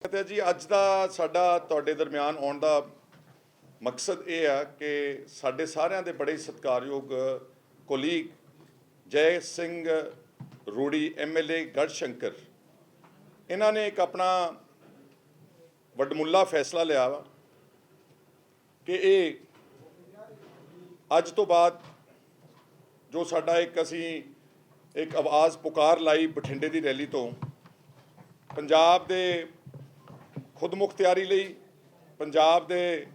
ਤੇ ਜੀ ਅੱਜ ਦਾ ਸਾਡਾ ਤੁਹਾਡੇ ਦਰਮਿਆਨ ਆਉਣ ਦਾ ਮਕਸਦ ਇਹ ਆ ਕਿ ਸਾਡੇ ਸਾਰਿਆਂ ਦੇ ਬੜੇ ਸਤਿਕਾਰਯੋਗ ਕੋਲੀਗ ਜੈ ਸਿੰਘ ਰੋੜੀ ਐਮਐਲਏ ਗੜਸ਼ੰਕਰ ਇਹਨਾਂ ਨੇ ਇੱਕ ਆਪਣਾ ਵੱਡਮੁੱਲਾ ਫੈਸਲਾ ਲਿਆ ਵਾ ਕਿ ਇਹ ਅੱਜ ਤੋਂ ਬਾਅਦ ਜੋ ਸਾਡਾ ਅਸੀਂ ਇੱਕ ਆਵਾਜ਼ ਪੁਕਾਰ ਲਾਈ ਬਠਿੰਡੇ ਦੀ ਰੈਲੀ ਤੋਂ ਪੰਜਾਬ ਦੇ खुदमुख्तियारी ਲਈ पंजाब ਦੇ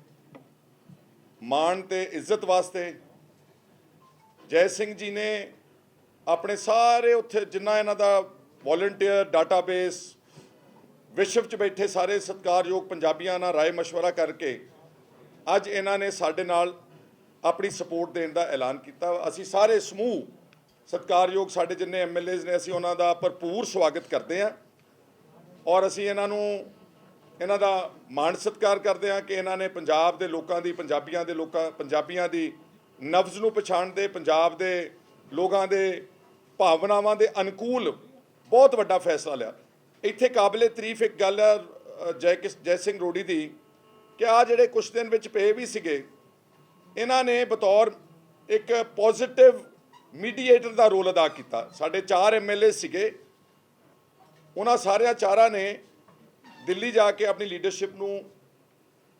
ਮਾਣ ਤੇ ਇੱਜ਼ਤ ਵਾਸਤੇ ਜੈ ਸਿੰਘ ਜੀ ਨੇ ਆਪਣੇ ਸਾਰੇ ਉੱਥੇ ਜਿੰਨਾ ਇਹਨਾਂ ਦਾ ਵੋਲੰਟੀਅਰ ਡਾਟਾਬੇਸ ਵਿਸ਼ਵ 'ਚ ਬੈਠੇ ਸਾਰੇ ਸਤਿਕਾਰਯੋਗ ਪੰਜਾਬੀਆਂ ਨਾਲ ਰਾਏ ਮਸ਼ਵਰਾ ਕਰਕੇ ਅੱਜ ਇਹਨਾਂ ਨੇ ਸਾਡੇ ਨਾਲ ਆਪਣੀ ਸਪੋਰਟ ਦੇਣ ਦਾ ਐਲਾਨ ਕੀਤਾ। ਅਸੀਂ ਸਾਰੇ ਸਮੂਹ ਸਤਿਕਾਰਯੋਗ ਸਾਡੇ ਜਿੰਨੇ ਐਮਐਲਏਜ਼ ਨੇ ਅਸੀਂ ਉਹਨਾਂ ਦਾ ਭਰਪੂਰ ਸਵਾਗਤ ਕਰਦੇ ਹਾਂ ਔਰ ਅਸੀਂ ਇਹਨਾਂ ਦਾ ਮਾਣ ਸਤਿਕਾਰ ਕਰਦੇ ਹਾਂ ਕਿ ਇਹਨਾਂ ਨੇ ਪੰਜਾਬ ਦੇ ਲੋਕਾਂ ਦੀ ਪੰਜਾਬੀਆਂ ਦੀ ਨਬਜ਼ ਨੂੰ ਪਛਾਣਦੇ ਪੰਜਾਬ ਦੇ ਲੋਕਾਂ ਦੇ ਭਾਵਨਾਵਾਂ ਦੇ ਅਨੁਕੂਲ ਬਹੁਤ ਵੱਡਾ ਫੈਸਲਾ ਲਿਆ। ਇੱਥੇ ਕਾਬਲੇ ਤਾਰੀਫ ਇੱਕ ਗੱਲ ਹੈ ਜੈ ਸਿੰਘ ਰੋੜੀ ਦੀ ਕਿ ਆ ਜਿਹੜੇ ਕੁਛ ਦਿਨ ਵਿੱਚ ਪਏ ਵੀ ਸੀਗੇ ਇਹਨਾਂ ਨੇ ਬਤੌਰ ਇੱਕ ਪੋਜ਼ਿਟਿਵ ਮੀਡੀਏਟਰ ਦਾ ਰੋਲ ਅਦਾ ਕੀਤਾ। ਸਾਡੇ 4 ਐਮਐਲਏ ਸੀਗੇ, ਉਹਨਾਂ ਸਾਰਿਆਂ ਚਾਰਾਂ ਨੇ ਦਿੱਲੀ ਜਾ ਕੇ ਆਪਣੀ ਲੀਡਰਸ਼ਿਪ ਨੂੰ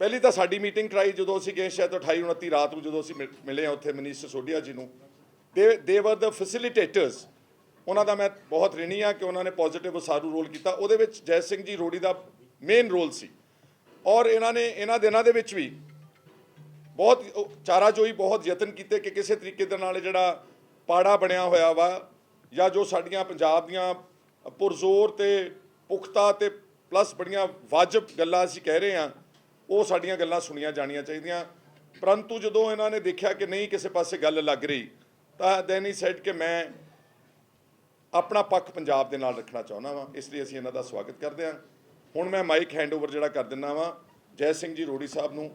ਪਹਿਲੀ ਤਾਂ ਸਾਡੀ ਮੀਟਿੰਗ ਕਰਾਈ ਜਦੋਂ ਅਸੀਂ ਗਏ ਸ਼ਾਇਦ 28-29 ਰਾਤ ਨੂੰ ਜਦੋਂ ਅਸੀਂ ਮਿਲੇ ਉੱਥੇ ਮਨੀਸ਼ ਸਿਸੋਦੀਆ ਜੀ ਨੂੰ। ਦੇ ਵਰ ਦ ਫੈਸਿਲੀਟੇਟਰਸ, ਉਹਨਾਂ ਦਾ ਮੈਂ ਬਹੁਤ ਰਿਣੀ ਹਾਂ ਕਿ ਉਹਨਾਂ ਨੇ ਪੋਜ਼ਿਟਿਵ ਉਸਾਰੂ ਰੋਲ ਕੀਤਾ। ਉਹਦੇ ਵਿੱਚ ਜੈ ਸਿੰਘ ਜੀ ਰੋੜੀ ਦਾ ਮੇਨ ਰੋਲ ਸੀ ਔਰ ਇਹਨਾਂ ਨੇ ਇਹਨਾਂ ਦਿਨਾਂ ਦੇ ਵਿੱਚ ਵੀ ਬਹੁਤ ਚਾਰਾਜੋਈ ਬਹੁਤ ਯਤਨ ਕੀਤੇ ਕਿ ਕਿਸੇ ਤਰੀਕੇ ਦੇ ਨਾਲ ਜਿਹੜਾ ਪਾੜਾ ਬਣਿਆ ਹੋਇਆ ਵਾ ਜਾਂ ਜੋ ਸਾਡੀਆਂ ਪੰਜਾਬ ਦੀਆਂ ਪੁਰਜ਼ੋਰ ਤੇ ਪੁਖਤਾ ਤੇ ਪਲੱਸ ਬੜੀਆਂ ਵਾਜਬ ਗੱਲਾਂ ਅਸੀਂ ਕਹਿ ਰਹੇ ਹਾਂ ਉਹ ਸਾਡੀਆਂ ਗੱਲਾਂ ਸੁਣੀਆਂ ਜਾਣੀਆਂ ਚਾਹੀਦੀਆਂ। ਪਰੰਤੂ ਜਦੋਂ ਇਹਨਾਂ ਨੇ ਦੇਖਿਆ ਕਿ ਨਹੀਂ ਕਿਸੇ ਪਾਸੇ ਗੱਲ ਲੱਗ ਰਹੀ ਤਾਂ ਦੈਨ ਹੀ ਸੈਡ ਕਿ ਮੈਂ ਆਪਣਾ ਪੱਖ ਪੰਜਾਬ ਦੇ ਨਾਲ ਰੱਖਣਾ ਚਾਹੁੰਦਾ ਵਾਂ, ਇਸ ਲਈ ਅਸੀਂ ਇਹਨਾਂ ਦਾ ਸਵਾਗਤ ਕਰਦੇ ਹਾਂ। ਹੁਣ ਮੈਂ ਮਾਈਕ ਹੈਂਡਓਵਰ ਜਿਹੜਾ ਕਰ ਦਿੰਦਾ ਵਾਂ ਜੈ ਸਿੰਘ ਜੀ ਰੋੜੀ ਸਾਹਿਬ ਨੂੰ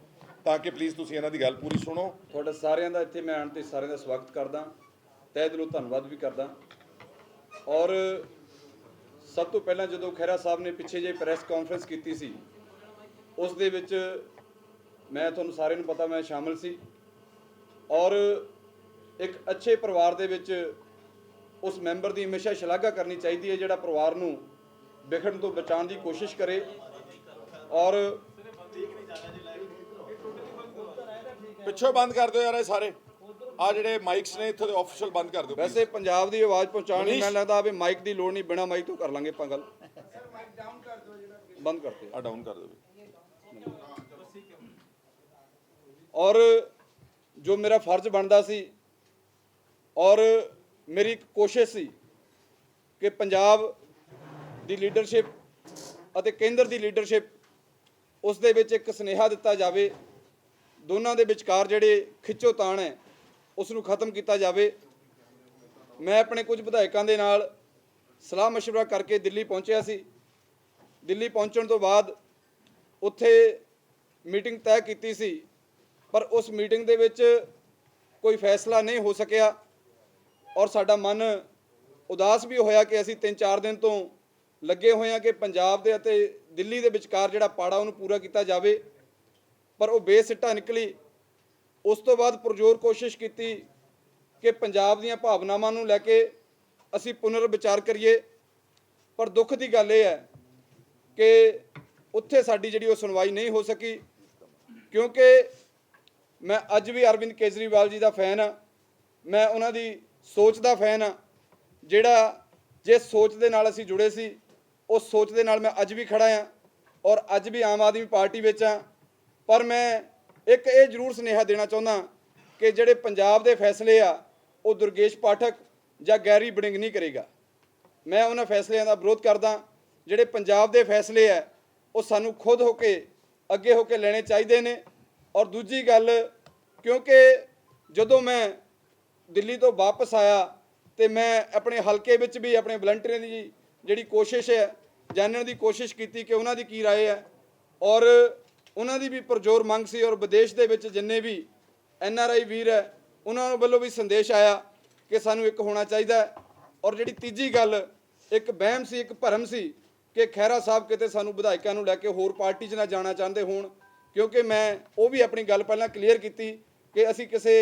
ਤਾਂ ਕਿ ਪਲੀਜ਼ ਤੁਸੀਂ ਇਹਨਾਂ ਦੀ ਗੱਲ ਪੂਰੀ ਸੁਣੋ। ਤੁਹਾਡਾ ਸਾਰਿਆਂ ਦਾ ਇੱਥੇ ਮੈਂ ਆਉਣ 'ਤੇ ਸਾਰਿਆਂ ਦਾ ਸਵਾਗਤ ਕਰਦਾ, ਤਹਿ ਦਿਲੋਂ ਧੰਨਵਾਦ ਵੀ ਕਰਦਾ। ਔਰ ਸਭ ਤੋਂ ਪਹਿਲਾਂ ਜਦੋਂ ਖਹਿਰਾ ਸਾਹਿਬ ਨੇ ਪਿੱਛੇ ਜਿਹੇ ਪ੍ਰੈਸ ਕਾਨਫਰੰਸ ਕੀਤੀ ਸੀ ਉਸ ਦੇ ਵਿੱਚ ਮੈਂ ਤੁਹਾਨੂੰ ਸਾਰਿਆਂ ਨੂੰ ਪਤਾ ਮੈਂ ਸ਼ਾਮਲ ਸੀ ਔਰ ਇੱਕ ਅੱਛੇ ਪਰਿਵਾਰ ਦੇ ਵਿੱਚ ਉਸ ਮੈਂਬਰ ਦੀ ਹਮੇਸ਼ਾ ਸ਼ਲਾਘਾ ਕਰਨੀ ਚਾਹੀਦੀ ਹੈ ਜਿਹੜਾ ਪਰਿਵਾਰ ਨੂੰ ਵਿਖੜਨ ਤੋਂ ਬਚਾਉਣ ਦੀ ਕੋਸ਼ਿਸ਼ ਕਰੇ। ਔਰ ਪਿੱਛੋਂ ਬੰਦ ਕਰ ਦਿਓ ਯਾਰ ਇਹ ਸਾਰੇ ਆ ਜਿਹੜੇ ਮਾਈਕਸ ਨੇ ਇੱਥੋਂ ਦੇ ਆਫੀਸ਼ੀਅਲ ਬੰਦ ਕਰ ਦਿਓ। ਵੈਸੇ ਪੰਜਾਬ ਦੀ ਆਵਾਜ਼ ਪਹੁੰਚਾਉਣੀ ਮੈਨੂੰ ਲੱਗਦਾ ਵੀ ਮਾਈਕ ਦੀ ਲੋੜ ਨਹੀਂ, ਬਿਨਾ ਮਾਈਕ ਤੋਂ ਕਰ ਲਾਂਗੇ ਆਪਾਂ ਗੱਲ। ਬੰਦ ਕਰਤੇ ਆ ਡਾਊਨ ਕਰ ਦਿਓ। ਔਰ ਜੋ ਮੇਰਾ ਫਰਜ਼ ਬਣਦਾ ਸੀ ਔਰ ਮੇਰੀ ਇੱਕ ਕੋਸ਼ਿਸ਼ ਸੀ ਕਿ ਪੰਜਾਬ ਦੀ ਲੀਡਰਸ਼ਿਪ ਅਤੇ ਕੇਂਦਰ ਦੀ ਲੀਡਰਸ਼ਿਪ ਉਸ ਦੇ ਵਿੱਚ ਇੱਕ ਸੁਨੇਹਾ ਦਿੱਤਾ ਜਾਵੇ, ਦੋਨਾਂ ਦੇ ਵਿਚਕਾਰ ਜਿਹੜੇ ਖਿੱਚੋਤਾਣ ਹੈ ਉਸ ਨੂੰ ਖਤਮ ਕੀਤਾ ਜਾਵੇ। ਮੈਂ ਆਪਣੇ ਕੁਝ ਵਿਧਾਇਕਾਂ ਦੇ ਨਾਲ ਸਲਾਹ ਮਸ਼ਵਰਾ ਕਰਕੇ ਦਿੱਲੀ ਪਹੁੰਚਿਆ ਸੀ। ਦਿੱਲੀ ਪਹੁੰਚਣ ਤੋਂ ਬਾਅਦ ਉੱਥੇ ਮੀਟਿੰਗ ਤੈਅ ਕੀਤੀ ਸੀ ਪਰ ਉਸ ਮੀਟਿੰਗ ਦੇ ਵਿੱਚ ਕੋਈ ਫੈਸਲਾ ਨਹੀਂ ਹੋ ਸਕਿਆ ਔਰ ਸਾਡਾ ਮਨ ਉਦਾਸ ਵੀ ਹੋਇਆ ਕਿ ਅਸੀਂ 3-4 ਦਿਨ ਤੋਂ ਲੱਗੇ ਹੋਏ ਹਾਂ ਕਿ ਪੰਜਾਬ ਦੇ ਅਤੇ ਦਿੱਲੀ ਦੇ ਵਿਚਕਾਰ ਜਿਹੜਾ ਪਾੜਾ ਉਹਨੂੰ ਪੂਰਾ ਕੀਤਾ ਜਾਵੇ, ਪਰ ਉਹ ਬੇਸਿੱਟਾ ਨਿਕਲੀ। ਉਸ ਤੋਂ ਬਾਅਦ ਪੁਰਜ਼ੋਰ ਕੋਸ਼ਿਸ਼ ਕੀਤੀ ਕਿ ਪੰਜਾਬ ਦੀਆਂ ਭਾਵਨਾਵਾਂ ਨੂੰ ਲੈ ਕੇ ਅਸੀਂ ਪੁਨਰ ਵਿਚਾਰ ਕਰੀਏ, ਪਰ ਦੁੱਖ ਦੀ ਗੱਲ ਇਹ ਹੈ ਕਿ ਉੱਥੇ ਸਾਡੀ ਜਿਹੜੀ ਉਹ ਸੁਣਵਾਈ ਨਹੀਂ ਹੋ ਸਕੀ ਕਿਉਂਕਿ ਮੈਂ ਅੱਜ ਵੀ ਅਰਵਿੰਦ ਕੇਜਰੀਵਾਲ ਜੀ ਦਾ ਫੈਨ ਹਾਂ, ਮੈਂ ਉਹਨਾਂ ਦੀ ਸੋਚ ਦਾ ਫੈਨ ਹਾਂ। ਜਿਹੜਾ ਜਿਸ ਸੋਚ ਦੇ ਨਾਲ ਅਸੀਂ ਜੁੜੇ ਸੀ ਉਸ ਸੋਚ ਦੇ ਨਾਲ ਮੈਂ ਅੱਜ ਵੀ ਖੜਾ ਹਾਂ ਔਰ ਅੱਜ ਵੀ ਆਮ ਆਦਮੀ ਪਾਰਟੀ ਵਿੱਚ ਹਾਂ। ਪਰ ਮੈਂ ਇੱਕ ਇਹ ਜ਼ਰੂਰ ਸੁਨੇਹਾ ਦੇਣਾ ਚਾਹੁੰਦਾ ਕਿ ਜਿਹੜੇ ਪੰਜਾਬ ਦੇ ਫੈਸਲੇ ਆ ਉਹ ਦੁਰਗੇਸ਼ ਪਾਠਕ ਜਾਂ ਗੈਰੀ ਬੜਿੰਗ ਨਹੀਂ ਕਰੇਗਾ। ਮੈਂ ਉਹਨਾਂ ਫੈਸਲਿਆਂ ਦਾ ਵਿਰੋਧ ਕਰਦਾ। ਜਿਹੜੇ ਪੰਜਾਬ ਦੇ ਫੈਸਲੇ ਆ ਉਹ ਸਾਨੂੰ ਖੁਦ ਹੋ ਕੇ ਅੱਗੇ ਹੋ ਕੇ ਲੈਣੇ ਚਾਹੀਦੇ ਨੇ। ਔਰ ਦੂਜੀ ਗੱਲ, ਕਿਉਂਕਿ ਜਦੋਂ ਮੈਂ ਦਿੱਲੀ ਤੋਂ ਵਾਪਸ ਆਇਆ ਤੇ ਮੈਂ ਆਪਣੇ ਹਲਕੇ ਵਿੱਚ ਵੀ ਆਪਣੇ ਵਲੰਟੀਅਰਾਂ ਦੀ ਜਿਹੜੀ ਕੋਸ਼ਿਸ਼ ਹੈ ਜਾਣਨ ਦੀ ਕੋਸ਼ਿਸ਼ ਕੀਤੀ ਕਿ ਉਹਨਾਂ ਦੀ ਕੀ ਰਾਏ ਹੈ ਔਰ ਉਹਨਾਂ ਦੀ ਵੀ ਪੁਰਜ਼ੋਰ ਮੰਗ ਸੀ ਔਰ ਵਿਦੇਸ਼ ਦੇ ਵਿੱਚ ਜਿੰਨੇ ਵੀ NRI ਵੀਰ ਹੈ ਉਹਨਾਂ ਵੱਲੋਂ ਵੀ ਸੰਦੇਸ਼ ਆਇਆ ਕਿ ਸਾਨੂੰ ਇੱਕ ਹੋਣਾ ਚਾਹੀਦਾ। ਔਰ ਜਿਹੜੀ ਤੀਜੀ ਗੱਲ ਇੱਕ ਵਹਿਮ ਸੀ, ਇੱਕ ਭਰਮ ਸੀ ਕਿ ਖਹਿਰਾ ਸਾਹਿਬ ਕਿਤੇ ਸਾਨੂੰ ਵਿਧਾਇਕਾਂ ਨੂੰ ਲੈ ਕੇ ਹੋਰ ਪਾਰਟੀ 'ਚ ਨਾ ਜਾਣਾ ਚਾਹੁੰਦੇ ਹੋਣ, ਕਿਉਂਕਿ ਮੈਂ ਉਹ ਵੀ ਆਪਣੀ ਗੱਲ ਪਹਿਲਾਂ ਕਲੀਅਰ ਕੀਤੀ ਕਿ ਅਸੀਂ ਕਿਸੇ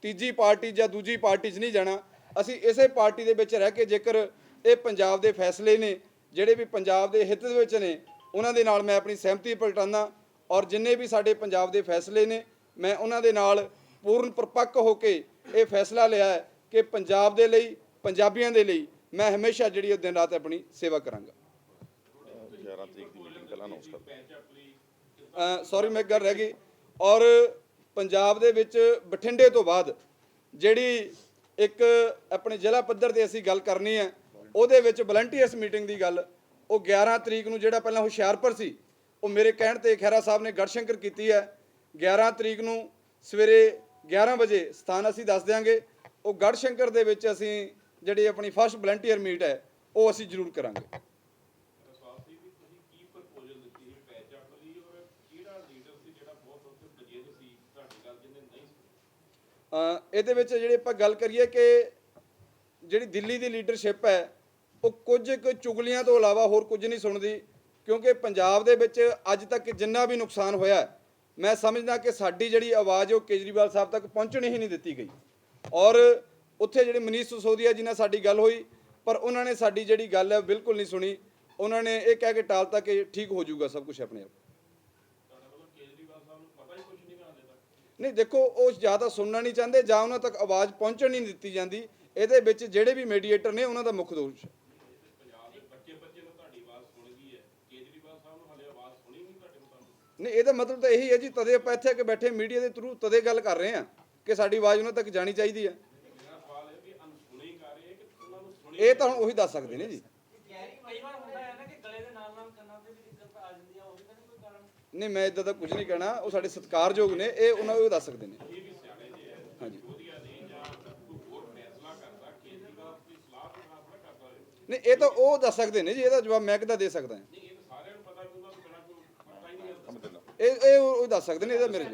ਤੀਜੀ ਪਾਰਟੀ ਜਾਂ ਦੂਜੀ ਪਾਰਟੀ 'ਚ ਨਹੀਂ ਜਾਣਾ। ਅਸੀਂ ਇਸੇ ਪਾਰਟੀ ਦੇ ਵਿੱਚ ਰਹਿ ਕੇ ਜੇਕਰ ਇਹ ਪੰਜਾਬ ਦੇ ਫੈਸਲੇ ਨੇ ਜਿਹੜੇ ਵੀ ਪੰਜਾਬ ਦੇ ਹਿੱਤ ਦੇ ਵਿੱਚ ਨੇ ਉਹਨਾਂ ਦੇ ਨਾਲ ਮੈਂ ਆਪਣੀ ਸਹਿਮਤੀ ਪ੍ਰਗਟਾਉਂਦਾ, ਔਰ ਜਿੰਨੇ ਵੀ ਸਾਡੇ ਪੰਜਾਬ ਦੇ ਫੈਸਲੇ ਨੇ ਮੈਂ ਉਹਨਾਂ ਦੇ ਨਾਲ ਪੂਰਨ ਪਰਪੱਕ ਹੋ ਕੇ ਇਹ ਫੈਸਲਾ ਲਿਆ ਹੈ ਕਿ ਪੰਜਾਬ ਦੇ ਲਈ, ਪੰਜਾਬੀਆਂ ਦੇ ਲਈ ਮੈਂ ਹਮੇਸ਼ਾ ਜਿਹੜੀ ਉਹ ਦਿਨ ਰਾਤ ਆਪਣੀ ਸੇਵਾ ਕਰਾਂਗਾ। 11 ਤਰੀਕ ਦੀ ਮੀਟਿੰਗ ਪਹਿਲਾਂ ਅਨਾਉਂਸ ਕਰ ਸੌਰੀ ਮੈਂ ਇੱਕ ਗੱਲ ਰਹਿ ਗਈ, ਔਰ ਪੰਜਾਬ ਦੇ ਵਿੱਚ ਬਠਿੰਡੇ ਤੋਂ ਬਾਅਦ ਜਿਹੜੀ ਇੱਕ ਆਪਣੇ ਜ਼ਿਲ੍ਹਾ ਪੱਧਰ ਤੇ ਅਸੀਂ ਗੱਲ ਕਰਨੀ ਹੈ ਉਹਦੇ ਵਿੱਚ ਵਲੰਟੀਅਰਸ ਮੀਟਿੰਗ ਦੀ ਗੱਲ ਉਹ 11 ਤਰੀਕ ਨੂੰ ਜਿਹੜਾ ਪਹਿਲਾਂ ਹੁਸ਼ਿਆਰਪੁਰ ਸੀ ਉਹ ਮੇਰੇ ਕਹਿਣ ਤੇ ਖਹਿਰਾ ਸਾਹਿਬ ਨੇ ਗੜਸ਼ੰਕਰ ਕੀਤੀ ਹੈ। 11 ਤਰੀਕ ਨੂੰ ਸਵੇਰੇ 11 ਵਜੇ ਸਥਾਨ ਅਸੀਂ ਦੱਸ ਦਿਆਂਗੇ। ਉਹ ਗੜਸ਼ੰਕਰ ਦੇ ਵਿੱਚ ਅਸੀਂ ਜਿਹੜੀ ਆਪਣੀ ਫਸਟ ਵਲੰਟੀਅਰ ਮੀਟ ਹੈ ਉਹ ਅਸੀਂ ਜ਼ਰੂਰ ਕਰਾਂਗੇ। ਇਹਦੇ ਵਿੱਚ ਜਿਹੜੀ ਆਪਾਂ ਗੱਲ ਕਰੀਏ ਕਿ ਜਿਹੜੀ ਦਿੱਲੀ ਦੀ ਲੀਡਰਸ਼ਿਪ ਹੈ ਉਹ ਕੁਝ ਕੁ ਚੁਗਲੀਆਂ ਤੋਂ ਇਲਾਵਾ ਹੋਰ ਕੁਝ ਨਹੀਂ ਸੁਣਦੀ, ਕਿਉਂਕਿ ਪੰਜਾਬ ਦੇ ਵਿੱਚ ਅੱਜ ਤੱਕ ਜਿੰਨਾ ਵੀ ਨੁਕਸਾਨ ਹੋਇਆ ਮੈਂ ਸਮਝਦਾ ਕਿ ਸਾਡੀ ਜਿਹੜੀ ਆਵਾਜ਼ ਉਹ ਕੇਜਰੀਵਾਲ ਸਾਹਿਬ ਤੱਕ ਪਹੁੰਚਣੀ ਹੀ ਨਹੀਂ ਦਿੱਤੀ ਗਈ। ਔਰ ਉੱਥੇ ਜਿਹੜੇ ਮਨੀਸ਼ ਸਿਸੋਦੀਆ ਜੀ ਨਾਲ ਸਾਡੀ ਗੱਲ ਹੋਈ ਪਰ ਉਹਨਾਂ ਨੇ ਸਾਡੀ ਜਿਹੜੀ ਗੱਲ ਹੈ ਬਿਲਕੁਲ ਨਹੀਂ ਸੁਣੀ। ਉਹਨਾਂ ਨੇ ਇਹ ਕਹਿ ਕੇ ਟਾਲਤਾ ਕਿ ਠੀਕ ਹੋ ਜਾਊਗਾ ਸਭ ਕੁਝ ਆਪਣੇ ਆਪ। ਨਹੀਂ ਦੇਖੋ, ਉਹ ਜ਼ਿਆਦਾ ਸੁਣਨਾ ਨਹੀਂ ਚਾਹੁੰਦੇ ਜਾਂ ਉਹਨਾਂ ਤੱਕ ਆਵਾਜ਼ ਪਹੁੰਚਣ ਨਹੀਂ ਦਿੱਤੀ ਜਾਂਦੀ। ਇਹਦੇ ਵਿੱਚ ਜਿਹੜੇ ਵੀ ਮੀਡੀਏਟਰ ਨੇ ਉਹਨਾਂ ਦਾ ਮੁੱਖ ਦੋਸ਼ ਹੈ। ਨਹੀਂ, ਇਹਦਾ ਮਤਲਬ ਤਾਂ ਇਹੀ ਹੈ ਜੀ, ਤਦੇ ਆਪਾਂ ਇੱਥੇ ਆ ਕੇ ਬੈਠੇ ਮੀਡੀਆ ਦੇ ਥਰੂ ਤਦੇ ਗੱਲ ਕਰ ਰਹੇ ਹਾਂ ਕਿ ਸਾਡੀ ਆਵਾਜ਼ ਉਹਨਾਂ ਤੱਕ ਜਾਣੀ ਚਾਹੀਦੀ ਹੈ। ਇਹ ਤਾਂ ਹੁਣ ਉਹੀ ਦੱਸ ਸਕਦੇ ਨੇ ਜੀ। ਨਹੀਂ, ਮੈਂ ਇਦਾਂ ਦਾ ਕੁਝ ਨਹੀਂ ਕਹਿਣਾ, ਉਹ ਸਾਡੇ ਸਤਿਕਾਰਯੋਗ ਨੇ, ਇਹ ਉਹਨਾਂ ਨੂੰ ਦੱਸ ਸਕਦੇ ਨੇ। ਹਾਂਜੀ, ਨਹੀਂ ਇਹ ਤਾਂ ਉਹ ਦੱਸ ਸਕਦੇ ਨੇ ਜੀ, ਇਹਦਾ ਜਵਾਬ ਮੈਂ ਕਿੱਦਾਂ ਦੇ ਸਕਦਾ ਹਾਂ। ਇਹ ਉਹ ਦੱਸ ਸਕਦੇ ਨੇ, ਇਹਦਾ ਮੇਰੇ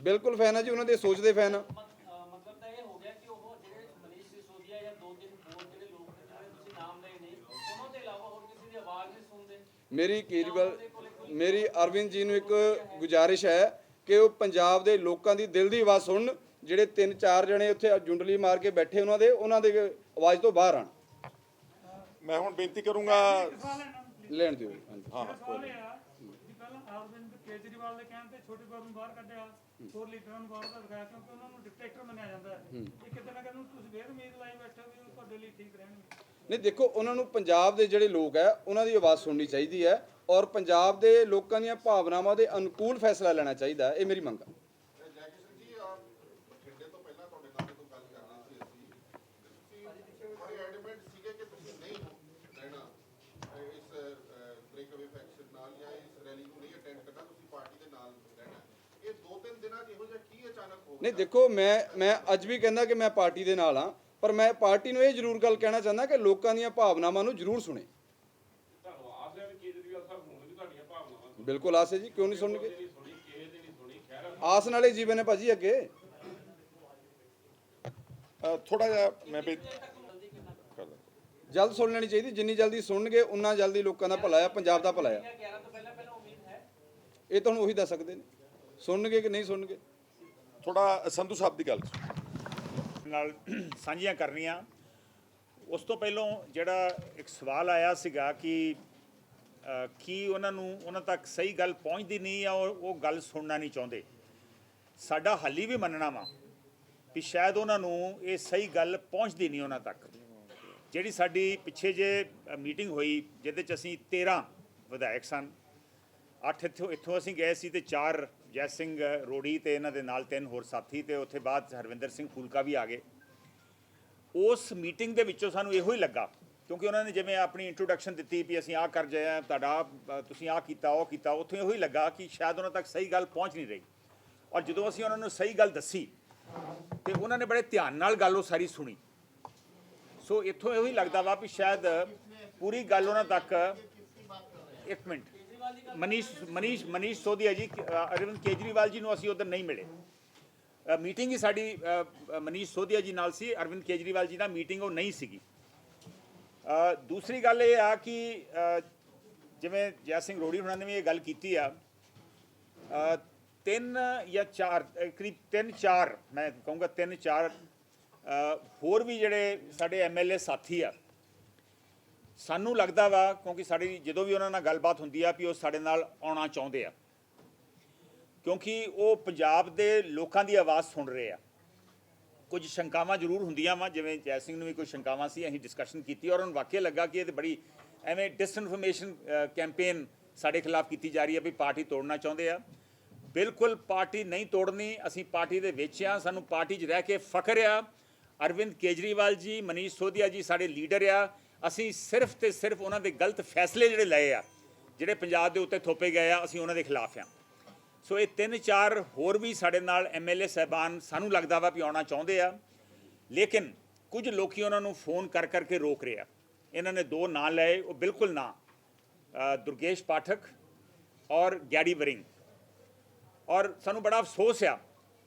ਬਿਲਕੁਲ ਫੈਨ ਆ ਜੀ, ਉਹਨਾਂ ਦੇ ਸੋਚ ਦੇ ਫੈਨ ਆ। ਮੇਰੀ ਅਰਵਿੰਦ ਜੀ ਨੂੰ ਇੱਕ ਗੁਜ਼ਾਰਿਸ਼ ਹੈ ਕਿ ਉਹ ਪੰਜਾਬ ਦੇ ਲੋਕਾਂ ਦੀ ਦਿਲ ਦੀ ਆਵਾਜ਼ ਸੁਣਨ। ਜਿਹੜੇ 3-4 ਜਣੇ ਉੱਥੇ ਜੁੰਡਲੀ ਮਾਰ ਕੇ ਬੈਠੇ ਉਹਨਾਂ ਦੇ ਆਵਾਜ਼ ਤੋਂ ਬਾਹਰ ਆਣ। ਮੈਂ ਹੁਣ ਬੇਨਤੀ ਕਰੂੰਗਾ ਲੈਣ ਦਿਓ। ਹਾਂ ਅਰਵਿੰਦ ਕੇਜਰੀਵਾਲ ਦੇ ਕਹਿਣ ਤੇ ਛੋਟੇ ਗੌਰ ਨੂੰ ਬਾਹਰ ਕੱਢਿਆ, ਹੋਰ ਲੀਡਰਾਂ ਨੂੰ ਬਾਹਰ ਦਾ ਦਿਖਾਇਆ ਕਿਉਂਕਿ ਉਹਨਾਂ ਨੂੰ ਡਿਕਟੇਟਰ ਮੰਨਿਆ ਜਾਂਦਾ ਹੈ। ਇਹ ਕਿਤੇ ਨਾ ਕਿਤੇ ਤੁਸੀਂ ਫੇਰ ਉਮੀਦ ਲਾਈ ਬੈਠੇ ਵੀ ਉਹ ਤੁਹਾਡੇ ਲਈ ਠੀਕ ਰਹਿਣਗੇ। ਨਹੀਂ ਦੇਖੋ, ਉਹਨਾਂ ਨੂੰ ਪੰਜਾਬ ਦੇ ਜਿਹੜੇ ਲੋਕ ਹੈ ਉਹਨਾਂ ਦੀ ਆਵਾਜ਼ ਸੁਣਨੀ ਚਾਹੀਦੀ ਹੈ ਔਰ ਪੰਜਾਬ ਦੇ ਲੋਕਾਂ ਦੀਆਂ ਭਾਵਨਾਵਾਂ ਦੇ ਅਨੁਕੂਲ ਫੈਸਲਾ ਲੈਣਾ ਚਾਹੀਦਾ ਹੈ। ਇਹ ਮੇਰੀ ਮੰਗ ਹੈ। ਨਹੀਂ ਦੇਖੋ, ਮੈਂ ਅੱਜ ਵੀ ਕਹਿੰਦਾ ਕਿ ਮੈਂ ਪਾਰਟੀ ਦੇ ਨਾਲ ਹਾਂ, ਪਰ ਮੈਂ ਪਾਰਟੀ ਨੂੰ ਇਹ ਜ਼ਰੂਰ ਗੱਲ ਕਹਿਣਾ ਚਾਹੁੰਦਾ ਕਿ ਲੋਕਾਂ ਦੀਆਂ ਭਾਵਨਾਵਾਂ ਨੂੰ ਜ਼ਰੂਰ ਸੁਣੇ। ਬਿਲਕੁਲ ਆਸ ਹੈ ਜੀ, ਕਿਉਂ ਨਹੀਂ ਸੁਣਨਗੇ। ਆਸ ਨਾਲੇ ਜੀਵਨ ਹੈ ਭਾਜੀ ਅੱਗੇ। ਥੋੜਾ ਜਿਹਾ ਮੈਂ ਜਲਦ ਸੁਣ ਲੈਣੀ ਚਾਹੀਦੀ, ਜਿੰਨੀ ਜਲਦੀ ਸੁਣਨਗੇ ਉਨਾ ਜਲਦੀ ਲੋਕਾਂ ਦਾ ਭਲਾ ਆ, ਪੰਜਾਬ ਦਾ ਭਲਾ ਆ। ਇਹ ਤੁਹਾਨੂੰ ਉਹੀ ਦੱਸ ਸਕਦੇ ਨੇ, ਸੁਣਨਗੇ ਕਿ ਨਹੀਂ ਸੁਣਨਗੇ। ਥੋੜਾ ਸੰਧੂ ਸਾਹਿਬ ਦੀ ਗੱਲ ਨਾਲ ਸਾਂਝੀਆਂ ਕਰਨੀਆਂ। ਉਸ ਤੋਂ ਪਹਿਲਾਂ ਜਿਹੜਾ ਇੱਕ ਸਵਾਲ ਆਇਆ ਸੀਗਾ ਕਿ ਕੀ ਉਹਨਾਂ ਤੱਕ ਸਹੀ ਗੱਲ ਪਹੁੰਚਦੀ ਨਹੀਂ ਆ, ਉਹ ਗੱਲ ਸੁਣਨਾ ਨਹੀਂ ਚਾਹੁੰਦੇ। ਸਾਡਾ ਹਾਲੀ ਵੀ ਮੰਨਣਾ ਵਾ ਵੀ ਸ਼ਾਇਦ ਉਹਨਾਂ ਨੂੰ ਇਹ ਸਹੀ ਗੱਲ ਪਹੁੰਚਦੀ ਨਹੀਂ ਉਹਨਾਂ ਤੱਕ। ਜਿਹੜੀ ਸਾਡੀ ਪਿੱਛੇ ਜੇ ਮੀਟਿੰਗ ਹੋਈ ਜਿਹਦੇ 'ਚ ਅਸੀਂ 13 ਵਿਧਾਇਕ ਸਨ, 8 ਇੱਥੋਂ ਅਸੀਂ ਗਏ ਸੀ ਤੇ 4 ਜੈ ਸਿੰਘ ਰੋੜੀ ਤੇ ਇਹਨਾਂ ਦੇ ਨਾਲ 3 ਹੋਰ ਸਾਥੀ, ਤੇ ਉੱਥੇ ਬਾਅਦ ਹਰਵਿੰਦਰ ਸਿੰਘ ਫੂਲਕਾ ਵੀ ਆ ਗਏ। ਉਸ ਮੀਟਿੰਗ ਦੇ ਵਿੱਚੋਂ ਸਾਨੂੰ ਇਹੋ ਹੀ ਲੱਗਾ, ਕਿਉਂਕਿ ਉਹਨਾਂ ਨੇ ਜਿਵੇਂ ਆਪਣੀ ਇੰਟਰੋਡਕਸ਼ਨ ਦਿੱਤੀ ਵੀ ਅਸੀਂ ਆਹ ਕਰ ਜਾਏ ਤੁਹਾਡਾ, ਤੁਸੀਂ ਆਹ ਕੀਤਾ ਉਹ ਕੀਤਾ, ਉੱਥੇ ਇਹੋ ਹੀ ਲੱਗਾ ਕਿ ਸ਼ਾਇਦ ਉਹਨਾਂ ਤੱਕ ਸਹੀ ਗੱਲ ਪਹੁੰਚ ਨਹੀਂ ਰਹੀ। ਔਰ ਜਦੋਂ ਅਸੀਂ ਉਹਨਾਂ ਨੂੰ ਸਹੀ ਗੱਲ ਦੱਸੀ ਤੇ ਉਹਨਾਂ ਨੇ ਬੜੇ ਧਿਆਨ ਨਾਲ ਗੱਲ ਉਹ ਸਾਰੀ ਸੁਣੀ। ਸੋ ਇੱਥੋਂ ਇਹੋ ਹੀ ਲੱਗਦਾ ਵਾ ਵੀ ਸ਼ਾਇਦ ਪੂਰੀ ਗੱਲ ਉਹਨਾਂ ਤੱਕ। ਇੱਕ ਮਿੰਟ, ਮਨੀਸ਼ ਸੋਦੀਆ ਜੀ, ਅਰਵਿੰਦ ਕੇਜਰੀਵਾਲ ਜੀ ਨੂੰ ਅਸੀਂ ਉੱਧਰ ਨਹੀਂ ਮਿਲੇ। ਮੀਟਿੰਗ ਹੀ ਸਾਡੀ ਮਨੀਸ਼ ਸੋਦੀਆ ਜੀ ਨਾਲ ਸੀ, ਅਰਵਿੰਦ ਕੇਜਰੀਵਾਲ ਜੀ ਨਾਲ ਮੀਟਿੰਗ ਉਹ ਨਹੀਂ ਸੀਗੀ। ਦੂਸਰੀ ਗੱਲ ਇਹ ਆ ਕਿ ਜਿਵੇਂ ਜੈ ਸਿੰਘ ਰੋੜੀ ਹੁਣਾਂ ਨੇ ਵੀ ਇਹ ਗੱਲ ਕੀਤੀ ਆ, 3 ਜਾਂ 4 ਕਰੀਬ 3-4 ਮੈਂ ਕਹੂੰਗਾ 3-4 ਹੋਰ ਵੀ ਜਿਹੜੇ ਸਾਡੇ ਐਮਐਲਏ ਸਾਥੀ ਆ, ਸਾਨੂੰ ਲੱਗਦਾ ਵਾ ਕਿਉਂਕਿ ਸਾਡੀ ਜਦੋਂ ਵੀ ਉਹਨਾਂ ਨਾਲ ਗੱਲਬਾਤ ਹੁੰਦੀ ਆ ਵੀ ਉਹ ਸਾਡੇ ਨਾਲ ਆਉਣਾ ਚਾਹੁੰਦੇ ਆ, ਕਿਉਂਕਿ ਉਹ ਪੰਜਾਬ ਦੇ ਲੋਕਾਂ ਦੀ ਆਵਾਜ਼ ਸੁਣ ਰਹੇ ਆ। ਕੁਝ ਸ਼ੰਕਾਵਾਂ ਜ਼ਰੂਰ ਹੁੰਦੀਆਂ ਵਾ, ਜਿਵੇਂ ਜੈ ਸਿੰਘ ਨੂੰ ਵੀ ਕੋਈ ਸ਼ੰਕਾਵਾਂ ਸੀ, ਅਸੀਂ ਡਿਸਕਸ਼ਨ ਕੀਤੀ ਔਰ ਉਹਨੂੰ ਵਾਕਿਆ ਲੱਗਾ ਕਿ ਇਹ ਤਾਂ ਬੜੀ ਐਵੇਂ ਡਿਸਇਨਫੋਰਮੇਸ਼ਨ ਕੈਂਪੇਨ ਸਾਡੇ ਖਿਲਾਫ ਕੀਤੀ ਜਾ ਰਹੀ ਹੈ ਵੀ ਪਾਰਟੀ ਤੋੜਨਾ ਚਾਹੁੰਦੇ ਆ। ਬਿਲਕੁਲ ਪਾਰਟੀ ਨਹੀਂ ਤੋੜਨੀ, ਅਸੀਂ ਪਾਰਟੀ ਦੇ ਵਿੱਚ ਆ, ਸਾਨੂੰ ਪਾਰਟੀ 'ਚ ਰਹਿ ਕੇ ਫਖਰ ਆ। ਅਰਵਿੰਦ ਕੇਜਰੀਵਾਲ ਜੀ, ਮਨੀਸ਼ ਸੋਧੀਆ ਜੀ ਸਾਡੇ ਲੀਡਰ ਆ। ਅਸੀਂ ਸਿਰਫ ਤੇ ਸਿਰਫ ਉਹਨਾਂ ਦੇ ਗਲਤ ਫੈਸਲੇ ਜਿਹੜੇ ਲਏ ਆ, ਜਿਹੜੇ ਪੰਜਾਬ ਦੇ ਉੱਤੇ ਥੋਪੇ ਗਏ ਆ, ਅਸੀਂ ਉਹਨਾਂ ਦੇ ਖਿਲਾਫ ਆ। ਸੋ ਇਹ 3-4 ਹੋਰ ਵੀ ਸਾਡੇ ਨਾਲ ਐਮਐਲਏ ਸਾਹਿਬਾਨ ਸਾਨੂੰ ਲੱਗਦਾ ਵਾ ਵੀ ਆਉਣਾ ਚਾਹੁੰਦੇ ਆ, ਲੇਕਿਨ ਕੁਝ ਲੋਕੀ ਉਹਨਾਂ ਨੂੰ ਫੋਨ ਕਰ ਕਰਕੇ ਰੋਕ ਰਹੇ ਆ। ਇਹਨਾਂ ਨੇ 2 ਨਾਂ ਲਏ, ਉਹ ਬਿਲਕੁਲ ਨਾ ਦੁਰਗੇਸ਼ ਪਾਠਕ ਔਰ ਗੈਰੀ ਵਰਿੰਗ। ਔਰ ਸਾਨੂੰ ਬੜਾ ਅਫਸੋਸ ਆ,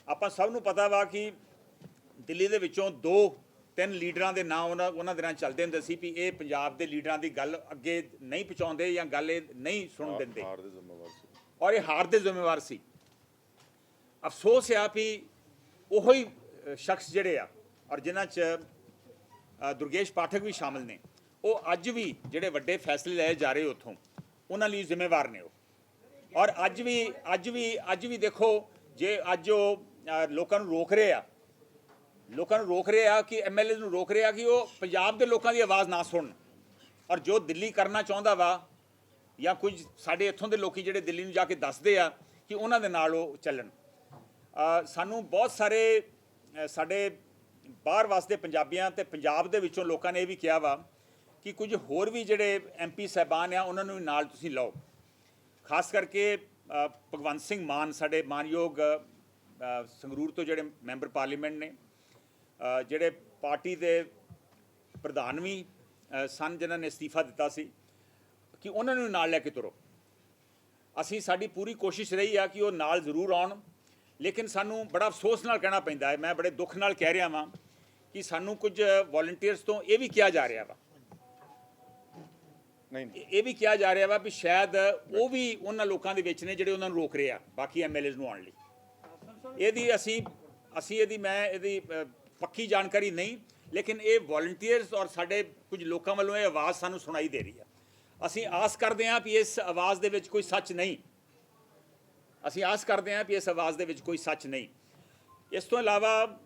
ਆਪਾਂ ਸਭ ਨੂੰ ਪਤਾ ਵਾ ਕਿ ਦਿੱਲੀ ਦੇ ਵਿੱਚੋਂ 2-3 ਲੀਡਰਾਂ ਦੇ ਨਾਂ ਉਹਨਾਂ ਦਿਨਾਂ ਚੱਲਦੇ ਹੁੰਦੇ ਸੀ ਵੀ ਇਹ ਪੰਜਾਬ ਦੇ ਲੀਡਰਾਂ ਦੀ ਗੱਲ ਅੱਗੇ ਨਹੀਂ ਪਹੁੰਚਾਉਂਦੇ ਜਾਂ ਗੱਲ ਇਹ ਨਹੀਂ ਸੁਣ ਦਿੰਦੇ, ਔਰ ਇਹ ਹਾਰ ਦੇ ਜ਼ਿੰਮੇਵਾਰ ਸੀ। ਅਫਸੋਸ ਆ ਵੀ ਉਹੋ ਹੀ ਸ਼ਖਸ ਜਿਹੜੇ ਆ ਔਰ ਜਿਨ੍ਹਾਂ 'ਚ ਦੁਰਗੇਸ਼ ਪਾਠਕ ਵੀ ਸ਼ਾਮਲ ਨੇ, ਉਹ ਅੱਜ ਵੀ ਜਿਹੜੇ ਵੱਡੇ ਫੈਸਲੇ ਲਏ ਜਾ ਰਹੇ ਉੱਥੋਂ ਉਹਨਾਂ ਲਈ ਜ਼ਿੰਮੇਵਾਰ ਨੇ ਉਹ। ਔਰ ਅੱਜ ਵੀ ਦੇਖੋ, ਜੇ ਅੱਜ ਉਹ ਲੋਕਾਂ ਨੂੰ ਰੋਕ ਰਹੇ ਆ ਕਿ ਐਮਐਲਏ ਨੂੰ ਰੋਕ ਰਹੇ ਆ ਕਿ ਉਹ ਪੰਜਾਬ ਦੇ ਲੋਕਾਂ ਦੀ ਆਵਾਜ਼ ਨਾ ਸੁਣਨ, ਔਰ ਜੋ ਦਿੱਲੀ ਕਰਨਾ ਚਾਹੁੰਦਾ ਵਾ ਜਾਂ ਕੁਝ ਸਾਡੇ ਇੱਥੋਂ ਦੇ ਲੋਕੀ ਜਿਹੜੇ ਦਿੱਲੀ ਨੂੰ ਜਾ ਕੇ ਦੱਸਦੇ ਆ ਕਿ ਉਹਨਾਂ ਦੇ ਨਾਲ ਉਹ ਚੱਲਣ। ਸਾਨੂੰ ਬਹੁਤ ਸਾਰੇ ਸਾਡੇ ਬਾਹਰ ਵਸਦੇ ਪੰਜਾਬੀਆਂ ਤੇ ਪੰਜਾਬ ਦੇ ਵਿੱਚੋਂ ਲੋਕਾਂ ਨੇ ਇਹ ਵੀ ਕਿਹਾ ਵਾ ਕਿ ਕੁਝ ਹੋਰ ਵੀ ਜਿਹੜੇ ਐਮਪੀ ਸਾਹਿਬਾਨ ਆ ਉਹਨਾਂ ਨੂੰ ਵੀ ਨਾਲ ਤੁਸੀਂ ਲਓ। ਖਾਸ ਕਰਕੇ ਭਗਵੰਤ ਸਿੰਘ ਮਾਨ, ਸਾਡੇ ਮਾਨਯੋਗ ਸੰਗਰੂਰ ਤੋਂ ਜਿਹੜੇ ਮੈਂਬਰ ਪਾਰਲੀਮੈਂਟ ਨੇ, ਜਿਹੜੇ ਪਾਰਟੀ ਦੇ ਪ੍ਰਧਾਨ ਵੀ ਸਨ ਜਿਨ੍ਹਾਂ ਨੇ ਅਸਤੀਫਾ ਦਿੱਤਾ ਸੀ, ਕਿ ਉਹਨਾਂ ਨੂੰ ਨਾਲ ਲੈ ਕੇ ਤੁਰੋ। ਸਾਡੀ ਪੂਰੀ ਕੋਸ਼ਿਸ਼ ਰਹੀ ਆ ਕਿ ਉਹ ਨਾਲ ਜ਼ਰੂਰ ਆਉਣ, ਲੇਕਿਨ ਸਾਨੂੰ ਬੜਾ ਅਫਸੋਸ ਨਾਲ ਕਹਿਣਾ ਪੈਂਦਾ ਹੈ, ਮੈਂ ਬੜੇ ਦੁੱਖ ਨਾਲ ਕਹਿ ਰਿਹਾ ਵਾਂ ਕਿ ਸਾਨੂੰ ਕੁਝ ਵੋਲੰਟੀਅਰਸ ਤੋਂ ਇਹ ਵੀ ਕਿਹਾ ਜਾ ਰਿਹਾ ਵਾ ਇਹ ਵੀ ਕਿਹਾ ਜਾ ਰਿਹਾ ਵਾ ਵੀ ਸ਼ਾਇਦ ਉਹ ਵੀ ਉਹਨਾਂ ਲੋਕਾਂ ਦੇ ਵਿੱਚ ਨੇ ਜਿਹੜੇ ਉਹਨਾਂ ਨੂੰ ਰੋਕ ਰਹੇ ਆ ਬਾਕੀ ਐਮਐਲਏਜ਼ ਨੂੰ ਆਉਣ ਲਈ। ਇਹਦੀ ਪੱਕੀ ਜਾਣਕਾਰੀ ਨਹੀਂ, ਲੇਕਿਨ ਇਹ ਵੋਲੰਟੀਅਰਸ ਔਰ ਸਾਡੇ ਕੁਝ ਲੋਕਾਂ ਵੱਲੋਂ ਇਹ ਆਵਾਜ਼ ਸਾਨੂੰ ਸੁਣਾਈ ਦੇ ਰਹੀ ਆ। ਅਸੀਂ ਆਸ ਕਰਦੇ ਹਾਂ ਵੀ ਇਸ ਆਵਾਜ਼ ਦੇ ਵਿੱਚ ਕੋਈ ਸੱਚ ਨਹੀਂ। ਇਸ ਤੋਂ ਇਲਾਵਾ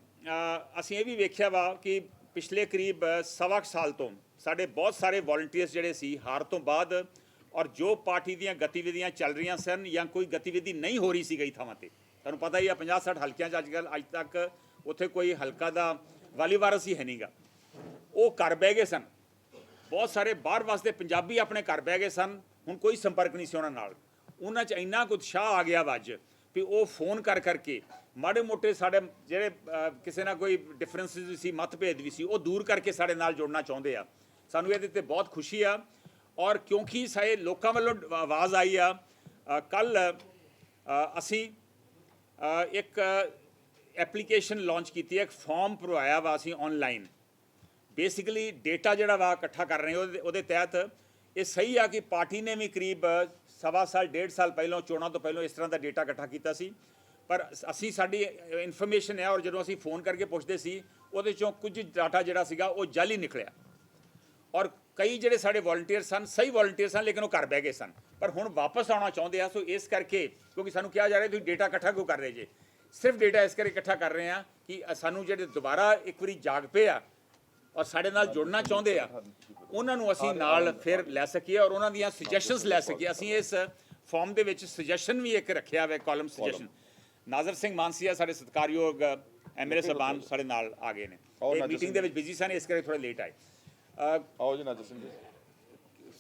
ਅਸੀਂ ਇਹ ਵੀ ਵੇਖਿਆ ਵਾ ਕਿ ਪਿਛਲੇ ਕਰੀਬ 1.25 ਸਾਲ ਤੋਂ ਸਾਡੇ ਬਹੁਤ ਸਾਰੇ ਵੋਲੰਟੀਅਰਸ ਜਿਹੜੇ ਸੀ ਹਾਰ ਤੋਂ ਬਾਅਦ, ਔਰ ਜੋ ਪਾਰਟੀ ਦੀਆਂ ਗਤੀਵਿਧੀਆਂ ਚੱਲ ਰਹੀਆਂ ਸਨ ਜਾਂ ਕੋਈ ਗਤੀਵਿਧੀ ਨਹੀਂ ਹੋ ਰਹੀ ਸੀ ਕਈ ਥਾਵਾਂ ਤੇ, ਤੁਹਾਨੂੰ ਪਤਾ ਹੀ ਆ 50-60 ਹਲਕਿਆਂ 'ਚ ਅੱਜ ਤੱਕ ਉੱਥੇ ਕੋਈ ਹਲਕਾ ਦਾ ਵਾਲੀ ਵਾਰਸ ਹੀ ਹੈ ਨਹੀਂਗਾ, ਉਹ ਘਰ ਬਹਿ ਗਏ ਸਨ। ਬਹੁਤ ਸਾਰੇ ਬਾਹਰ ਵਸਦੇ ਪੰਜਾਬੀ ਆਪਣੇ ਘਰ ਬਹਿ ਗਏ ਸਨ, ਹੁਣ ਕੋਈ ਸੰਪਰਕ ਨਹੀਂ ਸੀ ਉਹਨਾਂ ਨਾਲ। ਉਹਨਾਂ 'ਚ ਇੰਨਾ ਕੁ ਉਤਸ਼ਾਹ ਆ ਗਿਆ ਵਾ ਅੱਜ ਵੀ ਉਹ ਫੋਨ ਕਰਕੇ ਮਾੜੇ ਮੋਟੇ ਸਾਡੇ ਜਿਹੜੇ ਕਿਸੇ ਨਾਲ ਕੋਈ ਡਿਫਰੈਂਸਿਸ ਸੀ, ਮਤਭੇਦ ਵੀ ਸੀ, ਉਹ ਦੂਰ ਕਰਕੇ ਸਾਡੇ ਨਾਲ ਜੁੜਨਾ ਚਾਹੁੰਦੇ ਆ। ਸਾਨੂੰ ਇਹਦੇ 'ਤੇ ਬਹੁਤ ਖੁਸ਼ੀ ਆ। ਔਰ ਕਿਉਂਕਿ ਸਾਰੇ ਲੋਕਾਂ ਵੱਲੋਂ ਆਵਾਜ਼ ਆਈ ਆ, ਕੱਲ੍ਹ ਅਸੀਂ ਇੱਕ ਐਪਲੀਕੇਸ਼ਨ ਲਾਂਚ ਕੀਤੀ ਹੈ, ਇੱਕ ਫਾਰਮ ਭਰਵਾਇਆ ਵਾ ਅਸੀਂ ਆਨਲਾਈਨ। ਬੇਸਿਕਲੀ ਡੇਟਾ ਜਿਹੜਾ ਵਾ ਇਕੱਠਾ ਕਰ ਰਹੇ ਉਹਦੇ ਤਹਿਤ ਇਹ ਸਹੀ ਆ ਕਿ ਪਾਰਟੀ ਨੇ ਵੀ ਕਰੀਬ 1.25 ਸਾਲ 1.5 ਸਾਲ ਪਹਿਲਾਂ ਚੋਣਾਂ ਤੋਂ ਪਹਿਲਾਂ ਇਸ ਤਰ੍ਹਾਂ ਦਾ ਡੇਟਾ ਇਕੱਠਾ ਕੀਤਾ ਸੀ, ਪਰ ਸਾਡੀ ਇਨਫੋਰਮੇਸ਼ਨ ਹੈ ਔਰ ਜਦੋਂ ਅਸੀਂ ਫੋਨ ਕਰਕੇ ਪੁੱਛਦੇ ਸੀ ਉਹਦੇ 'ਚੋਂ ਕੁਝ ਡਾਟਾ ਜਿਹੜਾ ਸੀਗਾ ਉਹ ਜਾਲੀ ਨਿਕਲਿਆ। ਔਰ ਕਈ ਜਿਹੜੇ ਸਾਡੇ ਵੋਲੰਟੀਅਰ ਸਨ, ਸਹੀ ਵੋਲੰਟੀਅਰ ਸਨ, ਲੇਕਿਨ ਉਹ ਘਰ ਬਹਿ ਗਏ ਸਨ, ਪਰ ਹੁਣ ਵਾਪਸ ਆਉਣਾ ਚਾਹੁੰਦੇ ਆ। ਸੋ ਇਸ ਕਰਕੇ, ਕਿਉਂਕਿ ਸਾਨੂੰ ਕਿਹਾ ਜਾ ਰਿਹਾ ਤੁਸੀਂ ਡੇਟਾ ਇਕੱਠਾ ਕਿਉਂ ਕਰ ਰਹੇ ਜੇ, ਸਿਰਫ ਡੇਟਾ ਇਸ ਕਰਕੇ ਇਕੱਠਾ ਕਰ ਰਹੇ ਆ ਕਿ ਸਾਨੂੰ ਜਿਹੜੇ ਦੁਬਾਰਾ ਇੱਕ ਵਾਰੀ ਜਾਗ ਪਏ ਆ ਔਰ ਸਾਡੇ ਨਾਲ ਜੁੜਨਾ ਚਾਹੁੰਦੇ ਆ, ਉਹਨਾਂ ਨੂੰ ਅਸੀਂ ਨਾਲ ਫਿਰ ਲੈ ਸਕੀਏ ਔਰ ਉਹਨਾਂ ਦੀਆਂ ਸੁਜੈਸ਼ਨਸ ਲੈ ਸਕੀਏ। ਅਸੀਂ ਇਸ ਫਾਰਮ ਦੇ ਵਿੱਚ ਸੁਜੈਸ਼ਨ ਵੀ ਇੱਕ ਰੱਖਿਆ ਹੋਇਆ, ਕਾਲਮ ਸੁਜੈਸ਼ਨ। ਨਾਜ਼ਰ ਸਿੰਘ ਮਾਨਸੀਆ ਸਾਡੇ ਸਤਿਕਾਰਯੋਗ ਐਮਐਲਏ ਸਾਹਿਬਾਨ ਸਾਡੇ ਨਾਲ ਆ ਗਏ ਨੇ, ਇਹ ਮੀਟਿੰਗ ਦੇ ਵਿੱਚ ਬਿਜ਼ੀ ਸਨ, ਇਸ ਕਰਕੇ ਥੋੜਾ ਲੇਟ ਆਏ। ਆਓ ਜੀ ਨਾਜ਼ਰ ਸਿੰਘ ਜੀ।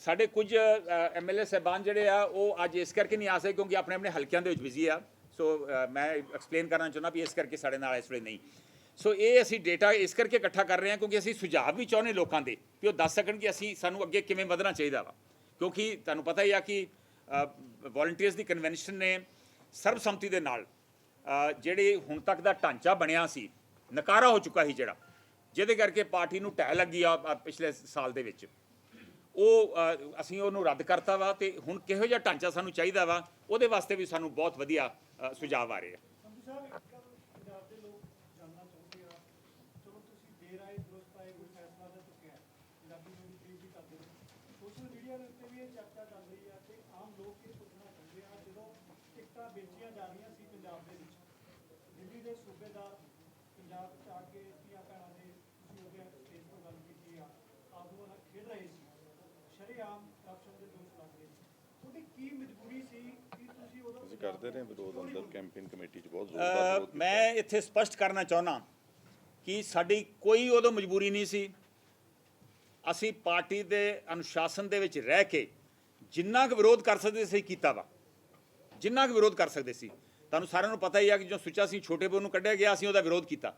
ਸਾਡੇ ਕੁਝ ਐਮਐਲਏ ਸਾਹਿਬਾਨ ਜਿਹੜੇ ਆ ਉਹ ਅੱਜ ਇਸ ਕਰਕੇ ਨਹੀਂ ਆ ਸਕੇ ਕਿਉਂਕਿ ਆਪਣੇ ਆਪਣੇ ਹਲਕਿਆਂ ਦੇ ਵਿੱਚ ਬਿਜ਼ੀ ਆ। ਸੋ ਮੈਂ ਐਕਸਪਲੇਨ ਕਰਨਾ ਚਾਹੁੰਦਾ ਵੀ ਇਸ ਕਰਕੇ ਸਾਡੇ ਨਾਲ ਇਸ ਵੇਲੇ ਨਹੀਂ। ਸੋ ਇਹ ਅਸੀਂ ਡੇਟਾ ਇਸ ਕਰਕੇ ਇਕੱਠਾ ਕਰ ਰਹੇ ਹਾਂ ਕਿਉਂਕਿ ਅਸੀਂ ਸੁਝਾਅ ਵੀ ਚਾਹੁੰਦੇ ਲੋਕਾਂ ਦੇ ਵੀ ਉਹ ਦੱਸ ਸਕਣ ਕਿ ਸਾਨੂੰ ਅੱਗੇ ਕਿਵੇਂ ਵਧਣਾ ਚਾਹੀਦਾ ਵਾ। ਕਿਉਂਕਿ ਤੁਹਾਨੂੰ ਪਤਾ ਹੀ ਆ ਕਿ ਵੋਲੰਟੀਅਰਸ ਦੀ ਕਨਵੈਨਸ਼ਨ ਨੇ ਸਰਬਸੰਮਤੀ ਦੇ ਨਾਲ ਜਿਹੜੇ ਹੁਣ ਤੱਕ ਦਾ ਢਾਂਚਾ ਬਣਿਆ ਸੀ, ਨਕਾਰਾ ਹੋ ਚੁੱਕਾ ਸੀ ਜਿਹੜਾ, ਜਿਹਦੇ ਕਰਕੇ ਪਾਰਟੀ ਨੂੰ ਢਹਿ ਲੱਗੀ ਆ ਪਿਛਲੇ ਸਾਲ ਦੇ ਵਿੱਚ। ਉਹ ਅਸੀਂ ਉਹਨੂੰ ਰੱਦ ਕਰਤਾ ਵਾ ਤੇ ਹੁਣ ਕਿਹੋ ਜਿਹਾ ਢਾਂਚਾ ਸਾਨੂੰ ਚਾਹੀਦਾ ਵਾ, ਉਹਦੇ ਵਾਸਤੇ ਵੀ ਸਾਨੂੰ ਬਹੁਤ ਵਧੀਆ ਸੁਝਾਅ ਆ ਰਹੇ ਆ। ਸੰਧੂ ਸਾਹਿਬ ਇੱਕ ਗੱਲ ਪੰਜਾਬ ਦੇ ਲੋਕ ਜਾਣਨਾ ਚਾਹੁੰਦੇ ਆ, ਚਲੋ ਤੁਸੀਂ ਦੇਰ ਆਏ ਦੁਰਸਤ ਆਏ, ਕੋਈ ਫੈਸਲਾ ਤਾਂ ਚੁੱਕਿਆ ਪੰਜਾਬੀ ਨੂੰ ਵੀ ਕਰਦੇ ਹੋ, ਸੋਸ਼ਲ ਮੀਡੀਆ ਦੇ ਉੱਤੇ ਵੀ ਇਹ ਚਰਚਾ ਚੱਲ ਰਹੀ ਆ ਕਿ ਆਮ ਲੋਕ ਇਹ ਪੁੱਛਣਾ ਚਾਹੁੰਦੇ ਆ, ਜਦੋਂ ਟਿਕਟਾਂ ਵੇਚੀਆਂ ਜਾ ਰਹੀਆਂ ਸੀ ਪੰਜਾਬ ਦੇ ਵਿੱਚ, ਦਿੱਲੀ ਦੇ ਸੂਬੇਦਾਰ ਪੰਜਾਬ 'ਚ ਆ ਕੇ ਧੀਆਂ ਭੈਣਾਂ ਦੇ, ਤੁਸੀਂ ਉਹਦੇ ਸਟੇਜ ਤੋਂ ਗੱਲ ਕੀਤੀ ਆ, ਆਗੂਆਂ ਨਾਲ ਖੇਡ ਰਹੇ ਸੀ, ਸ਼ਰੇਆਮ ਕਰਪਸ਼ਨ ਦੇ ਦੋਸ਼ ਲੱਗ ਰਹੇ ਸੀ, ਤੁਹਾਡੀ ਕੀ ਮਜਬੂਰੀ ਸੀ ਕਿ ਤੁਸੀਂ ਉਦੋਂ ਅਸੀਂ ਕਰਦੇ ਰਹੇ ਵਿਰੋਧ ਅੰਦਰ ਕੈਂਪੇਨ ਕਮੇਟੀ 'ਚ ਬਹੁਤ ਜ਼ੋਰਦਾਰ ਵਿਰੋਧ ਮੈਂ ਇੱਥੇ ਸਪਸ਼ਟ ਕਰਨਾ ਚਾਹੁੰਦਾ ਕਿ ਸਾਡੀ ਕੋਈ ਉਦੋਂ ਮਜਬੂਰੀ ਨਹੀਂ ਸੀ। ਅਸੀਂ ਪਾਰਟੀ ਦੇ ਅਨੁਸ਼ਾਸਨ ਦੇ ਵਿੱਚ ਰਹਿ ਕੇ ਜਿੰਨਾ ਕੁ ਵਿਰੋਧ ਕਰ ਸਕਦੇ ਸੀ ਕੀਤਾ ਵਾ, ਜਿੰਨਾ ਕੁ ਵਿਰੋਧ ਕਰ ਸਕਦੇ ਸੀ। ਤੁਹਾਨੂੰ ਸਾਰਿਆਂ ਨੂੰ ਪਤਾ ਹੀ ਆ ਕਿ ਜੋ ਸੁੱਚਾ ਸਿੰਘ ਛੋਟੇਪੁਰ ਨੂੰ ਕੱਢਿਆ ਗਿਆ, ਅਸੀਂ ਉਹਦਾ ਵਿਰੋਧ ਕੀਤਾ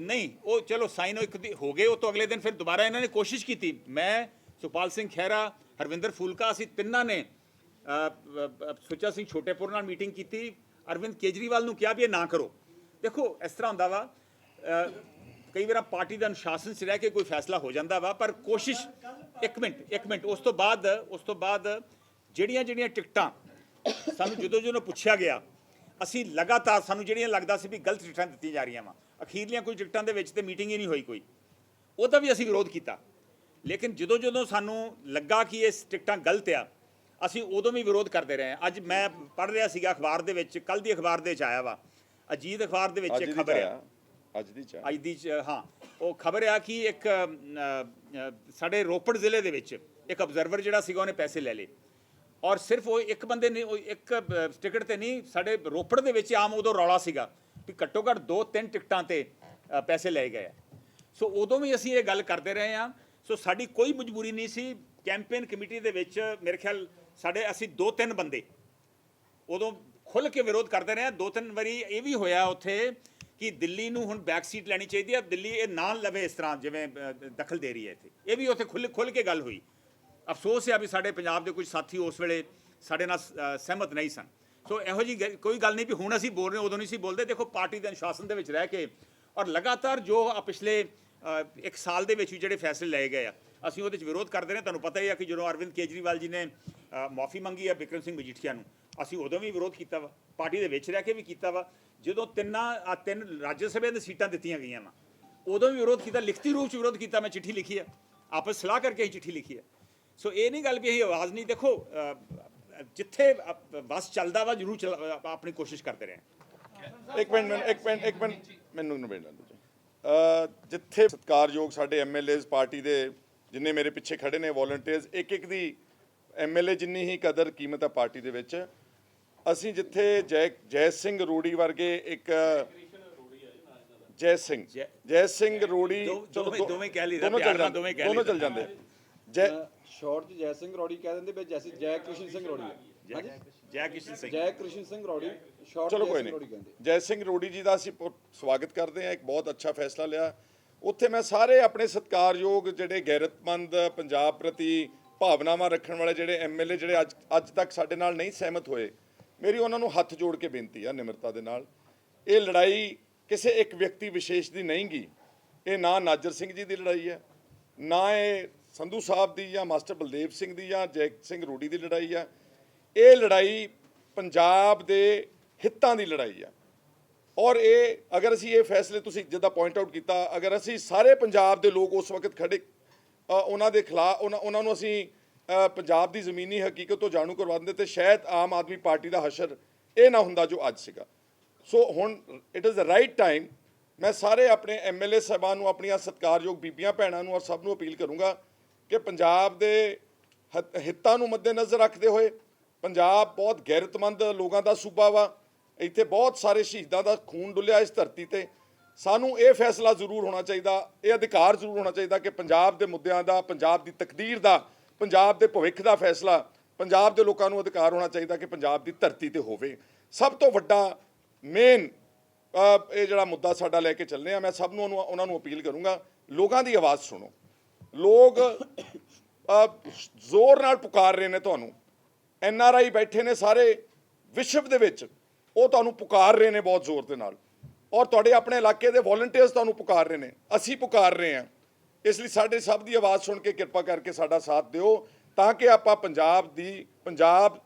ਨਹੀਂ। ਉਹ ਚਲੋ ਸਾਈਨ ਇੱਕ ਹੋ ਗਏ, ਉਹ ਤੋਂ ਅਗਲੇ ਦਿਨ ਫਿਰ ਦੁਬਾਰਾ ਇਹਨਾਂ ਨੇ ਕੋਸ਼ਿਸ਼ ਕੀਤੀ। ਮੈਂ, ਸੁਖਪਾਲ ਸਿੰਘ ਖਹਿਰਾ, ਹਰਵਿੰਦਰ ਫੂਲਕਾ, ਅਸੀਂ ਤਿੰਨਾਂ ਨੇ ਸੁੱਚਾ ਸਿੰਘ ਛੋਟੇਪੁਰ ਨਾਲ ਮੀਟਿੰਗ ਕੀਤੀ। ਅਰਵਿੰਦ ਕੇਜਰੀਵਾਲ ਨੂੰ ਕਿਹਾ ਵੀ ਇਹ ਨਾ ਕਰੋ। ਦੇਖੋ ਇਸ ਤਰ੍ਹਾਂ ਹੁੰਦਾ ਵਾ, ਕਈ ਵਾਰ ਪਾਰਟੀ ਦੇ ਅਨੁਸ਼ਾਸਨ 'ਚ ਰਹਿ ਕੇ ਕੋਈ ਫੈਸਲਾ ਹੋ ਜਾਂਦਾ ਵਾ, ਪਰ ਕੋਸ਼ਿਸ਼ ਇੱਕ ਮਿੰਟ ਉਸ ਤੋਂ ਬਾਅਦ ਜਿਹੜੀਆਂ ਟਿਕਟਾਂ ਸਾਨੂੰ ਜਦੋਂ ਪੁੱਛਿਆ ਗਿਆ, ਅਸੀਂ ਲਗਾਤਾਰ, ਸਾਨੂੰ ਜਿਹੜੀਆਂ ਲੱਗਦਾ ਸੀ ਵੀ ਗਲਤ ਟਿਕਟਾਂ ਦਿੱਤੀਆਂ ਜਾ ਰਹੀਆਂ ਵਾ, ਅਖੀਰਲੀਆਂ ਕੋਈ ਟਿਕਟਾਂ ਦੇ ਵਿੱਚ ਤੇ ਮੀਟਿੰਗ ਹੀ ਨਹੀਂ ਹੋਈ ਕੋਈ, ਉਹਦਾ ਵੀ ਅਸੀਂ ਵਿਰੋਧ ਕੀਤਾ। ਲੇਕਿਨ ਜਦੋਂ ਸਾਨੂੰ ਲੱਗਾ ਕਿ ਇਹ ਟਿਕਟਾਂ ਗਲਤ ਆ, ਅਸੀਂ ਉਦੋਂ ਵੀ ਵਿਰੋਧ ਕਰਦੇ ਰਹੇ। ਅੱਜ ਮੈਂ ਪੜ੍ਹ ਰਿਹਾ ਸੀਗਾ ਅਖਬਾਰ ਦੇ ਵਿੱਚ, ਕੱਲ੍ਹ ਦੀ ਅਖਬਾਰ ਦੇ 'ਚ ਆਇਆ ਵਾ, ਅਜੀਤ ਅਖਬਾਰ ਦੇ ਵਿੱਚ ਇੱਕ ਖਬਰ ਆ, ਅੱਜ ਦੀ ਹਾਂ, ਉਹ ਖਬਰ ਆ ਕਿ ਇੱਕ ਸਾਡੇ ਰੋਪੜ ਜ਼ਿਲ੍ਹੇ ਦੇ ਵਿੱਚ ਇੱਕ ਆਬਜ਼ਰਵਰ ਜਿਹੜਾ ਸੀਗਾ ਉਹਨੇ ਪੈਸੇ ਲੈ ਲਏ, ਔਰ ਸਿਰਫ ਉਹ ਇੱਕ ਬੰਦੇ ਨੇ, ਉਹ ਇੱਕ ਟਿਕਟ ਤੇ ਨਹੀਂ, ਸਾਡੇ ਰੋਪੜ ਦੇ ਵਿੱਚ ਆਮ ਉਦੋਂ ਰੌਲਾ ਸੀਗਾ ਵੀ ਘੱਟੋ ਘੱਟ 2-3 ਟਿਕਟਾਂ ਤੇ ਪੈਸੇ ਲਏ ਗਏ ਆ। ਸੋ ਉਦੋਂ ਵੀ ਅਸੀਂ ਇਹ ਗੱਲ ਕਰਦੇ ਰਹੇ ਹਾਂ। ਸੋ ਸਾਡੀ ਕੋਈ ਮਜਬੂਰੀ ਨਹੀਂ ਸੀ। ਕੈਂਪੇਨ ਕਮੇਟੀ ਦੇ ਵਿੱਚ ਮੇਰੇ ਖਿਆਲ ਅਸੀਂ 2-3 ਬੰਦੇ ਉਦੋਂ ਖੁੱਲ੍ਹ ਕੇ ਵਿਰੋਧ ਕਰਦੇ ਰਹੇ। 2-3 ਵਾਰੀ ਇਹ ਵੀ ਹੋਇਆ ਉੱਥੇ ਕਿ ਦਿੱਲੀ ਨੂੰ ਹੁਣ ਬੈਕ ਸੀਟ ਲੈਣੀ ਚਾਹੀਦੀ ਹੈ, ਦਿੱਲੀ ਇਹ ਨਾ ਲਵੇ ਇਸ ਤਰ੍ਹਾਂ ਜਿਵੇਂ ਦਖਲ ਦੇ ਰਹੀ ਹੈ ਇੱਥੇ, ਇਹ ਵੀ ਉੱਥੇ ਖੁੱਲ੍ਹ ਕੇ ਗੱਲ ਹੋਈ। ਅਫਸੋਸ ਹੈ ਵੀ ਸਾਡੇ ਪੰਜਾਬ ਦੇ ਕੁਝ ਸਾਥੀ ਉਸ ਵੇਲੇ ਸਾਡੇ ਨਾਲ ਸਹਿਮਤ ਨਹੀਂ ਸਨ। ਸੋ ਇਹੋ ਜਿਹੀ ਕੋਈ ਗੱਲ ਨਹੀਂ ਵੀ ਹੁਣ ਅਸੀਂ ਬੋਲ ਰਹੇ, ਉਦੋਂ ਨਹੀਂ ਸੀ ਬੋਲਦੇ। ਦੇਖੋ ਪਾਰਟੀ ਦੇ ਅਨੁਸ਼ਾਸਨ ਦੇ ਵਿੱਚ ਰਹਿ ਕੇ ਔਰ ਲਗਾਤਾਰ ਜੋ ਪਿਛਲੇ 1 ਸਾਲ ਦੇ ਵਿੱਚ ਵੀ ਜਿਹੜੇ ਫੈਸਲੇ ਲਏ ਗਏ ਆ, ਅਸੀਂ ਉਹਦੇ 'ਚ ਵਿਰੋਧ ਕਰਦੇ ਰਹੇ। ਤੁਹਾਨੂੰ ਪਤਾ ਹੀ ਆ ਕਿ ਜਦੋਂ ਅਰਵਿੰਦ ਕੇਜਰੀਵਾਲ ਜੀ ਨੇ ਮਾਫੀ ਮੰਗੀ ਆ ਬਿਕਰਮ ਸਿੰਘ ਮਜੀਠੀਆ ਨੂੰ, ਅਸੀਂ ਉਦੋਂ ਵੀ ਵਿਰੋਧ ਕੀਤਾ ਵਾ, ਪਾਰਟੀ ਦੇ ਵਿੱਚ ਰਹਿ ਕੇ ਵੀ ਕੀਤਾ ਵਾ। ਜਦੋਂ 3 ਰਾਜ ਸਭਾ ਦੀਆਂ ਸੀਟਾਂ ਦਿੱਤੀਆਂ ਗਈਆਂ ਵਾ, ਉਦੋਂ ਵੀ ਵਿਰੋਧ ਕੀਤਾ, ਲਿਖਤੀ ਰੂਪ 'ਚ ਵਿਰੋਧ ਕੀਤਾ। ਮੈਂ ਚਿੱਠੀ ਲਿਖੀ ਆ, ਆਪਸ ਸਲਾਹ ਕਰਕੇ ਅਸੀਂ ਚਿੱਠੀ ਲਿਖੀ ਆ। ਸੋ ਇਹ ਨਹੀਂ ਗੱਲ ਵੀ ਅਸੀਂ ਆਵਾਜ਼ ਨਹੀਂ, ਦੇਖੋ ਜਿੱਥੇ ਬਸ ਚੱਲਦਾ ਵਾ ਜ਼ਰੂਰ ਆਪਣੀ ਕੋਸ਼ਿਸ਼ ਕਰਦੇ ਰਹੇ। ਇੱਕ ਮਿੰਟ ਮੈਨੂੰ ਨਿਬੇੜਨ ਦਿਓ। ਜਿੱਥੇ ਸਤਿਕਾਰਯੋਗ ਸਾਡੇ ਐਮਐਲਏਜ਼ ਪਾਰਟੀ ਦੇ ਜਿੰਨੇ ਮੇਰੇ ਪਿੱਛੇ ਖੜੇ ਨੇ ਵੋਲੰਟੀਅਰਸ, ਇੱਕ ਦੀ ਐਮਐਲਏ ਜਿੰਨੀ ਹੀ ਕਦਰ ਕੀਮਤ ਹੈ ਪਾਰਟੀ ਦੇ ਵਿੱਚ। ਅਸੀਂ ਜਿੱਥੇ ਜੈ ਸਿੰਘ ਰੋੜੀ ਵਰਗੇ ਇੱਕ ਜੈ ਸਿੰਘ ਰੋੜੀ, ਦੋਵੇਂ ਕਹਿ ਲਈ, ਦੋਨੋਂ ਚੱਲ ਜਾਂਦੇ। ਸ਼ਾਰਟ 'ਚ ਜੈ ਸਿੰਘ ਰੋੜੀ ਕਹਿ ਦਿੰਦੇ, ਜੈਸੇ ਜੈ ਕ੍ਰਿਸ਼ਨ ਸਿੰਘ ਰੋੜੀ ਹੈ। ਜੈ ਕ੍ਰਿਸ਼ਨ ਸਿੰਘ ਰੋੜੀ, ਸ਼ਾਰਟ ਚਲੋ ਕੋਈ ਨਹੀਂ। ਜੈ ਸਿੰਘ ਰੋੜੀ ਜੀ ਦਾ ਅਸੀਂ ਸਵਾਗਤ ਕਰਦੇ ਹਾਂ। ਇੱਕ ਬਹੁਤ ਅੱਛਾ ਫੈਸਲਾ ਲਿਆ। ਉੱਥੇ ਮੈਂ ਸਾਰੇ ਆਪਣੇ ਸਤਿਕਾਰਯੋਗ ਜਿਹੜੇ ਗੈਰਤਮੰਦ ਪੰਜਾਬ ਪ੍ਰਤੀ ਭਾਵਨਾਵਾਂ ਰੱਖਣ ਵਾਲੇ ਜਿਹੜੇ ਐਮਐਲਏ ਜਿਹੜੇ ਅੱਜ ਤੱਕ ਸਾਡੇ ਨਾਲ ਨਹੀਂ ਸਹਿਮਤ ਹੋਏ, ਮੇਰੀ ਉਹਨਾਂ ਨੂੰ ਹੱਥ ਜੋੜ ਕੇ ਬੇਨਤੀ ਆ ਨਿਮਰਤਾ ਦੇ ਨਾਲ, ਇਹ ਲੜਾਈ ਕਿਸੇ ਇੱਕ ਵਿਅਕਤੀ ਵਿਸ਼ੇਸ਼ ਦੀ ਨਹੀਂ ਗੀ। ਇਹ ਨਾ ਨਾਜਰ ਸਿੰਘ ਜੀ ਦੀ ਲੜਾਈ ਹੈ, ਨਾ ਇਹ ਸੰਧੂ ਸਾਹਿਬ ਦੀ ਜਾਂ ਮਾਸਟਰ ਬਲਦੇਵ ਸਿੰਘ ਦੀ ਜਾਂ ਜੈ ਸਿੰਘ ਰੋੜੀ ਦੀ ਲੜਾਈ ਆ। ਇਹ ਲੜਾਈ ਪੰਜਾਬ ਦੇ ਹਿੱਤਾਂ ਦੀ ਲੜਾਈ ਆ। ਔਰ ਇਹ ਅਗਰ ਅਸੀਂ ਇਹ ਫੈਸਲੇ, ਤੁਸੀਂ ਜਿੱਦਾਂ ਪੁਆਇੰਟ ਆਊਟ ਕੀਤਾ, ਅਗਰ ਅਸੀਂ ਸਾਰੇ ਪੰਜਾਬ ਦੇ ਲੋਕ ਉਸ ਵਕਤ ਖੜੇ ਉਹਨਾਂ ਦੇ ਖਿਲਾਫ, ਉਹਨਾਂ ਨੂੰ ਅਸੀਂ ਪੰਜਾਬ ਦੀ ਜ਼ਮੀਨੀ ਹਕੀਕਤ ਤੋਂ ਜਾਣੂ ਕਰਵਾ ਦਿੰਦੇ, ਤੇ ਸ਼ਾਇਦ ਆਮ ਆਦਮੀ ਪਾਰਟੀ ਦਾ ਹਸ਼ਰ ਇਹ ਨਾ ਹੁੰਦਾ ਜੋ ਅੱਜ ਸੀਗਾ। ਸੋ ਹੁਣ it is the right time. ਮੈਂ ਸਾਰੇ ਆਪਣੇ ਐਮਐਲਏ ਸਾਹਿਬਾਨ ਨੂੰ, ਆਪਣੀਆਂ ਸਤਿਕਾਰਯੋਗ ਬੀਬੀਆਂ ਭੈਣਾਂ ਨੂੰ ਔਰ ਸਭ ਨੂੰ ਅਪੀਲ ਕਰੂੰਗਾ ਕਿ ਪੰਜਾਬ ਦੇ ਹਿੱਤਾਂ ਨੂੰ ਮੱਦੇਨਜ਼ਰ ਰੱਖਦੇ ਹੋਏ, ਪੰਜਾਬ ਬਹੁਤ ਗੈਰਤਮੰਦ ਲੋਕਾਂ ਦਾ ਸੂਬਾ ਵਾ, ਇੱਥੇ ਬਹੁਤ ਸਾਰੇ ਸ਼ਹੀਦਾਂ ਦਾ ਖੂਨ ਡੁੱਲਿਆ ਇਸ ਧਰਤੀ ਤੇ। ਸਾਨੂੰ ਇਹ ਫੈਸਲਾ ਜ਼ਰੂਰ ਹੋਣਾ ਚਾਹੀਦਾ, ਇਹ ਅਧਿਕਾਰ ਜ਼ਰੂਰ ਹੋਣਾ ਚਾਹੀਦਾ ਕਿ ਪੰਜਾਬ ਦੇ ਮੁੱਦਿਆਂ ਦਾ, ਪੰਜਾਬ ਦੀ ਤਕਦੀਰ ਦਾ, ਪੰਜਾਬ ਦੇ ਭਵਿੱਖ ਦਾ ਫੈਸਲਾ ਪੰਜਾਬ ਦੇ ਲੋਕਾਂ ਨੂੰ ਅਧਿਕਾਰ ਹੋਣਾ ਚਾਹੀਦਾ ਕਿ ਪੰਜਾਬ ਦੀ ਧਰਤੀ ਤੇ ਹੋਵੇ। ਸਭ ਤੋਂ ਵੱਡਾ ਮੇਨ ਇਹ ਜਿਹੜਾ ਮੁੱਦਾ ਸਾਡਾ ਲੈ ਕੇ ਚੱਲਦੇ ਆ, ਮੈਂ ਸਭ ਨੂੰ ਉਹਨਾਂ ਨੂੰ ਅਪੀਲ ਕਰੂੰਗਾ, ਲੋਕਾਂ ਦੀ ਆਵਾਜ਼ ਸੁਣੋ। ਲੋਕ ਜ਼ੋਰ ਨਾਲ ਪੁਕਾਰ ਰਹੇ ਨੇ ਤੁਹਾਨੂੰ। NRI ਬੈਠੇ ਨੇ ਸਾਰੇ ਵਿਸ਼ਵ ਦੇ ਵਿੱਚ, ਉਹ ਤੁਹਾਨੂੰ ਪੁਕਾਰ ਰਹੇ ਨੇ ਬਹੁਤ ਜ਼ੋਰ ਦੇ ਨਾਲ। ਔਰ ਤੁਹਾਡੇ ਆਪਣੇ ਇਲਾਕੇ ਦੇ ਵੋਲੰਟੀਅਰਸ ਤੁਹਾਨੂੰ ਪੁਕਾਰ ਰਹੇ ਨੇ, ਅਸੀਂ ਪੁਕਾਰ ਰਹੇ ਹਾਂ। ਇਸ ਲਈ ਸਾਡੇ ਸਭ ਦੀ ਆਵਾਜ਼ ਸੁਣ ਕੇ ਕਿਰਪਾ ਕਰਕੇ ਸਾਡਾ ਸਾਥ ਦਿਓ, ਤਾਂ ਕਿ ਆਪਾਂ ਪੰਜਾਬ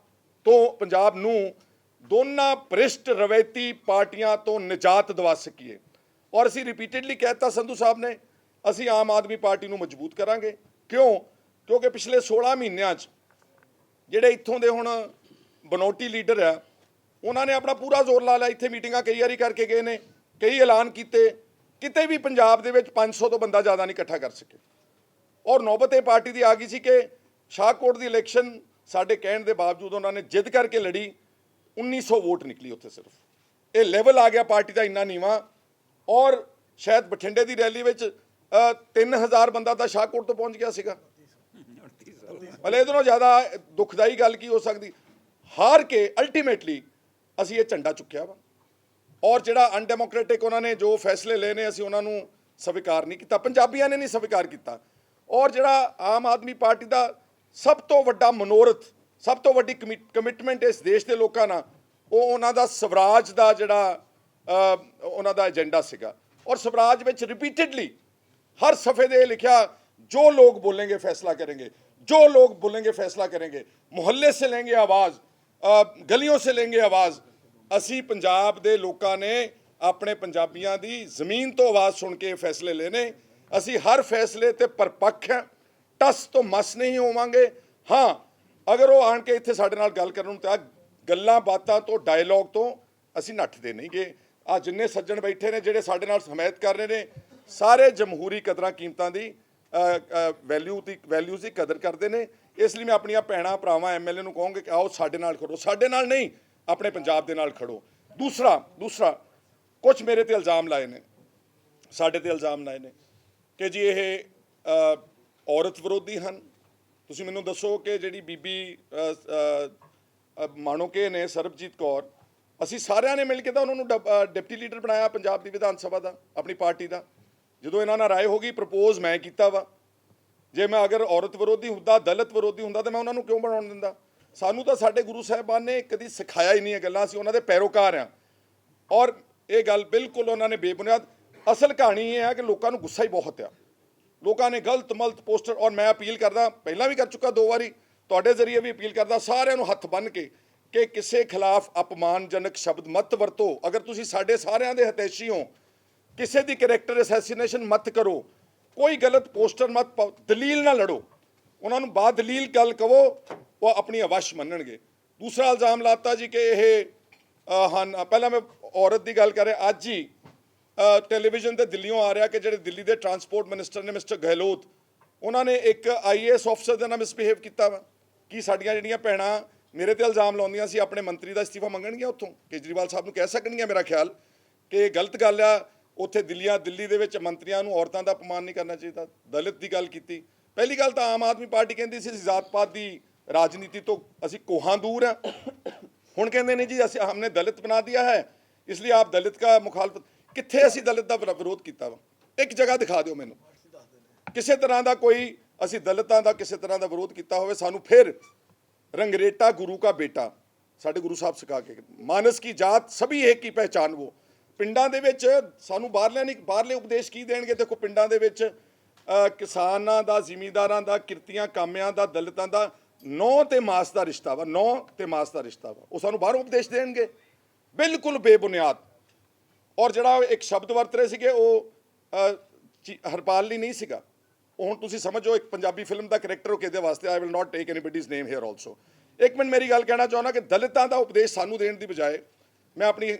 ਨੂੰ ਦੋਨਾਂ ਭ੍ਰਿਸ਼ਟ ਰਵਾਇਤੀ ਪਾਰਟੀਆਂ ਤੋਂ ਨਿਜਾਤ ਦਿਵਾ ਸਕੀਏ। ਔਰ ਅਸੀਂ ਰਿਪੀਟਡਲੀ ਕਹਿਤਾ ਸੰਧੂ ਸਾਹਿਬ ਨੇ, ਅਸੀਂ ਆਮ ਆਦਮੀ ਪਾਰਟੀ ਨੂੰ ਮਜ਼ਬੂਤ ਕਰਾਂਗੇ। ਕਿਉਂਕਿ ਪਿਛਲੇ 16 ਮਹੀਨਿਆਂ 'ਚ ਜਿਹੜੇ ਇੱਥੋਂ ਦੇ ਹੁਣ ਬਨੌਟੀ ਲੀਡਰ ਆ, ਉਹਨਾਂ ਨੇ ਆਪਣਾ ਪੂਰਾ ਜ਼ੋਰ ਲਾ ਲਿਆ। ਇੱਥੇ ਮੀਟਿੰਗਾਂ ਕਈ ਵਾਰੀ ਕਰਕੇ ਗਏ ਨੇ, ਕਈ ਐਲਾਨ ਕੀਤੇ, ਕਿਤੇ ਵੀ ਪੰਜਾਬ ਦੇ ਵਿੱਚ 500 ਤੋਂ ਬੰਦਾ ਜ਼ਿਆਦਾ ਨਹੀਂ ਇਕੱਠਾ ਕਰ ਸਕੇ। ਔਰ ਨੌਬਤ ਇਹ ਪਾਰਟੀ ਦੀ ਆ ਗਈ ਸੀ ਕਿ ਸ਼ਾਹਕੋਟ ਦੀ ਇਲੈਕਸ਼ਨ ਸਾਡੇ ਕਹਿਣ ਦੇ ਬਾਵਜੂਦ ਉਹਨਾਂ ਨੇ ਜਿੱਦ ਕਰਕੇ ਲੜੀ, 1900 ਵੋਟ ਨਿਕਲੀ ਉੱਥੇ ਸਿਰਫ। ਇਹ ਲੈਵਲ ਆ ਗਿਆ ਪਾਰਟੀ ਦਾ ਇੰਨਾ ਨੀਵਾਂ। ਔਰ ਸ਼ਾਇਦ ਬਠਿੰਡੇ ਦੀ ਰੈਲੀ ਵਿੱਚ 3000 ਬੰਦਾ ਤਾਂ ਸ਼ਾਹਕੋਟ ਤੋਂ ਪਹੁੰਚ ਗਿਆ ਸੀਗਾ। ਭਲੇ ਇਹਦੇ ਨਾਲੋਂ ਜ਼ਿਆਦਾ ਦੁਖਦਾਈ ਗੱਲ ਕੀ ਹੋ ਸਕਦੀ। ਹਾਰ ਕੇ ਅਲਟੀਮੇਟਲੀ ਅਸੀਂ ਇਹ ਝੰਡਾ ਚੁੱਕਿਆ ਵਾ। ਔਰ ਜਿਹੜਾ ਅਨਡੈਮੋਕ੍ਰੈਟਿਕ ਉਹਨਾਂ ਨੇ ਜੋ ਫੈਸਲੇ ਲਏ ਨੇ, ਅਸੀਂ ਉਹਨਾਂ ਨੂੰ ਸਵੀਕਾਰ ਨਹੀਂ ਕੀਤਾ, ਪੰਜਾਬੀਆਂ ਨੇ ਨਹੀਂ ਸਵੀਕਾਰ ਕੀਤਾ। ਔਰ ਜਿਹੜਾ ਆਮ ਆਦਮੀ ਪਾਰਟੀ ਦਾ ਸਭ ਤੋਂ ਵੱਡਾ ਮਨੋਰਥ, ਸਭ ਤੋਂ ਵੱਡੀ ਕਮਿਟਮੈਂਟ ਇਸ ਦੇਸ਼ ਦੇ ਲੋਕਾਂ ਨਾਲ, ਉਹ ਉਹਨਾਂ ਦਾ ਸਵਰਾਜ ਦਾ ਜਿਹੜਾ ਉਹਨਾਂ ਦਾ ਏਜੰਡਾ ਸੀਗਾ। ਔਰ ਸਵਰਾਜ ਵਿੱਚ ਰਿਪੀਟਡਲੀ हर सफ़े दे लिखा, जो लोग बोलेंगे फैसला करेंगे, जो लोग बोलेंगे फैसला करेंगे, मुहल्ले से लेंगे आवाज़, गलियों से लेंगे आवाज़। असी पंजाब दे लोकां ने अपने पंजाबियां दी ज़मीन तो आवाज़ सुन के फैसले लेने। असी हर फैसले ते परपक्ष हैं, टस तो मस नहीं होवांगे। हाँ, अगर वो आन के इत्थे साडे नाल गल करन नूं तां गल्लां बातां तो डायलॉग तो असी नੱਠਦੇ नहीं गे। आ जिन्ने सज्जण बैठे ने जिहड़े साडे नाल हमायत कर रहे ने, ਸਾਰੇ ਜਮਹੂਰੀ ਕਦਰਾਂ ਕੀਮਤਾਂ ਦੀ ਵੈਲਿਊਜ਼ ਦੀ ਕਦਰ ਕਰਦੇ ਨੇ। ਇਸ ਲਈ ਮੈਂ ਆਪਣੀਆਂ ਭੈਣਾਂ ਭਰਾਵਾਂ ਐਮਐਲਏ ਨੂੰ ਕਹਾਂਗਾ ਕਿ ਆਓ ਸਾਡੇ ਨਾਲ ਖੜੋ, ਸਾਡੇ ਨਾਲ ਨਹੀਂ ਆਪਣੇ ਪੰਜਾਬ ਦੇ ਨਾਲ ਖੜੋ। ਦੂਸਰਾ ਕੁਝ ਮੇਰੇ ਤੇ ਇਲਜ਼ਾਮ ਲਾਏ ਨੇ, ਸਾਡੇ ਤੇ ਇਲਜ਼ਾਮ ਲਾਏ ਨੇ ਕਿ ਜੀ ਇਹ ਔਰਤ ਵਿਰੋਧੀ ਹਨ। ਤੁਸੀਂ ਮੈਨੂੰ ਦੱਸੋ ਕਿ ਜਿਹੜੀ ਬੀਬੀ ਮਾਣੋਕੇ ਨੇ, ਸਰਬਜੀਤ ਕੌਰ, ਅਸੀਂ ਸਾਰਿਆਂ ਨੇ ਮਿਲ ਕੇ ਤਾਂ ਉਹਨਾਂ ਨੂੰ ਡਿਪਟੀ ਲੀਡਰ ਬਣਾਇਆ ਪੰਜਾਬ ਦੀ ਵਿਧਾਨ ਸਭਾ ਦਾ, ਆਪਣੀ ਪਾਰਟੀ ਦਾ। ਜਦੋਂ ਇਹਨਾਂ ਨਾਲ ਰਾਏ ਹੋ ਗਈ, ਪ੍ਰਪੋਜ਼ ਮੈਂ ਕੀਤਾ ਵਾ। ਜੇ ਮੈਂ ਅਗਰ ਔਰਤ ਵਿਰੋਧੀ ਹੁੰਦਾ, ਦਲਿਤ ਵਿਰੋਧੀ ਹੁੰਦਾ, ਤਾਂ ਮੈਂ ਉਹਨਾਂ ਨੂੰ ਕਿਉਂ ਬਣਾਉਣ ਦਿੰਦਾ। ਸਾਨੂੰ ਤਾਂ ਸਾਡੇ ਗੁਰੂ ਸਾਹਿਬਾਨ ਨੇ ਕਦੀ ਸਿਖਾਇਆ ਹੀ ਨਹੀਂ ਇਹ ਗੱਲਾਂ, ਅਸੀਂ ਉਹਨਾਂ ਦੇ ਪੈਰੋਕਾਰ ਹਾਂ। ਔਰ ਇਹ ਗੱਲ ਬਿਲਕੁਲ ਉਹਨਾਂ ਨੇ ਬੇਬੁਨਿਆਦ। ਅਸਲ ਕਹਾਣੀ ਇਹ ਹੈ ਕਿ ਲੋਕਾਂ ਨੂੰ ਗੁੱਸਾ ਹੀ ਬਹੁਤ ਆ। ਲੋਕਾਂ ਨੇ ਗਲਤ ਮਲਤ ਪੋਸਟਰ, ਔਰ ਮੈਂ ਅਪੀਲ ਕਰਦਾ, ਪਹਿਲਾਂ ਵੀ ਕਰ ਚੁੱਕਾ 2 ਵਾਰੀ, ਤੁਹਾਡੇ ਜ਼ਰੀਏ ਵੀ ਅਪੀਲ ਕਰਦਾ ਸਾਰਿਆਂ ਨੂੰ ਹੱਥ ਬੰਨ੍ਹ ਕੇ ਕਿ ਕਿਸੇ ਖਿਲਾਫ ਅਪਮਾਨਜਨਕ ਸ਼ਬਦ ਮਤ ਵਰਤੋ। ਅਗਰ ਤੁਸੀਂ ਸਾਡੇ ਸਾਰਿਆਂ ਦੇ ਹਿਤੈਸ਼ੀ ਹੋ, ਕਿਸੇ ਦੀ ਕਰੈਕਟਰ ਅਸੈਸੀਨੇਸ਼ਨ ਮਤ ਕਰੋ, ਕੋਈ ਗਲਤ ਪੋਸਟਰ ਮਤ ਪਾਓ, ਦਲੀਲ ਨਾ ਲੜੋ, ਉਹਨਾਂ ਨੂੰ ਬਾਅਦ ਦਲੀਲ ਗੱਲ ਕਹੋ, ਉਹ ਆਪਣੀ ਅਵਸ਼ ਮੰਨਣਗੇ। ਦੂਸਰਾ ਇਲਜ਼ਾਮ ਲਾਤਾ ਜੀ ਕਿ ਇਹ ਹਨ, ਪਹਿਲਾਂ ਮੈਂ ਔਰਤ ਦੀ ਗੱਲ ਕਰ ਰਿਹਾ, ਅੱਜ ਹੀ ਟੈਲੀਵਿਜ਼ਨ ਤੇ ਦਿੱਲੀੋਂ ਆ ਰਿਹਾ ਕਿ ਜਿਹੜੇ ਦਿੱਲੀ ਦੇ ਟਰਾਂਸਪੋਰਟ ਮਿਨਿਸਟਰ ਨੇ ਮਿਸਟਰ ਗਹਿਲੋਤ, ਉਹਨਾਂ ਨੇ ਇੱਕ IAS ਅਫਸਰ ਦੇ ਨਾਲ ਮਿਸਬਿਹੇਵ ਕੀਤਾ ਵਾ। ਕੀ ਸਾਡੀਆਂ ਜਿਹੜੀਆਂ ਭੈਣਾਂ ਮੇਰੇ ਤੇ ਇਲਜ਼ਾਮ ਲਾਉਂਦੀਆਂ ਸੀ ਆਪਣੇ ਮੰਤਰੀ ਦਾ ਅਸਤੀਫਾ ਮੰਗਣਗੀਆਂ ਉੱਥੋਂ? ਕੇਜਰੀਵਾਲ ਸਾਹਿਬ ਨੂੰ ਕਹਿ ਸਕਣਗੀਆਂ ਮੇਰਾ ਖਿਆਲ ਕਿ ਇਹ ਗਲਤ ਗੱਲ ਆ, ਉੱਥੇ ਦਿੱਲੀ ਦੇ ਵਿੱਚ ਮੰਤਰੀਆਂ ਨੂੰ ਔਰਤਾਂ ਦਾ ਅਪਮਾਨ ਨਹੀਂ ਕਰਨਾ ਚਾਹੀਦਾ। ਦਲਿਤ ਦੀ ਗੱਲ ਕੀਤੀ। ਪਹਿਲੀ ਗੱਲ ਤਾਂ ਆਮ ਆਦਮੀ ਪਾਰਟੀ ਕਹਿੰਦੀ ਸੀ ਜ਼ਾਤ ਪਾਤ ਦੀ ਰਾਜਨੀਤੀ ਤੋਂ ਅਸੀਂ ਕੋਹਾਂ ਦੂਰ ਹਾਂ। ਹੁਣ ਕਹਿੰਦੇ ਨੇ ਜੀ ਅਸੀਂ ਹਮਨੇ ਦਲਿਤ ਬਣਾ ਦਿਆ ਹੈ, ਇਸ ਲਈ ਆਪ ਦਲਿਤ ਦਾ ਮੁਖਾਲਫਤ। ਕਿੱਥੇ ਅਸੀਂ ਦਲਿਤ ਦਾ ਵਿਰੋਧ ਕੀਤਾ ਵਾ? ਇੱਕ ਜਗ੍ਹਾ ਦਿਖਾ ਦਿਓ ਮੈਨੂੰ ਕਿਸੇ ਤਰ੍ਹਾਂ ਦਾ ਕੋਈ ਅਸੀਂ ਦਲਿਤਾਂ ਦਾ ਕਿਸੇ ਤਰ੍ਹਾਂ ਦਾ ਵਿਰੋਧ ਕੀਤਾ ਹੋਵੇ। ਸਾਨੂੰ ਫਿਰ रंगरेटा गुरु का बेटा, साढ़े गुरु साहब सिखा के, मानस की जात सभी एक की पहचान। वो पिंडां दे विच सानू बाहरले उपदेश की देणगे। देखो पिंडां दे विच किसानां दा, ਜ਼ਿਮੀਂਦਾਰਾਂ ਦਾ, ਕਿਰਤੀਆਂ ਕਾਮਿਆਂ ਦਾ, ਦਲਿਤਾਂ ਦਾ ਨੌ ਤੇ ਮਾਸ ਦਾ ਰਿਸ਼ਤਾ ਵਾ, ਨੌ ਤੇ ਮਾਸ ਦਾ ਰਿਸ਼ਤਾ ਵਾ। ਉਹ ਸਾਨੂੰ ਬਾਹਰੋਂ ਉਪਦੇਸ਼ ਦੇਣਗੇ, ਬਿਲਕੁਲ ਬੇਬੁਨਿਆਦ। ਔਰ ਜਿਹੜਾ ਇੱਕ ਸ਼ਬਦ ਵਰਤ ਰਹੇ ਸੀਗੇ ਉਹ ਹਰਪਾਲ ਲਈ ਨਹੀਂ ਸੀਗਾ। ਹੁਣ ਤੁਸੀਂ ਸਮਝੋ ਇੱਕ ਪੰਜਾਬੀ ਫਿਲਮ ਦਾ ਕਰੈਕਟਰ ਹੋ ਕਿਹਦੇ ਵਾਸਤੇ। I will not take anybody's name here also. ਇੱਕ ਮਿੰਟ ਮੇਰੀ ਗੱਲ ਕਹਿਣਾ ਚਾਹੁੰਦਾ ਕਿ ਦਲਿਤਾਂ ਦਾ ਉਪਦੇਸ਼ ਸਾਨੂੰ ਦੇਣ ਦੀ ਬਜਾਏ ਮੈਂ ਆਪਣੀ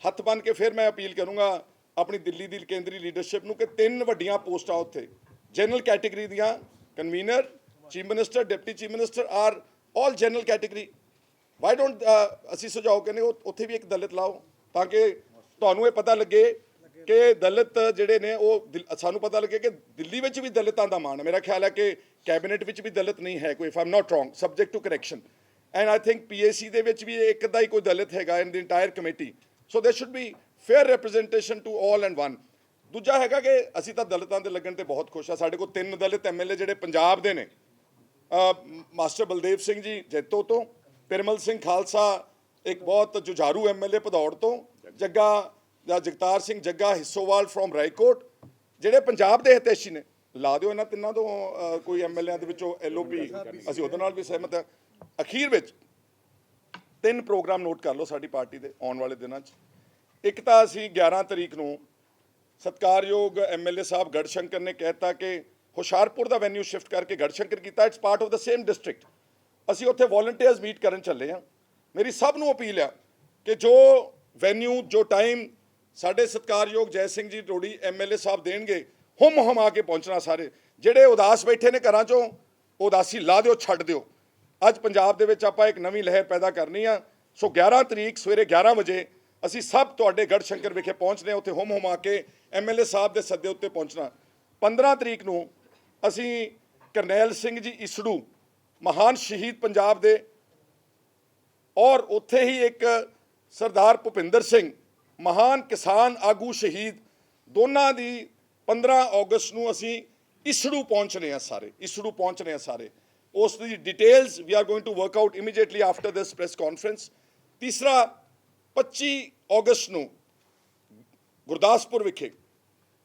ਹੱਥ ਬੰਨ੍ਹ ਕੇ ਫਿਰ ਮੈਂ ਅਪੀਲ ਕਰੂੰਗਾ ਆਪਣੀ ਦਿੱਲੀ ਦੀ ਕੇਂਦਰੀ ਲੀਡਰਸ਼ਿਪ ਨੂੰ ਕਿ 3 ਵੱਡੀਆਂ ਪੋਸਟਾਂ ਉੱਥੇ ਜਨਰਲ ਕੈਟੇਗਰੀ ਦੀਆਂ, convener, chief minister, deputy chief minister are all general category. Why don't ਅਸੀਂ ਸੁਝਾਓ ਕਹਿੰਦੇ ਉੱਥੇ ਵੀ ਇੱਕ ਦਲਿਤ ਲਾਓ ਤਾਂ ਕਿ ਤੁਹਾਨੂੰ ਇਹ ਪਤਾ ਲੱਗੇ ਕਿ ਦਲਿਤ ਜਿਹੜੇ ਨੇ ਉਹ ਸਾਨੂੰ ਪਤਾ ਲੱਗੇ ਕਿ ਦਿੱਲੀ ਵਿੱਚ ਵੀ ਦਲਿਤਾਂ ਦਾ ਮਾਣ ਹੈ। ਮੇਰਾ ਖਿਆਲ ਹੈ ਕਿ ਕੈਬਨਿਟ ਵਿੱਚ ਵੀ ਦਲਿਤ ਨਹੀਂ ਹੈ ਕੋਈ, if am not wrong, subject to correction. And I think PAC ਦੇ ਵਿੱਚ ਵੀ ਇੱਕ ਅੱਧਾ ਹੀ ਕੋਈ ਦਲਿਤ ਹੈਗਾ ਇਨ the entire committee. So there should be fair representation to all and one. ਦੂਜਾ ਹੈਗਾ ਕਿ ਅਸੀਂ ਤਾਂ ਦਲਿਤਾਂ ਦੇ ਲੱਗਣ ਤੇ ਬਹੁਤ ਖੁਸ਼ ਆ। ਸਾਡੇ ਕੋਲ 3 ਦਲਿਤ MLA ਜਿਹੜੇ ਪੰਜਾਬ ਦੇ ਨੇ, ਮਾਸਟਰ ਬਲਦੇਵ ਸਿੰਘ ਜੀ ਜੈਤੋ ਤੋਂ, ਪਿਰਮਲ ਸਿੰਘ ਖਾਲਸਾ ਇੱਕ ਬਹੁਤ ਜੁਝਾਰੂ MLA ਭਦੌੜ ਤੋਂ, ਜੱਗਾ ਜਾਂ ਜਗਤਾਰ ਸਿੰਘ ਜੱਗਾ ਹਿੱਸੋਵਾਲ ਫਰੋਮ ਰਾਏਕੋਟ, ਜਿਹੜੇ ਪੰਜਾਬ ਦੇ ਹਿਤੈਸ਼ੀ ਨੇ। ਲਾ ਦਿਓ ਇਹਨਾਂ ਤਿੰਨਾਂ ਤੋਂ ਕੋਈ ਐਮਐਲਏਆਂ ਦੇ ਵਿੱਚੋਂ LOP, ਅਸੀਂ ਉਹਦੇ ਨਾਲ ਵੀ ਸਹਿਮਤ ਹਾਂ। ਅਖੀਰ ਵਿੱਚ 3 ਪ੍ਰੋਗਰਾਮ ਨੋਟ ਕਰ ਲਓ ਸਾਡੀ ਪਾਰਟੀ ਦੇ ਆਉਣ ਵਾਲੇ ਦਿਨਾਂ 'ਚ। ਇੱਕ ਤਾਂ ਅਸੀਂ 11 ਤਰੀਕ ਨੂੰ ਸਤਿਕਾਰਯੋਗ MLA ਸਾਹਿਬ ਗੜਸ਼ੰਕਰ ਨੇ ਕਹਿਤਾ ਕਿ ਹੁਸ਼ਿਆਰਪੁਰ ਦਾ ਵੈਨਿਊ ਸ਼ਿਫਟ ਕਰਕੇ ਗੜਸ਼ੰਕਰ ਕੀਤਾ, it's part of the same district. ਅਸੀਂ ਉੱਥੇ ਵੋਲੰਟੀਅਰਸ ਮੀਟ ਕਰਨ ਚੱਲੇ ਹਾਂ। ਮੇਰੀ ਸਭ ਨੂੰ ਅਪੀਲ ਆ ਕਿ ਜੋ ਵੈਨਿਊ, ਜੋ ਟਾਈਮ ਸਾਡੇ ਸਤਿਕਾਰਯੋਗ ਜੈ ਸਿੰਘ ਜੀ ਰੋੜੀ MLA ਸਾਹਿਬ ਦੇਣਗੇ, ਹੁਮ ਆ ਕੇ ਪਹੁੰਚਣਾ। ਸਾਰੇ ਜਿਹੜੇ ਉਦਾਸ ਬੈਠੇ ਨੇ ਘਰਾਂ 'ਚੋਂ, ਉਦਾਸੀ ਲਾ ਦਿਓ, ਛੱਡ ਦਿਓ। ਅੱਜ ਪੰਜਾਬ ਦੇ ਵਿੱਚ ਆਪਾਂ ਇੱਕ ਨਵੀਂ ਲਹਿਰ ਪੈਦਾ ਕਰਨੀ ਆ। ਸੋ 11 ਤਰੀਕ ਸਵੇਰੇ 11 ਵਜੇ ਅਸੀਂ ਸਭ ਤੁਹਾਡੇ ਗੜਸ਼ੰਕਰ ਵਿਖੇ ਪਹੁੰਚਦੇ ਹਾਂ। ਉੱਥੇ ਹੁਮ ਆ ਕੇ MLA ਸਾਹਿਬ ਦੇ ਸੱਦੇ ਉੱਤੇ ਪਹੁੰਚਣਾ। 15 ਤਰੀਕ ਨੂੰ ਅਸੀਂ ਕਰਨੈਲ ਸਿੰਘ ਜੀ ਈਸੜੂ, ਮਹਾਨ ਸ਼ਹੀਦ ਪੰਜਾਬ ਦੇ, ਔਰ ਉੱਥੇ ਹੀ ਇੱਕ ਸਰਦਾਰ ਭੁਪਿੰਦਰ ਸਿੰਘ, ਮਹਾਨ ਕਿਸਾਨ ਆਗੂ ਸ਼ਹੀਦ, ਦੋਨਾਂ ਦੀ 15 ਅਗਸਤ ਨੂੰ ਅਸੀਂ ਈਸੜੂ ਪਹੁੰਚਣੇ ਆ ਸਾਰੇ। ਈਸੜੂ ਪਹੁੰਚਣੇ ਆ ਸਾਰੇ। ਉਸ ਦੀ details we are going to work out immediately after this press conference. ਤੀਸਰਾ, 25 ਅਗਸਤ ਨੂੰ ਗੁਰਦਾਸਪੁਰ ਵਿਖੇ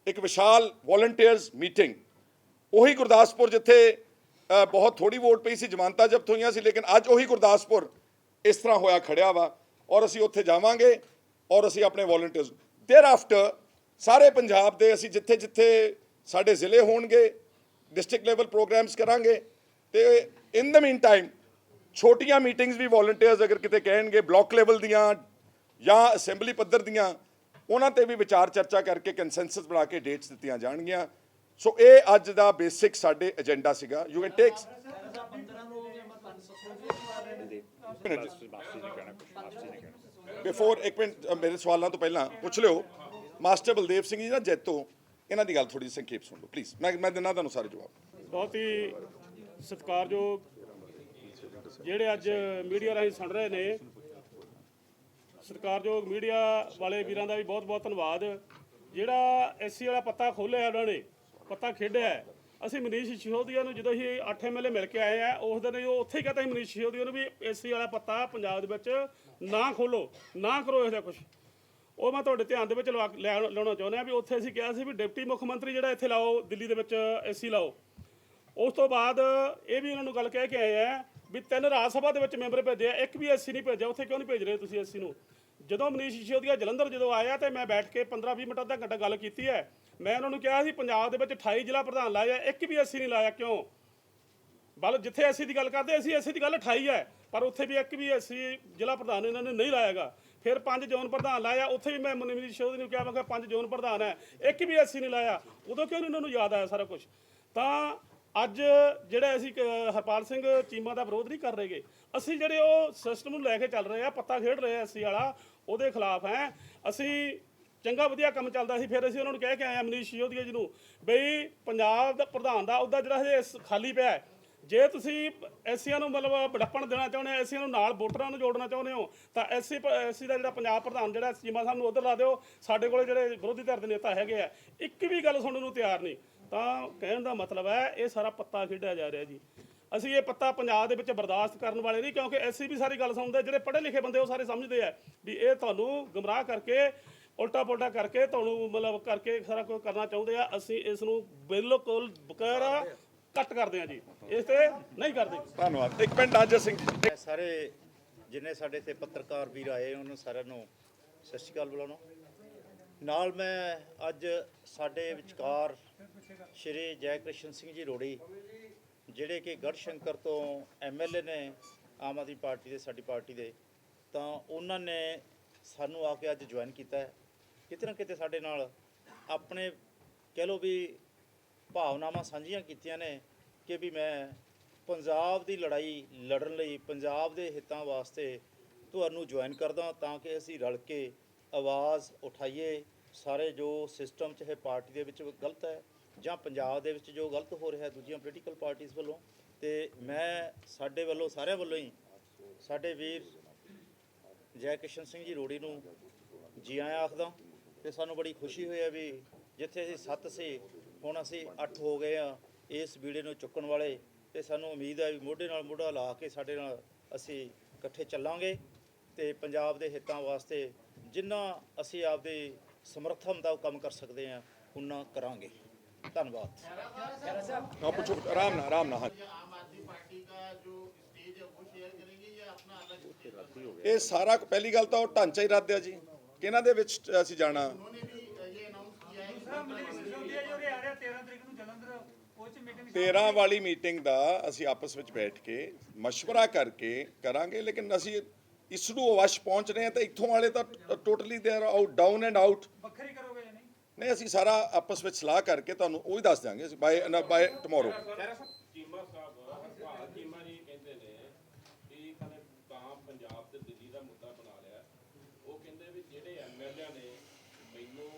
ਇੱਕ ਵਿਸ਼ਾਲ ਵੋਲੰਟੀਅਰਸ ਮੀਟਿੰਗ, ਉਹੀ ਗੁਰਦਾਸਪੁਰ ਜਿੱਥੇ ਬਹੁਤ ਥੋੜੀ ਵੋਟ ਪਈ ਸੀ, ਜ਼ਮਾਨਤਾਂ ਜ਼ਬਤ ਹੋਈਆਂ ਸੀ, ਲੇਕਿਨ ਅੱਜ ਉਹੀ ਗੁਰਦਾਸਪੁਰ ਇਸ ਤਰ੍ਹਾਂ ਹੋਇਆ ਖੜਿਆ ਵਾ। ਔਰ ਅਸੀਂ ਉੱਥੇ ਜਾਵਾਂਗੇ ਔਰ ਅਸੀਂ ਆਪਣੇ ਵੋਲੰਟੀਅਰਸ ਦੇਅਰ ਆਫਟਰ ਸਾਰੇ ਪੰਜਾਬ ਦੇ, ਅਸੀਂ ਜਿੱਥੇ ਜਿੱਥੇ ਸਾਡੇ ਜ਼ਿਲ੍ਹੇ ਹੋਣਗੇ ਡਿਸਟ੍ਰਿਕਟ ਲੈਵਲ ਪ੍ਰੋਗਰਾਮਸ ਕਰਾਂਗੇ। ਤੇ ਇਨ ਦ ਮੀਨ ਟਾਈਮ ਛੋਟੀਆਂ ਮੀਟਿੰਗਸ ਵੀ ਵੋਲੰਟੀਅਰਸ ਅਗਰ ਕਿਤੇ ਕਹਿਣਗੇ ਬਲਾਕ ਲੈਵਲ ਦੀਆਂ ਜਾਂ ਅਸੈਂਬਲੀ ਪੱਧਰ ਦੀਆਂ, ਉਹਨਾਂ ਤੇ ਵੀ ਵਿਚਾਰ ਚਰਚਾ ਕਰਕੇ ਕੰਸੈਂਸਸ ਬਣਾ ਕੇ ਡੇਟਸ ਦਿੱਤੀਆਂ ਜਾਣਗੀਆਂ। ਸੋ ਇਹ ਅੱਜ ਦਾ ਬੇਸਿਕ ਸਾਡੇ ਏਜੰਡਾ ਸੀਗਾ। ਯੂ ਕੈਨ ਟੇਕ ਬਿਫੋਰ, ਇੱਕ ਮਿੰਟ ਮੇਰੇ ਸਵਾਲਾਂ ਤੋਂ ਪਹਿਲਾਂ ਪੁੱਛ ਲਿਓ। ਮਾਸਟਰ ਬਲਦੇਵ ਸਿੰਘ ਜੀ ਨਾ ਜੈਤੋ, ਇਹਨਾਂ ਦੀ ਗੱਲ ਥੋੜੀ ਸੰਖੇਪ ਸੁਣ ਲਓ ਪਲੀਜ਼। ਮੈਂ ਦਿੰਦਾ ਤੁਹਾਨੂੰ ਸਾਰੇ ਜਵਾਬ। ਬਹੁਤ ਹੀ ਸਤਿਕਾਰਯੋਗ ਜਿਹੜੇ ਅੱਜ ਮੀਡੀਆ ਰਾਹੀਂ ਸੁਣ ਰਹੇ ਨੇ, ਸਤਿਕਾਰਯੋਗ ਮੀਡੀਆ ਵਾਲੇ ਵੀਰਾਂ ਦਾ ਵੀ ਬਹੁਤ ਬਹੁਤ ਧੰਨਵਾਦ। ਜਿਹੜਾ SC ਵਾਲਾ ਪੱਤਾ ਖੋਲ੍ਹਿਆ, ਉਹਨਾਂ ਨੇ ਪੱਤਾ ਖੇਡਿਆ। ਅਸੀਂ ਮਨੀਸ਼ ਸਿਸੋਦੀਆ ਨੂੰ ਜਦੋਂ ਅਸੀਂ 8 MLA ਮਿਲ ਕੇ ਆਏ ਆ, ਉਸ ਦਿਨ ਉਹ ਉੱਥੇ ਹੀ ਕਹਤਾ ਸੀ ਮਨੀਸ਼ ਸਿਸੋਦੀਆ ਨੂੰ ਵੀ SC ਵਾਲਾ ਪੱਤਾ ਪੰਜਾਬ ਦੇ ਵਿੱਚ ਨਾ ਖੋਲੋ, ਨਾ ਕਰੋ ਇਹਦਾ ਕੁਛ। ਉਹ ਮੈਂ ਤੁਹਾਡੇ ਧਿਆਨ ਦੇ ਵਿੱਚ ਲਾਉਣਾ ਚਾਹੁੰਦਾ ਹਾਂ ਵੀ ਉੱਥੇ ਅਸੀਂ ਕਿਹਾ ਸੀ ਵੀ ਡਿਪਟੀ ਮੁੱਖ ਮੰਤਰੀ ਜਿਹੜਾ ਇੱਥੇ ਲਾਓ, ਦਿੱਲੀ ਦੇ ਵਿੱਚ SC ਲਾਓ। ਉਸ ਤੋਂ ਬਾਅਦ ਇਹ ਵੀ ਉਹਨਾਂ ਨੂੰ ਗੱਲ ਕਹਿ ਕੇ ਆਏ ਆ ਵੀ 3 ਰਾਜ ਸਭਾ ਦੇ ਵਿੱਚ ਮੈਂਬਰ ਭੇਜੇ ਆ, ਇੱਕ ਵੀ SC ਨਹੀਂ ਭੇਜਿਆ। ਉੱਥੇ ਕਿਉਂ ਨਹੀਂ ਭੇਜ ਰਹੇ ਤੁਸੀਂ SC ਨੂੰ? ਜਦੋਂ ਮਨੀਸ਼ ਸਿਸੋਦੀਆ ਜਲੰਧਰ ਜਦੋਂ ਆਇਆ ਤੇ ਮੈਂ ਬੈਠ ਕੇ 15-20 ਮਿੰਟ ਅੱਧਾ ਘੰਟਾ ਗੱਲ ਕੀਤੀ ਹੈ। ਮੈਂ ਉਹਨਾਂ ਨੂੰ ਕਿਹਾ ਸੀ ਪੰਜਾਬ ਦੇ ਵਿੱਚ 28 ਜ਼ਿਲ੍ਹਾ ਪ੍ਰਧਾਨ ਲਾਏ ਆ, ਇੱਕ ਵੀ SC ਨਹੀਂ ਲਾਇਆ। ਕਿਉਂ? ਬਲ ਜਿੱਥੇ SC ਦੀ ਗੱਲ ਕਰਦੇ ਅਸੀਂ SC ਦੀ ਗੱਲ 28 ਹੈ, ਪਰ ਉੱਥੇ ਵੀ ਇੱਕ ਵੀ SC ਜ਼ਿਲ੍ਹਾ ਪ੍ਰਧਾਨ ਇਹਨਾਂ ਨੇ ਨਹੀਂ ਲਾਇਆਗਾ। ਫਿਰ 5 ਜ਼ੋਨ ਪ੍ਰਧਾਨ ਲਾਇਆ, ਉੱਥੇ ਵੀ ਮੈਂ ਮਨੀਸ਼ ਸਿਸੋਦੀਆ ਨੂੰ ਕਿਹਾ, ਮੈਂ ਕਿਹਾ 5 ਜ਼ੋਨ ਪ੍ਰਧਾਨ ਹੈ, ਇੱਕ ਵੀ SC ਨਹੀਂ ਲਾਇਆ। ਉਦੋਂ ਕਿਉਂ ਨਹੀਂ ਉਹਨਾਂ ਨੂੰ ਯਾਦ ਆਇਆ ਸਾਰਾ ਕੁਝ? ਤਾਂ ਅੱਜ ਜਿਹੜਾ ਅਸੀਂ ਹਰਪਾਲ ਸਿੰਘ ਚੀਮਾ ਦਾ ਵਿਰੋਧ ਨਹੀਂ ਕਰ ਰਹੇਗੇ, ਅਸੀਂ ਜਿਹੜੇ ਉਹ ਸਿਸਟਮ ਨੂੰ ਲੈ ਕੇ ਚੱਲ ਰਹੇ ਆ, ਪੱਤਾ ਖੇਡ ਰਹੇ ਆ SC ਵਾਲਾ, ਉਹਦੇ ਖਿਲਾਫ ਹੈ। ਅਸੀਂ ਚੰਗਾ ਵਧੀਆ ਕੰਮ ਚੱਲਦਾ ਸੀ, ਫਿਰ ਅਸੀਂ ਉਹਨਾਂ ਨੂੰ ਕਹਿ ਕੇ ਆਏ ਆ ਮਨੀਸ਼ ਸਿਸੋਦੀਆ ਜੀ ਨੂੰ ਬਈ ਪੰਜਾਬ ਦਾ ਪ੍ਰਧਾਨ ਦਾ ਅਹੁਦਾ ਜਿਹੜਾ ਹਜੇ ਖਾਲੀ ਪਿਆ, ਜੇ ਤੁਸੀਂ SCਆਂ ਨੂੰ ਮਤਲਬ ਵਡੱਪਣ ਦੇਣਾ ਚਾਹੁੰਦੇ ਹੋ, SCਆਂ ਨੂੰ ਨਾਲ ਵੋਟਰਾਂ ਨੂੰ ਜੋੜਨਾ ਚਾਹੁੰਦੇ ਹੋ, ਤਾਂ SC ਦਾ ਜਿਹੜਾ ਪੰਜਾਬ ਪ੍ਰਧਾਨ ਜਿਹੜਾ ਚੀਮਾ ਸਾਹਿਬ ਨੂੰ ਉੱਧਰ ਲਾ ਦਿਓ। ਸਾਡੇ ਕੋਲ ਜਿਹੜੇ ਵਿਰੋਧੀ ਧਿਰ ਦੇ ਨੇਤਾ ਹੈਗੇ ਆ, ਇੱਕ ਵੀ ਗੱਲ ਸੁਣਨ ਨੂੰ ਤਿਆਰ ਨਹੀਂ। ਤਾਂ ਕਹਿਣ ਦਾ ਮਤਲਬ ਹੈ ਇਹ ਸਾਰਾ ਪੱਤਾ ਖੇਡਿਆ ਜਾ ਰਿਹਾ ਜੀ। ਅਸੀਂ ਇਹ ਪੱਤਾ ਪੰਜਾਬ ਦੇ ਵਿੱਚ ਬਰਦਾਸ਼ਤ ਕਰਨ ਵਾਲੇ ਨਹੀਂ, ਕਿਉਂਕਿ SC ਵੀ ਸਾਰੀ ਗੱਲ ਸੁਣਦੇ, ਜਿਹੜੇ ਪੜ੍ਹੇ ਲਿਖੇ ਬੰਦੇ ਉਹ ਸਾਰੇ ਸਮਝਦੇ ਆ ਵੀ ਇਹ ਤੁਹਾਨੂੰ ਗੁੰਮਰਾਹ ਕਰਕੇ, ਉਲਟਾ ਪੁਲਟਾ ਕਰਕੇ, ਤੁਹਾਨੂੰ ਮਤਲਬ ਕਰਕੇ ਸਾਰਾ ਕੁਝ ਕਰਨਾ ਚਾਹੁੰਦੇ ਆ। ਅਸੀਂ ਇਸ ਨੂੰ ਬਿਲਕੁਲ ਬਕਾਇਦਾ ਕੱਟ ਕਰਦੇ ਆ ਜੀ, ਇਸ ਤੇ ਨਹੀਂ ਕਰਦੇ। ਧੰਨਵਾਦ। ਇੱਕ ਮਿੰਟ ਨਾਜਰ ਸਿੰਘ ਜੀ। ਸਾਰੇ ਜਿੰਨੇ ਸਾਡੇ ਤੇ ਪੱਤਰਕਾਰ ਵੀਰ ਆਏ, ਉਹਨਾਂ ਸਾਰਿਆਂ ਨੂੰ ਸਤਿ ਸ਼੍ਰੀ ਅਕਾਲ ਬੁਲਾਉਣਾ। ਨਾਲ ਮੈਂ ਅੱਜ ਸਾਡੇ ਵਿਚਕਾਰ ਸ਼੍ਰੀ ਜੈ ਕ੍ਰਿਸ਼ਨ ਸਿੰਘ ਜੀ ਰੋੜੀ, ਜਿਹੜੇ ਕਿ ਗੜਸ਼ੰਕਰ ਤੋਂ MLA ਨੇ ਆਮ ਆਦਮੀ ਪਾਰਟੀ ਦੇ, ਸਾਡੀ ਪਾਰਟੀ ਦੇ, ਤਾਂ ਉਹਨਾਂ ਨੇ ਸਾਨੂੰ ਆ ਕੇ ਅੱਜ ਜੁਆਇਨ ਕੀਤਾ ਹੈ। ਕਿਤੇ ਨਾ ਕਿਤੇ ਸਾਡੇ ਨਾਲ ਆਪਣੇ ਕਹਿ ਲਓ ਵੀ ਭਾਵਨਾਵਾਂ ਸਾਂਝੀਆਂ ਕੀਤੀਆਂ ਨੇ ਕਿ ਵੀ ਮੈਂ ਪੰਜਾਬ ਦੀ ਲੜਾਈ ਲੜਨ ਲਈ, ਪੰਜਾਬ ਦੇ ਹਿੱਤਾਂ ਵਾਸਤੇ ਤੁਹਾਨੂੰ ਜੁਆਇਨ ਕਰਦਾ, ਤਾਂ ਕਿ ਅਸੀਂ ਰਲ ਕੇ ਆਵਾਜ਼ ਉਠਾਈਏ। ਸਾਰੇ ਜੋ ਸਿਸਟਮ 'ਚ ਇਹ ਪਾਰਟੀ ਦੇ ਵਿੱਚ ਗਲਤ ਹੈ ਜਾਂ ਪੰਜਾਬ ਦੇ ਵਿੱਚ ਜੋ ਗਲਤ ਹੋ ਰਿਹਾ ਦੂਜੀਆਂ ਪੋਲੀਟੀਕਲ ਪਾਰਟੀਆਂ ਵੱਲੋਂ, ਤੇ ਮੈਂ ਸਾਡੇ ਵੱਲੋਂ, ਸਾਰਿਆਂ ਵੱਲੋਂ ਹੀ ਸਾਡੇ ਵੀਰ ਜੈ ਕ੍ਰਿਸ਼ਨ ਸਿੰਘ ਜੀ ਰੋੜੀ ਨੂੰ ਜੀ ਆਇਆਂ ਆਖਦਾ। ਤੇ ਸਾਨੂੰ ਬੜੀ ਖੁਸ਼ੀ ਹੋਈ ਹੈ ਵੀ ਜਿੱਥੇ ਅਸੀਂ 7 ਸੀ, ਹੁਣ ਅਸੀਂ 8 ਹੋ ਗਏ ਆ ਇਸ ਬੀੜੇ ਨੂੰ ਚੁੱਕਣ ਵਾਲੇ। ਤੇ ਸਾਨੂੰ ਉਮੀਦ ਹੈ ਵੀ ਮੋਢੇ ਨਾਲ ਮੋਢਾ ਲਾ ਕੇ ਸਾਡੇ ਨਾਲ ਅਸੀਂ ਇਕੱਠੇ ਚੱਲਾਂਗੇ ਤੇ ਪੰਜਾਬ ਦੇ ਹਿੱਤਾਂ ਵਾਸਤੇ ਜਿੰਨਾ ਅਸੀਂ ਆਪਦੇ ਸਮਰੱਥਾ ਮੁਤਾਬਕ ਕੰਮ ਕਰ ਸਕਦੇ ਹਾਂ ਉਨਾ ਕਰਾਂਗੇ। ਧੰਨਵਾਦ। हाँ पूछो, आराम ना हाँ। आम आदमी पार्टी का जो स्टेज है वो शेयर करेंगे या अपना अलग? ਇਹ ਸਾਰਾ ਪਹਿਲੀ ਗੱਲ ਤਾਂ ਉਹ ਢਾਂਚਾ ਹੀ ਰੱਦ ਆ ਜੀ ਕਿ ਇਹਨਾਂ ਦੇ ਵਿੱਚ ਅਸੀਂ ਜਾਣਾ। उन्होंने भी ये अनाउंस किया है कि ਦੂਸਰਾ ਮਨੀਸ਼ ਸਿਸੋਦੀਆ ਜੋ ਆ ਰਿਹਾ 13 ਤਰੀਕ ਨੂੰ ਜਲੰਧਰ ਉਹ ਚ ਮੀਟਿੰਗ 13 ਵਾਲੀ ਮੀਟਿੰਗ ਦਾ ਅਸੀਂ ਆਪਸ ਵਿੱਚ ਬੈਠ ਕੇ ਮਸ਼ਵਰਾ ਕਰਕੇ ਕਰਾਂਗੇ, ਲੇਕਿਨ ਅਸੀਂ ਇਸ ਨੂੰ ਅਵਸ਼ ਪਹੁੰਚ ਰਹੇ ਹਾਂ ਤਾਂ ਇੱਥੋਂ ਵਾਲੇ ਤਾਂ totally they are out, down and out. ਵੱਖਰੀ ਕਰੋਗੇ ਜਾਂ ਨਹੀਂ? ਨਹੀਂ, ਅਸੀਂ ਸਾਰਾ ਆਪਸ ਵਿੱਚ ਸਲਾਹ ਕਰਕੇ ਤੁਹਾਨੂੰ ਉਹ ਹੀ ਦੱਸ ਦਿਆਂਗੇ ਬਾਏ ਟੁਮਾਰੋ। ਚੀਮਾ ਸਾਹਿਬ ਭਾਰਤ ਚੀਮਾ ਜੀ ਕਹਿੰਦੇ ਨੇ ਕਿ ਕਹਿੰਦੇ ਤਾਂ ਪੰਜਾਬ ਤੇ ਦਿੱਲੀ ਦਾ ਮੁੱਦਾ ਬਣਾ ਲਿਆ। ਉਹ ਕਹਿੰਦੇ ਵੀ ਜਿਹੜੇ ਐਮਐਲਏ ਨੇ ਮੈਨੂੰ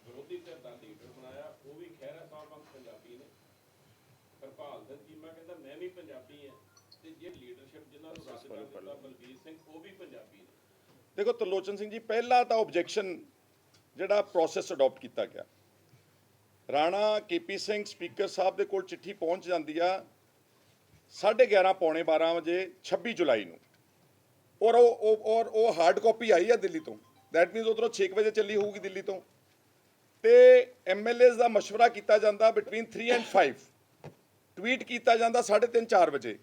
ਵਿਰੋਧੀ ਧਿਰ ਦਾ ਲੀਡਰ ਬਣਾਇਆ ਉਹ ਵੀ ਖਹਿਰਾ ਸਾਹਿਬ ਵਾਂਗ ਪੰਜਾਬੀ ਨੇ। ਹਰਪਾਲ ਸਿੰਘ ਚੀਮਾ ਕਹਿੰਦਾ ਮੈਂ ਵੀ ਪੰਜਾਬੀ ਹਾਂ ਤੇ ਜੇ ਲੀਡਰਸ਼ਿਪ ਜਿਨ੍ਹਾਂ ਨੂੰ ਰੱਦ ਕਰ ਦਿੱਤਾ ਬਲਬੀਰ ਸਿੰਘ ਉਹ ਵੀ ਪੰਜਾਬੀ ਨੇ। ਦੇਖੋ ਤਰਲੋਚਨ ਸਿੰਘ ਜੀ, ਪਹਿਲਾ ਤਾਂ ਆਬਜੈਕਸ਼ਨ ਜਿਹੜਾ ਪ੍ਰੋਸੈਸ ਅਡਾਪਟ ਕੀਤਾ ਗਿਆ, ਰਾਣਾ ਕੇਪੀ ਸਿੰਘ ਸਪੀਕਰ ਸਾਹਿਬ ਦੇ ਕੋਲ ਚਿੱਠੀ ਪਹੁੰਚ ਜਾਂਦੀ ਆ 11:30 ਪੌਣੇ 12 ਵਜੇ 26 ਜੁਲਾਈ ਨੂੰ, ਔਰ ਉਹ ਹਾਰਡ ਕਾਪੀ ਆਈ ਆ ਦਿੱਲੀ ਤੋਂ। ਦੈਟ ਮੀਨਸ ਉਧਰੋਂ 6 ਵਜੇ ਚੱਲੀ ਹੋਊਗੀ ਦਿੱਲੀ ਤੋਂ, ਤੇ ਐਮਐਲਏਜ਼ ਦਾ ਮਸ਼ਵਰਾ ਕੀਤਾ ਜਾਂਦਾ ਬਿਟਵੀਨ 3 ਐਂਡ 5, ਟਵੀਟ ਕੀਤਾ ਜਾਂਦਾ 3:30 4 ਵਜੇ।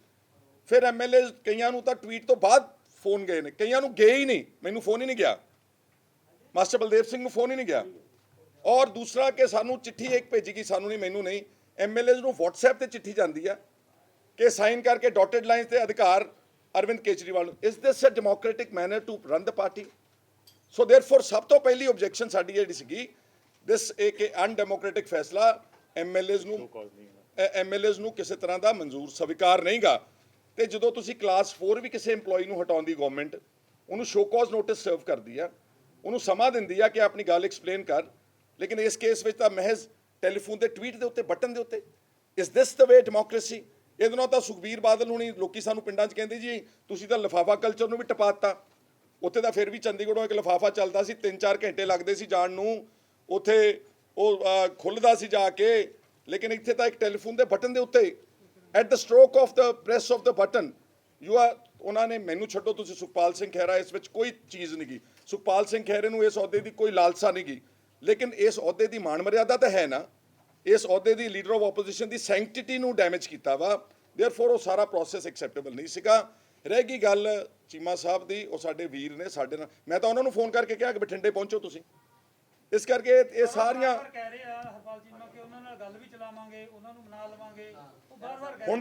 ਫਿਰ ਐਮਐਲਏਜ਼ ਕਈਆਂ ਨੂੰ ਤਾਂ ਟਵੀਟ ਤੋਂ ਬਾਅਦ ਫੋਨ ਗਏ ਨੇ, ਕਈਆਂ ਨੂੰ ਗਏ ਹੀ ਨਹੀਂ, ਮੈਨੂੰ ਫੋਨ ਹੀ ਨਹੀਂ ਗਿਆ, ਮਾਸਟਰ ਬਲਦੇਵ ਸਿੰਘ ਨੂੰ ਫੋਨ ਹੀ ਨਹੀਂ ਗਿਆ। ਔਰ ਦੂਸਰਾ ਕਿ ਸਾਨੂੰ ਚਿੱਠੀ ਇੱਕ ਭੇਜੀ ਗਈ, ਸਾਨੂੰ ਨਹੀਂ, ਮੈਨੂੰ ਨਹੀਂ, ਐਮਐਲਏਜ਼ ਨੂੰ WhatsApp ਤੇ ਚਿੱਠੀ ਜਾਂਦੀ ਆ ਕਿ ਸਾਈਨ ਕਰਕੇ ਡਾਟਡ ਲਾਈਨਸ ਤੇ ਅਧਿਕਾਰ ਅਰਵਿੰਦ ਕੇਜਰੀਵਾਲ ਨੂੰ। Is this a democratic manner to run the party? So therefore ਸਭ ਤੋਂ ਪਹਿਲੀ ਆਬਜੈਕਸ਼ਨ ਸਾਡੀ ਜਿਹੜੀ ਸੀਗੀ, ਦਿਸ ਇੱਕ ਅਨਡੈਮੋਕ੍ਰੈਟਿਕ ਫੈਸਲਾ ਐਮਐਲਏਜ਼ ਨੂੰ ਕਿਸੇ ਤਰ੍ਹਾਂ ਦਾ ਮਨਜ਼ੂਰ ਸਵੀਕਾਰ ਨਹੀਂਗਾ। ਤੇ ਜਦੋਂ ਤੁਸੀਂ ਕਲਾਸ 4 ਵੀ ਕਿਸੇ EMPLOYE ਨੂੰ ਹਟਾਉਣ ਦੀ ਗਵਰਨਮੈਂਟ ਉਹਨੂੰ ਸ਼ੋ ਕਾਜ਼ ਨੋਟਿਸ ਸਰਵ ਕਰਦੀ ਆ, ਉਹਨੂੰ ਸਮਾਂ ਦਿੰਦੀ ਆ ਕਿ ਆਪਣੀ ਗੱਲ ਐਕਸਪਲੇਨ ਕਰ, ਲੇਕਿਨ ਇਸ ਕੇਸ ਵਿੱਚ ਤਾਂ ਮਹਿਜ਼ ਟੈਲੀਫੋਨ ਤੇ ਟਵੀਟ ਦੇ ਉੱਤੇ ਬਟਨ ਦੇ ਉੱਤੇ। Is this the way democracy? ਇਹਦੇ ਨਾਲ ਤਾਂ ਸੁਖਬੀਰ ਬਾਦਲ ਹੁਣੀ ਲੋਕੀ ਸਾਨੂੰ ਪਿੰਡਾਂ 'ਚ ਕਹਿੰਦੇ ਜੀ ਤੁਸੀਂ ਤਾਂ ਲਿਫਾਫਾ ਕਲਚਰ ਨੂੰ ਵੀ ਟਪਾਤਾ। ਉੱਥੇ ਤਾਂ ਫਿਰ ਵੀ ਚੰਡੀਗੜ੍ਹੋਂ ਇੱਕ ਲਿਫਾਫਾ ਚੱਲਦਾ ਸੀ, 3-4 ਘੰਟੇ ਲੱਗਦੇ ਸੀ ਜਾਣ ਨੂੰ, ਉੱਥੇ ਉਹ ਖੁੱਲ੍ਹਦਾ ਸੀ ਜਾ ਕੇ, ਲੇਕਿਨ ਇੱਥੇ ਤਾਂ ਇੱਕ ਟੈਲੀਫੋਨ ਦੇ ਬਟਨ ਦੇ ਉੱਤੇ at the stroke of the press of the button you are. ਉਹਨਾਂ ਨੇ ਮੈਨੂੰ ਛੱਡੋ, ਤੁਸੀਂ ਸੁਖਪਾਲ ਸਿੰਘ ਖਹਿਰਾ, ਇਸ ਵਿੱਚ ਕੋਈ ਚੀਜ਼ ਨਹੀਂ ਗਈ। ਸੁਖਪਾਲ ਸਿੰਘ ਖਹਿਰੇ ਨੂੰ ਇਸ ਅਹੁਦੇ ਦੀ ਕੋਈ ਲਾਲਸਾ ਨਹੀਂ ਗਈ, ਲੇਕਿਨ ਇਸ ਅਹੁਦੇ ਦੀ ਮਾਣ ਮਰਿਆਦਾ ਤਾਂ ਹੈ ਨਾ। ਇਸ ਅਹੁਦੇ ਦੀ ਲੀਡਰ ਆਫ ਆਪੋਜੀਸ਼ਨ ਦੀ ਸੈਂਕਟਿਟੀ ਨੂੰ ਡੈਮੇਜ ਕੀਤਾ ਵਾ, ਦੇਅਰਫੋਰ ਉਹ ਸਾਰਾ ਪ੍ਰੋਸੈਸ ਐਕਸੈਪਟੇਬਲ ਨਹੀਂ ਸੀਗਾ। ਰਹਿ ਗਈ ਗੱਲ ਚੀਮਾ ਸਾਹਿਬ ਦੀ, ਉਹ ਸਾਡੇ ਵੀਰ ਨੇ, ਸਾਡੇ ਨਾਲ ਮੈਂ ਤਾਂ ਉਹਨਾਂ ਨੂੰ ਫੋਨ ਕਰਕੇ ਕਿਹਾ ਕਿ ਬਠਿੰਡੇ ਪਹੁੰਚੋ ਤੁਸੀਂ। ਇਸ ਕਰਕੇ ਇਹ ਸਾਰੀਆਂ ਕਹਿ ਰਹੇ ਆ ਹਰਪਾਲ ਚੀਮਾ ਕਿ ਉਹਨਾਂ ਨਾਲ ਗੱਲ ਵੀ ਚਲਾਵਾਂਗੇ, ਉਹਨਾਂ ਨੂੰ ਮਨਾ ਲਵਾਂਗੇ, ਉਹ ਬਾਰ-ਬਾਰ ਕਹਿ ਹੁਣ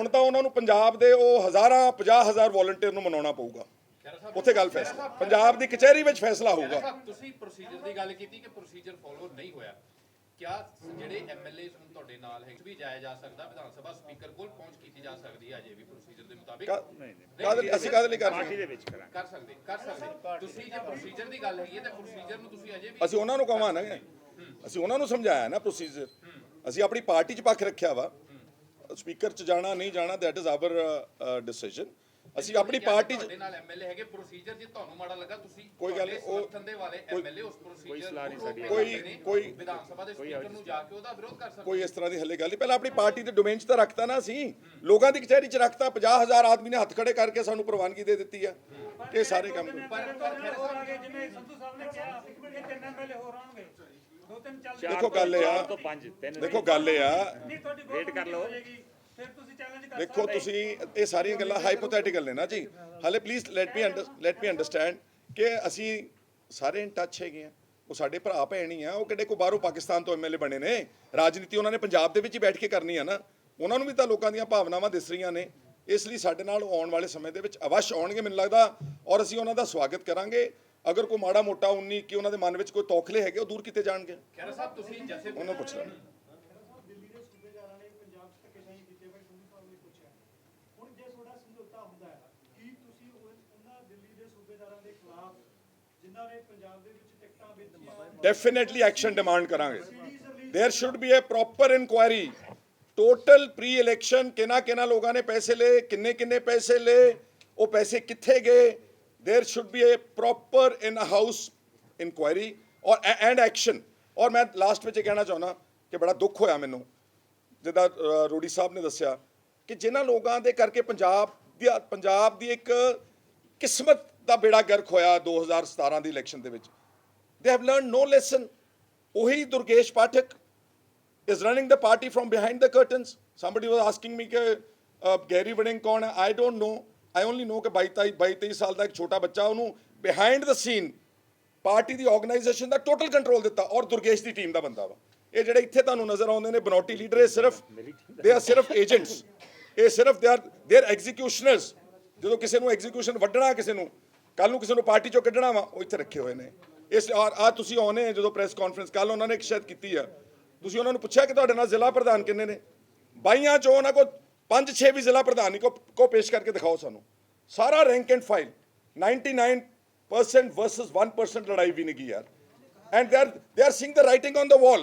ਤਾਂ ਉਹਨਾਂ ਨੂੰ ਪੰਜਾਬ ਦੇ ਉਹ 50,000 ਵੋਲੰਟੀਅਰ ਨੂੰ ਮਨਾਉਣਾ ਪਊਗਾ। ਉੱਥੇ ਗੱਲ ਫੈਸਲਾ ਪੰਜਾਬ ਦੀ ਕਚਹਿਰੀ ਵਿੱਚ ਫੈਸਲਾ ਹੋਊਗਾ। ਤੁਸੀਂ ਪ੍ਰੋਸੀਜਰ ਦੀ ਗੱਲ ਕੀਤੀ ਕਿ ਪ੍ਰੋਸੀਜਰ ਫੋਲੋ ਨਹੀਂ ਹੋਇਆ, ਕਿਆ ਜਿਹੜੇ ਐਮਐਲਏਜ਼ ਹੁਣ ਤੁਹਾਡੇ ਨਾਲ ਹੈ ਵੀ ਜਾਇਆ ਜਾ ਸਕਦਾ, ਵਿਧਾਨ ਸਭਾ ਸਪੀਕਰ ਕੋਲ ਪਹੁੰਚ ਕੀਤੀ ਜਾ ਸਕਦੀ ਹੈ ਅਜੇ ਵੀ ਪ੍ਰੋਸੀਜਰ ਦੇ ਮੁਤਾਬਿਕ? ਅਸੀਂ ਕਾਹਦੇ ਲਈ ਕਰ ਪਾਰਟੀ ਰਹੇ ਦੇ ਵਿੱਚ ਕਰਾਂਗੇ। ਕਰ ਸਕਦੇ ਤੁਸੀਂ ਜੇ ਪ੍ਰੋਸੀਜਰ ਦੀ ਗੱਲ ਹੈਗੀ ਹੈ ਤਾਂ ਪ੍ਰੋਸੀਜਰ ਨੂੰ ਤੁਸੀਂ ਅਜੇ ਵੀ ਅਸੀਂ ਉਹਨਾਂ ਨੂੰ ਕਹਾਂਗੇ, ਅਸੀਂ ਉਹਨਾਂ ਨੂੰ ਸਮਝਾਇਆ ਨਾ ਪ੍ਰੋਸੀਜਰ। ਅਸੀਂ ਆਪਣੀ ਪਾਰਟੀ 'ਚ ਪੱਖ ਰੱਖਿਆ ਵਾ, ਸਪੀਕਰ 'ਚ ਜਾਣਾ ਨਹੀਂ ਜਾਣਾ ਦੈਟ ਇਜ਼ ਆਵਰ ਡਿਸੀਜਨ। ਅਸੀਂ ਆਪਣੀ ਪਾਰਟੀ 'ਚ ਤੁਹਾਡੇ ਨਾਲ ਐਮਐਲਏ ਹੈਗੇ, ਪ੍ਰੋਸੀਜਰ ਜੇ ਤੁਹਾਨੂੰ ਮਾੜਾ ਲੱਗਾ ਤੁਸੀਂ ਕੋਈ ਗੱਲ ਨਹੀਂ, ਉਹ ਸਮਰਥਨ ਦੇ ਵਾਲੇ ਐਮਐਲਏ ਉਸ ਪ੍ਰੋਸੀਜਰ ਸਲਾਹ ਨਹੀਂ ਸਾਡੀ। ਕੋਈ ਵਿਧਾਨ ਸਭਾ ਦੇ ਸਪੀਕਰ ਨੂੰ ਜਾ ਕੇ ਉਹਦਾ ਵਿਰੋਧ ਕਰ ਸਕਦੇ। ਕੋਈ ਇਸ ਤਰ੍ਹਾਂ ਦੀ ਹੱਲੇ ਗੱਲ ਨਹੀਂ। ਪਹਿਲਾਂ ਆਪਣੀ ਪਾਰਟੀ ਦੇ ਡੋਮੇਨ 'ਚ ਤਾਂ ਰੱਖਤਾ ਨਾ, ਅਸੀਂ ਲੋਕਾਂ ਦੀ ਕਚਹਿਰੀ 'ਚ ਰੱਖਤਾ। 50,000 ਆਦਮੀ ਨੇ ਹੱਥ ਖੜੇ ਕਰਕੇ ਸਾਨੂੰ ਪ੍ਰਵਾਨਗੀ ਦੇ ਦਿੱਤੀ ਆ ਕਿ ਸਾਰੇ ਕੰਮ। ਹੋਰ ਆ ਗਏ, ਜਿਵੇਂ ਸੰਧੂ ਸਾਹਿਬ ਨੇ ਕਿਹਾ ਕਿ 3 ਐਮਐਲਏ ਹੋਰ ਆਉਣਗੇ, 2-3 ਚੱਲ ਦੇਖੋ ਗੱਲ ਇਹ ਆ, 4 ਤੋਂ 5 3 ਦੇਖੋ ਗੱਲ ਇਹ ਆ, ਨਹੀਂ ਤੁਹਾਡੀ ਵੇਟ ਕਰ ਲਓ। ਫਿਰ ਤੁਸੀਂ ਚੈਲੰਜ ਕਰ ਦੇਖੋ ਤੁਸੀਂ ਇਹ ਸਾਰੀਆਂ ਗੱਲਾਂ ਹਾਈਪੋਥੈਟੀਕਲ ਨੇ ਨਾ ਜੀ। ਹਾਲੇ ਪਲੀਜ਼ ਲੈਟ ਮੀ ਅੰਡਰਸਟੈਂਡ ਕਿ ਅਸੀਂ ਸਾਰੇ ਇਨ ਟੱਚ ਹੈਗੇ ਆ। ਉਹ ਸਾਡੇ ਭਰਾ ਭੈਣ ਹੀ ਆ, ਉਹ ਕਿਹੜੇ ਕੋ ਬਾਹਰੋਂ ਪਾਕਿਸਤਾਨ ਤੋਂ ਐਮਐਲਏ ਬਣੇ ਨੇ। ਰਾਜਨੀਤੀ ਉਹਨਾਂ ਨੇ ਪੰਜਾਬ ਦੇ ਵਿੱਚ ਹੀ ਬੈਠ ਕੇ ਕਰਨੀ ਆ ਨਾ, ਉਹਨਾਂ ਨੂੰ ਵੀ ਤਾਂ ਲੋਕਾਂ ਦੀਆਂ ਭਾਵਨਾਵਾਂ ਦਿਸ ਰਹੀਆਂ ਨੇ। ਇਸ ਲਈ ਸਾਡੇ ਨਾਲ ਆਉਣ ਵਾਲੇ ਸਮੇਂ ਦੇ ਵਿੱਚ ਅਵਸ਼ ਆਉਣਗੇ ਮੈਨੂੰ ਲੱਗਦਾ, ਔਰ ਅਸੀਂ ਉਹਨਾਂ ਦਾ ਸਵਾਗਤ ਕਰਾਂਗੇ। ਅਗਰ ਕੋਈ ਮਾੜਾ ਮੋਟਾ 19 ਕਿ ਉਹਨਾਂ ਦੇ ਮਨ ਵਿੱਚ ਕੋਈ ਤੌਖਲੇ ਹੈਗੇ ਉਹ ਦੂਰ ਕੀਤੇ ਜਾਣਗੇ। ਖਹਿਰਾ ਸਾਹਿਬ ਤੁਸੀਂ ਜੈਸੇ ਉਹਨਾਂ ਨੂੰ ਪੁੱਛ ਲੈਣ। ਦਿੱਲੀ ਦੇ ਸੂਬੇਦਾਰਾਂ ਨੇ ਪੰਜਾਬ 'ਚ ਧੱਕੇਸ਼ਾਹੀ ਕੀਤੀ ਹੈ, ਸੰਧੂ ਸਾਹਿਬ ਨੇ ਪੁੱਛਿਆ ਹੁਣ ਜੇ ਤੁਹਾਡਾ ਸਮਝੌਤਾ ਹੁੰਦਾ ਹੈ ਕੀ ਤੁਸੀਂ ਉਹਨਾਂ ਦਿੱਲੀ ਦੇ ਸੂਬੇਦਾਰਾਂ ਦੇ ਖਿਲਾਫ ਜਿਨ੍ਹਾਂ ਨੇ ਪੰਜਾਬ ਦੇ ਵਿੱਚ ਟਿਕਟਾਂ ਵੇਚੀਆਂ ਡੈਫੀਨੇਟਲੀ ਐਕਸ਼ਨ ਡਿਮਾਂਡ ਕਰਾਂਗੇ। There should be a proper inquiry, total pre election किना लोगों ने पैसे ले, किन्ने पैसे ले, वो पैसे कित्थे गए। There should be a proper in house inquiry और एंड एक्शन। और मैं लास्ट में कहना चाहना कि बड़ा दुख होया मैनू जिदा रोडी साहब ने दसिया कि जिन्होंने लोगों के करके पंजाब की एक किस्मत का बेड़ा गर्क होया 2017 की इलैक्शन के विच। They have learned no lesson. Ohi Durgesh Pathak is running the party from behind the curtains. Somebody was asking me कि Gary Wedding कौन है? I don't know. I only know कि 22-23 साल का एक छोटा बच्चा ਉਹਨੂੰ behind the scene party the organisation the total control ਦਿੱਤਾ ਔਰ ਦੁਰਗੇਸ਼ ਦੀ ਟੀਮ ਦਾ ਬੰਦਾ ਵਾ। ਇਹ ਜਿਹੜੇ ਇੱਥੇ ਤੁਹਾਨੂੰ ਨਜ਼ਰ ਆਉਂਦੇ ਨੇ ਬਨੌਟੀ ਲੀਡਰ, ਇਹ ਸਿਰਫ ਦੇ ਆਰ ਸਿਰਫ ਏਜੰਟਸ, ਇਹ ਸਿਰਫ ਦੇ ਆਰ ਐਗਜ਼ੀਕਿਊਸ਼ਨਰਸ। ਜਦੋਂ ਕਿਸੇ ਨੂੰ ਐਗਜ਼ੀਕਿਊਸ਼ਨ ਵੱਢਣਾ, ਕਿਸੇ ਨੂੰ ਕੱਲ ਨੂੰ ਕਿਸੇ ਨੂੰ ਪਾਰਟੀ ਚੋਂ ਕੱਢਣਾ ਵਾ, ਉਹ ਇੱਥੇ ਰੱਖੇ ਹੋਏ ਨੇ। ਇਸ ਆ ਤੁਸੀਂ ਆਉਨੇ ਜਦੋਂ ਪ੍ਰੈਸ ਕਾਨਫਰੰਸ ਕੱਲ ਉਹਨਾਂ ਨੇ ਇੱਕ ਸ਼ਾਇਦ ਕੀਤੀ ਆ, ਤੁਸੀਂ ਉਹਨਾਂ ਨੂੰ ਪੁੱਛਿਆ ਕਿ ਤੁਹਾਡੇ ਨਾਲ ਜ਼ਿਲ੍ਹਾ ਪ੍ਰਧਾਨ ਕਿੰਨੇ ਨੇ? 22 ਚੋਂ ਉਹਨਾਂ ਕੋਲ 5-6 ਵੀ ਜ਼ਿਲ੍ਹਾ ਪ੍ਰਧਾਨ ਕੋ ਪੇਸ਼ ਕਰਕੇ ਦਿਖਾਓ ਸਾਨੂੰ। ਸਾਰਾ ਰੈਂਕ ਐਂਡ ਫਾਈਲ 99% versus 1% ਲੜਾਈ ਵੀ ਨਹੀਂ ਕੀ ਯਾਰ। And they are seeing the writing on the wall,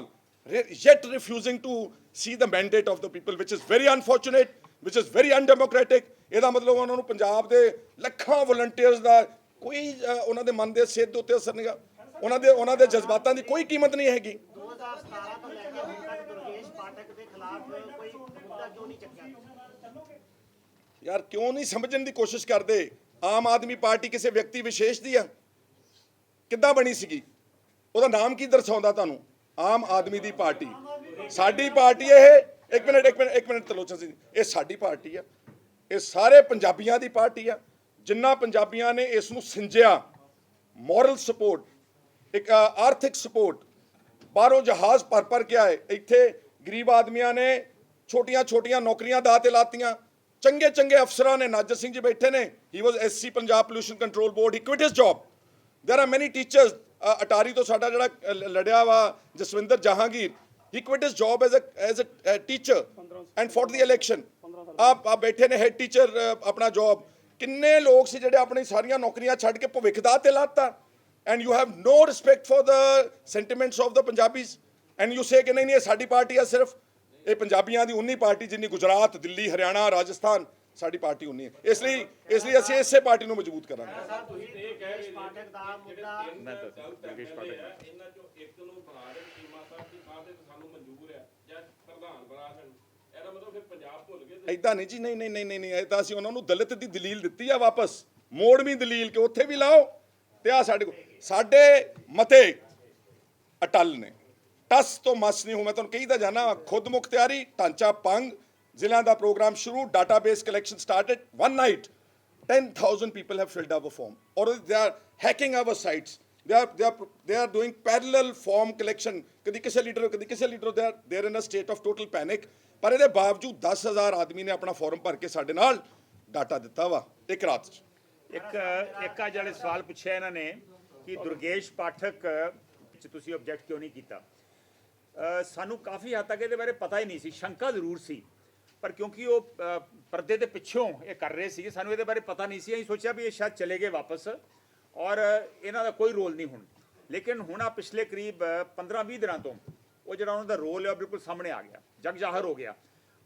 yet refusing to see the mandate of the people, which is very unfortunate, which is very undemocratic. ਇਹਦਾ ਮਤਲਬ ਉਹਨਾਂ ਨੂੰ ਪੰਜਾਬ ਦੇ ਲੱਖਾਂ ਵਲੰਟੀਅਰਸ ਦਾ ਕੋਈ ਉਹਨਾਂ ਦੇ ਮਨ ਦੇ ਸਿੱਧ ਉੱਤੇ ਅਸਰ ਨਹੀਂਗਾ, ਉਹਨਾਂ ਦੇ ਜਜ਼ਬਾਤਾਂ ਦੀ ਕੋਈ ਕੀਮਤ ਨਹੀਂ ਹੈਗੀ। 2017 ਤੋਂ ਲੈ ਕੇ ਹੁਣ ਤੱਕ ਦੁਰਗੇਸ਼ ਪਾਠਕ ਦੇ ਖਿਲਾਫ ਕੋਈ ਮੁੱਦਾ ਕਿਉਂ ਨਹੀਂ ਚੱਕਿਆ? ਯਾਰ ਕਿਉਂ ਨਹੀਂ ਸਮਝਣ ਦੀ ਕੋਸ਼ਿਸ਼ ਕਰਦੇ? ਆਮ ਆਦਮੀ ਪਾਰਟੀ ਕਿਸੇ ਵਿਅਕਤੀ ਵਿਸ਼ੇਸ਼ ਦੀ ਆ? ਕਿੱਦਾਂ ਬਣੀ ਸੀਗੀ? ਉਹਦਾ ਨਾਮ ਕੀ ਦਰਸਾਉਂਦਾ ਤੁਹਾਨੂੰ? ਆਮ ਆਦਮੀ ਦੀ ਪਾਰਟੀ। ਸਾਡੀ ਪਾਰਟੀ ਇਹ ਇੱਕ ਮਿੰਟ ਤਲੋਚਨ ਸਿੰਘ, ਇਹ ਸਾਡੀ ਪਾਰਟੀ ਆ, ਇਹ ਸਾਰੇ ਪੰਜਾਬੀਆਂ ਦੀ ਪਾਰਟੀ ਆ। ਜਿੰਨਾ ਪੰਜਾਬੀਆਂ ਨੇ ਇਸ ਨੂੰ ਸਿੰਜਿਆ, ਮੋਰਲ ਸਪੋਰਟ, ਇੱਕ ਆਰਥਿਕ ਸਪੋਰਟ, ਬਾਹਰੋਂ ਜਹਾਜ਼ ਭਰ ਕੇ ਆਏ, ਇੱਥੇ ਗਰੀਬ ਆਦਮੀਆਂ ਨੇ ਛੋਟੀਆਂ ਨੌਕਰੀਆਂ ਦਾਅ ਤੇ ਲਾਤੀਆਂ। ਚੰਗੇ ਅਫਸਰਾਂ ਨੇ, ਨਾਜਰ ਸਿੰਘ ਜੀ ਬੈਠੇ ਨੇ, ਹੀ ਵਾਸ SC Punjab pollution control board, ਹੀ ਕੁਇਟ ਹਿਸ ਜੌਬ। ਦੇਰ ਆਰ ਮੈਨੀ ਟੀਚਰਸ, ਅਟਾਰੀ ਤੋਂ ਸਾਡਾ ਜਿਹੜਾ ਲੜਿਆ ਵਾ Jaswinder Jahangir, he quit his job as a teacher and fought the election. ਆਪ ਬੈਠੇ ਨੇ ਹੈਡ ਟੀਚਰ ਆਪਣਾ ਜੌਬ। ਕਿੰਨੇ ਲੋਕ ਸੀ ਜਿਹੜੇ ਆਪਣੀ ਸਾਰੀਆਂ ਨੌਕਰੀਆਂ ਛੱਡ ਕੇ ਭਵਿੱਖ ਦਾ ਤੇ ਲਾਤਾ। and you have no respect for the sentiments of the Punjabis, and you say ਕਿ ਨਹੀਂ ਇਹ ਸਾਡੀ ਪਾਰਟੀ ਆ। ਸਿਰਫ ਇਹ ਪੰਜਾਬੀਆਂ ਦੀ ਉਨੀ ਪਾਰਟੀ ਜਿੰਨੀ ਗੁਜਰਾਤ, ਦਿੱਲੀ, ਹਰਿਆਣਾ, ਰਾਜਸਥਾਨ ਸਾਡੀ ਪਾਰਟੀ ਉਨੀ ਹੈ। ਇਸ ਲਈ ਅਸੀਂ ਇਸੇ ਪਾਰਟੀ ਨੂੰ ਮਜ਼ਬੂਤ ਕਰਾਂਗੇ। ਦੁਰਗੇਸ਼ ਪਾਠਕ ਦਾ ਮੁੱਦਾ ਇਹਨਾਂ ਚੋਂ ਇੱਕ ਨੂੰ ਬਣਾ ਦੇ ਚੀਮਾ ਸਾਹਿਬ ਦੀ ਥਾਂ ਤੇ ਸਾਨੂੰ ਮਨਜ਼ੂਰ ਹੈ ਜਾਂ ਪ੍ਰਧਾਨ ਬਣਾ ਦੇਣ, ਇਹਦਾ ਮਤਲਬ ਫਿਰ ਪੰਜਾਬ ਭੁੱਲ ਗਏ। ਏਦਾਂ ਨਹੀਂ ਜੀ, ਨਹੀਂ, ਇਹ ਤਾਂ ਅਸੀਂ ਉਹਨਾਂ ਨੂੰ ਦਲਿਤ ਦੀ ਦਲੀਲ ਦਿੱਤੀ ਆ ਵਾਪਸ, ਮੋੜਵੀਂ ਦਲੀਲ ਕਿ ਉੱਥੇ ਵੀ ਲਾਓ ਤੇ ਆ ਸਾਡੇ ਮਤੇ ਅਟਲ ਨੇ, ਟਸ ਤੋਂ ਮਸ ਨਹੀਂ ਹੂੰ। ਮੈਂ ਤੁਹਾਨੂੰ ਕਹੀਦਾ ਜਾਣਾ, ਖੁਦ ਮੁਖਤਿਆਰੀ, ਢਾਂਚਾ ਭੰਗ, ਜ਼ਿਲ੍ਹਿਆਂ ਦਾ ਪ੍ਰੋਗਰਾਮ ਸ਼ੁਰੂ, database collection started, one night 10,000 people have filled up a form, or they are hacking our sites, they are doing parallel form collection, ਕਦੀ ਕਿਸੇ leader they are in a state of total panic। ਪਰ ਇਹਦੇ ਬਾਵਜੂਦ 10,000 ਆਦਮੀ ਨੇ ਆਪਣਾ farm ਭਰ ਕੇ ਸਾਡੇ ਨਾਲ ਡਾਟਾ ਦਿੱਤਾ ਵਾ ਇੱਕ ਰਾਤ 'ਚ। ਇੱਕ ਆ ਜਿਹੜੇ ਸਵਾਲ ਪੁੱਛਿਆ ਇਹਨਾਂ ਨੇ ਕਿ ਦੁਰਗੇਸ਼ ਪਾਠਕ ਵਿੱਚ ਤੁਸੀਂ ਆਬਜੈਕਟ ਕਿਉਂ ਨਹੀਂ ਕੀਤਾ? ਸਾਨੂੰ ਕਾਫੀ ਹੱਦ ਤੱਕ ਇਹਦੇ ਬਾਰੇ ਪਤਾ ਹੀ ਨਹੀਂ ਸੀ, ਸ਼ੰਕਾ ਜ਼ਰੂਰ ਸੀ, ਪਰ ਕਿਉਂਕਿ ਉਹ ਪਰਦੇ ਦੇ ਪਿੱਛੋਂ ਇਹ ਕਰ ਰਹੇ ਸੀ, ਸਾਨੂੰ ਇਹਦੇ ਬਾਰੇ ਪਤਾ ਨਹੀਂ ਸੀ। ਅਸੀਂ ਸੋਚਿਆ ਵੀ ਇਹ ਸ਼ਾਇਦ ਚਲੇ ਗਏ ਵਾਪਸ ਔਰ ਇਹਨਾਂ ਦਾ ਕੋਈ ਰੋਲ ਨਹੀਂ ਹੁਣ। ਲੇਕਿਨ ਹੁਣ ਆ ਪਿਛਲੇ ਕਰੀਬ 15-20 ਦਿਨਾਂ ਤੋਂ ਉਹ ਜਿਹੜਾ ਉਹਨਾਂ ਦਾ ਰੋਲ ਹੈ ਉਹ ਬਿਲਕੁਲ ਸਾਹਮਣੇ ਆ ਗਿਆ, ਜਗ ਜ਼ਾਹਰ ਹੋ ਗਿਆ।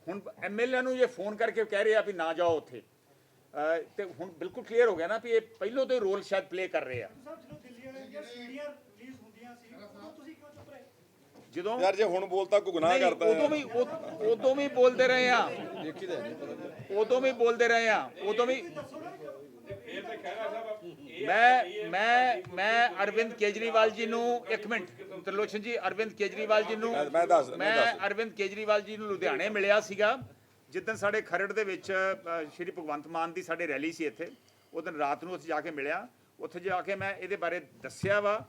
ਹੁਣ MLA ਨੂੰ ਇਹ ਫੋਨ ਕਰਕੇ ਕਹਿ ਰਹੇ ਆ ਵੀ ਨਾ ਜਾਓ ਉੱਥੇ, ਤੇ ਹੁਣ ਬਿਲਕੁਲ ਕਲੀਅਰ ਹੋ ਗਿਆ ਨਾ ਵੀ ਇਹ ਪਹਿਲੋਂ ਤੋਂ ਹੀ ਰੋਲ ਸ਼ਾਇਦ ਪਲੇ ਕਰ ਰਹੇ ਆ। ਜਦੋਂ ਦਿੱਲੀ ਵਾਲੇ ਦੀਆਂ ਸੀਡੀਆਂ ਰਿਲੀਜ਼ ਹੁੰਦੀਆਂ ਸੀ ਉਦੋਂ ਤੁਸੀਂ ਕਿਉਂ ਚੁੱਪ ਰਹੇ? ਜਦੋਂ ਯਾਰ ਜੇ ਹੁਣ ਬੋਲਤਾ ਕੋਈ ਗੁਨਾਹ ਕਰਦਾ ਹੈ। ਉਦੋਂ ਵੀ ਬੋਲਦੇ ਰਹੇ ਆ, ਮੈਂ ਅਰਵਿੰਦ ਕੇਜਰੀਵਾਲ ਜੀ ਨੂੰ, ਇੱਕ ਮਿੰਟ ਤਰਲੋਚਨ ਜੀ, ਅਰਵਿੰਦ ਕੇਜਰੀਵਾਲ ਜੀ ਨੂੰ ਅਰਵਿੰਦ ਕੇਜਰੀਵਾਲ ਜੀ ਨੂੰ ਲੁਧਿਆਣੇ ਮਿਲਿਆ ਸੀਗਾ ਜਿੱਦਣ ਸਾਡੇ ਖਰੜ ਦੇ ਵਿੱਚ ਸ਼੍ਰੀ ਭਗਵੰਤ ਮਾਨ ਦੀ ਸਾਡੇ ਰੈਲੀ ਸੀ ਇੱਥੇ। ਉਹ ਦਿਨ ਰਾਤ ਨੂੰ ਉੱਥੇ ਜਾ ਕੇ ਮਿਲਿਆ। ਉੱਥੇ ਜਾ ਕੇ ਮੈਂ ਇਹਦੇ ਬਾਰੇ ਦੱਸਿਆ ਵਾ,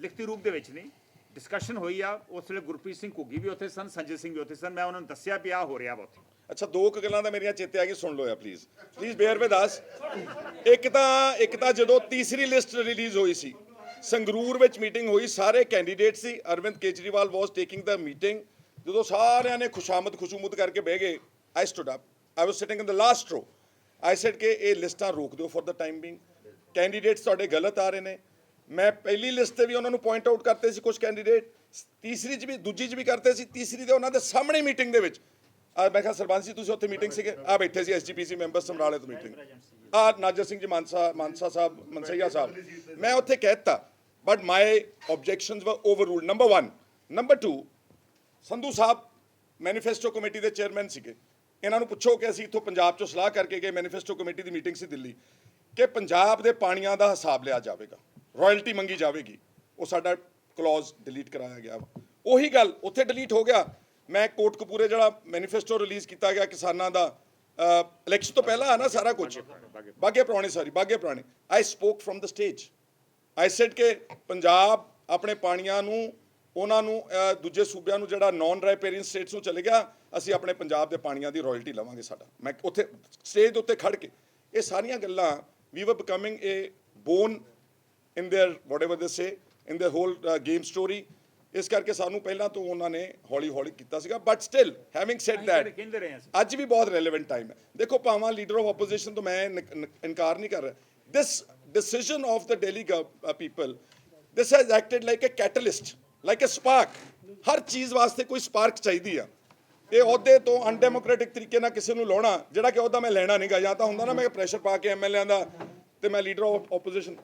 ਲਿਖਤੀ ਰੂਪ ਦੇ ਵਿੱਚ ਨਹੀਂ, ਡਿਸਕਸ਼ਨ ਹੋਈ ਆ। ਉਸ ਵੇਲੇ ਗੁਰਪ੍ਰੀਤ ਸਿੰਘ ਘੁੱਗੀ ਵੀ ਉੱਥੇ ਸਨ, ਸੰਜੇ ਸਿੰਘ ਵੀ ਉੱਥੇ ਸਨ। ਮੈਂ ਉਹਨਾਂ ਨੂੰ ਦੱਸਿਆ ਵੀ ਆਹ ਹੋ ਰਿਹਾ ਵਾ ਉੱਥੇ। ਅੱਛਾ, ਦੋ ਕੁ ਗੱਲਾਂ ਤਾਂ ਮੇਰੀਆਂ ਚੇਤੇ ਆ ਗਈ, ਸੁਣ ਲਓ ਯਾਰ ਪਲੀਜ਼ ਬੇਅਰ ਵਿਦ ਅਸ। ਇੱਕ ਤਾਂ ਜਦੋਂ ਤੀਸਰੀ ਲਿਸਟ ਰਿਲੀਜ਼ ਹੋਈ ਸੀ, ਸੰਗਰੂਰ ਵਿੱਚ ਮੀਟਿੰਗ ਹੋਈ, ਸਾਰੇ ਕੈਂਡੀਡੇਟ ਸੀ, Arvind Kejriwal was taking the meeting. ਜਦੋਂ ਸਾਰਿਆਂ ਨੇ ਖੁਸ਼ੂਮਦ ਕਰਕੇ ਬਹਿ ਗਏ, I stood up, I was sitting in the last row, I said ਕਿ ਇਹ ਲਿਸਟਾਂ ਰੋਕ ਦਿਓ for the time being, candidates ਤੁਹਾਡੇ ਗਲਤ ਆ ਰਹੇ ਨੇ। ਮੈਂ ਪਹਿਲੀ ਲਿਸਟ ਤੇ ਵੀ ਉਹਨਾਂ ਨੂੰ ਪੁਆਇੰਟ ਆਊਟ ਕਰਤੇ ਸੀ ਕੁਝ ਕੈਂਡੀਡੇਟ, ਤੀਸਰੀ 'ਚ ਵੀ, ਦੂਜੀ 'ਚ ਵੀ ਕਰਤੇ ਸੀ, ਤੀਸਰੀ ਤੇ ਉਹਨਾਂ ਦੇ ਸਾਹਮਣੇ ਮੀਟਿੰਗ ਦੇ ਵਿੱਚ ਮੈਂ ਕਿਹਾ ਸਰਪੰਚ ਜੀ ਤੁਸੀਂ ਉੱਥੇ ਮੀਟਿੰਗ ਸੀਗੇ, ਆ ਬੈਠੇ ਸੀ SGPC ਮੈਂਬਰ ਸਮਰਾਲੇ ਤੋਂ ਮੀਟਿੰਗ, ਆ ਨਾਜਰ ਸਿੰਘ ਜੀ ਮਾਨਸਾ ਸਾਹਿਬ, ਮਨਸਈਆ ਸਾਹਿਬ, ਮੈਂ ਉੱਥੇ ਕਹਿ ਦਿੱਤਾ, ਬਟ ਮਾਈ ਆਬਜੈਕਸ਼ਨਸ ਵਰ ਓਵਰਰੂਲਡ, ਨੰਬਰ 1। ਨੰਬਰ 2, ਸੰਧੂ ਸਾਹਿਬ ਮੈਨੀਫੈਸਟੋ ਕਮੇਟੀ ਦੇ ਚੇਅਰਮੈਨ ਸੀਗੇ, ਇਹਨਾਂ ਨੂੰ ਪੁੱਛੋ ਕਿ ਅਸੀਂ ਇੱਥੋਂ ਪੰਜਾਬ 'ਚੋਂ ਸਲਾਹ ਕਰਕੇ ਗਏ, ਮੈਨੀਫੈਸਟੋ ਕਮੇਟੀ ਦੀ ਮੀਟਿੰਗ ਸੀ ਦਿੱਲੀ, ਕਿ ਪੰਜਾਬ ਦੇ ਪਾਣੀਆਂ ਦਾ ਹਿਸਾਬ ਲਿਆ ਜਾਵੇਗਾ, ਰਾਇਲਟੀ ਮੰਗੀ ਜਾਵੇਗੀ, ਉਹ ਸਾਡਾ ਕਲੌਜ਼ ਡਿਲੀਟ ਕਰਾਇਆ ਗਿਆ ਵਾ। ਉਹੀ ਗੱਲ ਉੱਥੇ ਡਿਲੀਟ ਹੋ ਗਿਆ। ਮੈਂ ਕੋਟਕਪੂਰੇ ਜਿਹੜਾ ਮੈਨੀਫੈਸਟੋ ਰਿਲੀਜ਼ ਕੀਤਾ ਗਿਆ ਕਿਸਾਨਾਂ ਦਾ ਇਲੈਕਸ਼ਨ ਤੋਂ ਪਹਿਲਾਂ ਆ ਨਾ ਸਾਰਾ ਕੁਝ, ਬਾਗੇ ਪੁਰਾਣੇ I spoke from the stage. I said ਕਿ ਪੰਜਾਬ ਆਪਣੇ ਪਾਣੀਆਂ ਨੂੰ ਉਹਨਾਂ ਨੂੰ ਦੂਜੇ ਸੂਬਿਆਂ ਨੂੰ ਜਿਹੜਾ ਨਾਨ ਰਾਈਪੇਰੀਅਨ ਸਟੇਟਸ ਨੂੰ ਚਲੇ ਗਿਆ, ਅਸੀਂ ਆਪਣੇ ਪੰਜਾਬ ਦੇ ਪਾਣੀਆਂ ਦੀ ਰਾਇਲਟੀ ਲਵਾਂਗੇ ਸਾਡਾ। ਮੈਂ ਉੱਥੇ ਸਟੇਜ ਦੇ ਉੱਤੇ ਖੜ ਕੇ ਇਹ ਸਾਰੀਆਂ ਗੱਲਾਂ ਵੀ ਵਰ becoming A bone in there whatever ਦੇ ਸੇ ਇਨ ਦ ਹੋਲ ਗੇਮ ਸਟੋਰੀ। ਇਸ ਕਰਕੇ ਸਾਨੂੰ ਪਹਿਲਾਂ ਤੋਂ ਉਹਨਾਂ ਨੇ ਹੌਲੀ ਹੌਲੀ ਕੀਤਾ ਸੀਗਾ, but still having said that ਕਹਿੰਦੇ ਰਹੇ ਅਸੀਂ ਅੱਜ ਵੀ ਬਹੁਤ ਰੈਲੇਵੈਂਟ ਟਾਈਮ ਹੈ। ਦੇਖੋ ਭਾਵੇਂ ਲੀਡਰ ਆਫ ਆਪੋਜੀਸ਼ਨ ਤੋਂ ਮੈਂ ਇਨਕਾਰ ਨਹੀਂ ਕਰ ਰਿਹਾ, ਦਿਸ decision of the Delhi people, this has acted like a catalyst, like a spark। ਹਰ ਚੀਜ਼ ਵਾਸਤੇ ਕੋਈ ਸਪਾਰਕ ਚਾਹੀਦੀ ਆ। ਇਹ ਅਹੁਦੇ ਤੋਂ ਅਨਡੈਮੋਕ੍ਰੈਟਿਕ ਤਰੀਕੇ ਨਾਲ ਕਿਸੇ ਨੂੰ ਲਾਉਣਾ, ਜਿਹੜਾ ਕਿ ਅਹੁਦਾ ਮੈਂ ਲੈਣਾ ਨਹੀਂਗਾ, ਜਾਂ ਤਾਂ ਹੁੰਦਾ ਨਾ ਮੈਂ ਪ੍ਰੈਸ਼ਰ ਪਾ ਕੇ ਐਮਐਲਏਆਂ ਦਾ ਤੇ ਮੈਂ ਲੀਡਰ ਆਫ ਆਪੋਜੀਸ਼ਨ।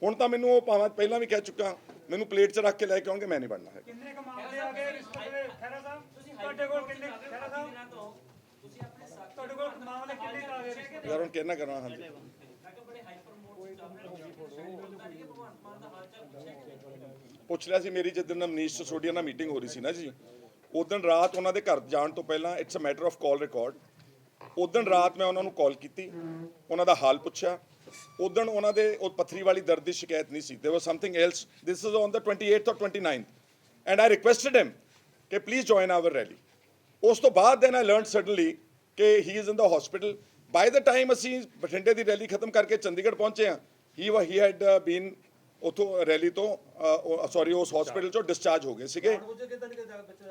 ਹੁਣ ਤਾਂ ਮੈਨੂੰ ਉਹ ਭਾਵੇਂ ਪਹਿਲਾਂ ਵੀ ਕਹਿ ਚੁੱਕਾ, ਮੈਨੂੰ ਪਲੇਟ 'ਚ ਰੱਖ ਕੇ ਲੈ ਕੇ ਆਉਣਗੇ, ਮੈਂ ਨਹੀਂ ਬਣਨਾ ਹੈ। ਕਿੰਨੇ ਕੁ ਮਾਮਲੇ ਆ ਗਏ ਰਿਸ਼ਵਤ ਦੇ ਖਹਿਰਾ ਸਾਹਿਬ? ਤੁਹਾਡੇ ਕੋਲ ਕਿੰਨੇ ਖਹਿਰਾ ਸਾਹਿਬ ਤੁਹਾਡੇ ਕੋਲ ਮਾਮਲੇ ਕਿੰਨੇ ਆ ਗਏ ਰਿਸ਼ਵਤ ਦੇ? ਯਾਰ ਹੁਣ ਕਹਿਣਾ ਕਰਨਾ। ਹਾਂਜੀ ਪੁੱਛ ਲਿਆ ਸੀ ਮੇਰੀ ਜਿੱਦਣ ਮਨੀਸ਼ ਸਿਸੋਦੀਆ ਨਾਲ ਮੀਟਿੰਗ ਹੋ ਰਹੀ ਸੀ ਨਾ ਜੀ, ਉਦੋਂ ਰਾਤ ਉਹਨਾਂ ਦੇ ਘਰ ਜਾਣ ਤੋਂ ਪਹਿਲਾਂ it's a matter of call record. ਉਦੋਂ ਰਾਤ ਮੈਂ ਉਹਨਾਂ ਨੂੰ ਕਾਲ ਕੀਤੀ, ਉਹਨਾਂ ਦਾ ਹਾਲ ਪੁੱਛਿਆ। ਉਦੋਂ ਉਹਨਾਂ ਦੇ ਉਹ ਪੱਥਰੀ ਵਾਲੀ ਦਰਦ ਦੀ ਸ਼ਿਕਾਇਤ ਨਹੀਂ ਸੀ, there was something else. This is on the 28th or 29th and I requested ਹਿਮ ਕਿ ਪਲੀਜ਼ ਜੁਆਇਨ ਆਵਰ ਰੈਲੀ। ਉਸ ਤੋਂ ਬਾਅਦ ਦੈਨ ਆਈ ਲਰਨਡ ਸਡਨਲੀ ਕਿ he is in the hospital. By the time ਅਸੀਂ ਬਠਿੰਡੇ ਦੀ ਰੈਲੀ ਖਤਮ ਕਰਕੇ ਚੰਡੀਗੜ੍ਹ ਪਹੁੰਚੇ ਹਾਂ, ਹੀ ਹੈਡ ਬੀਨ ਉੱਥੋਂ ਰੈਲੀ ਤੋਂ ਸੌਰੀ ਉਸ ਹਸਪੀਟਲ ਚੋਂ ਡਿਸਚਾਰਜ ਹੋ ਗਏ ਸੀਗੇ।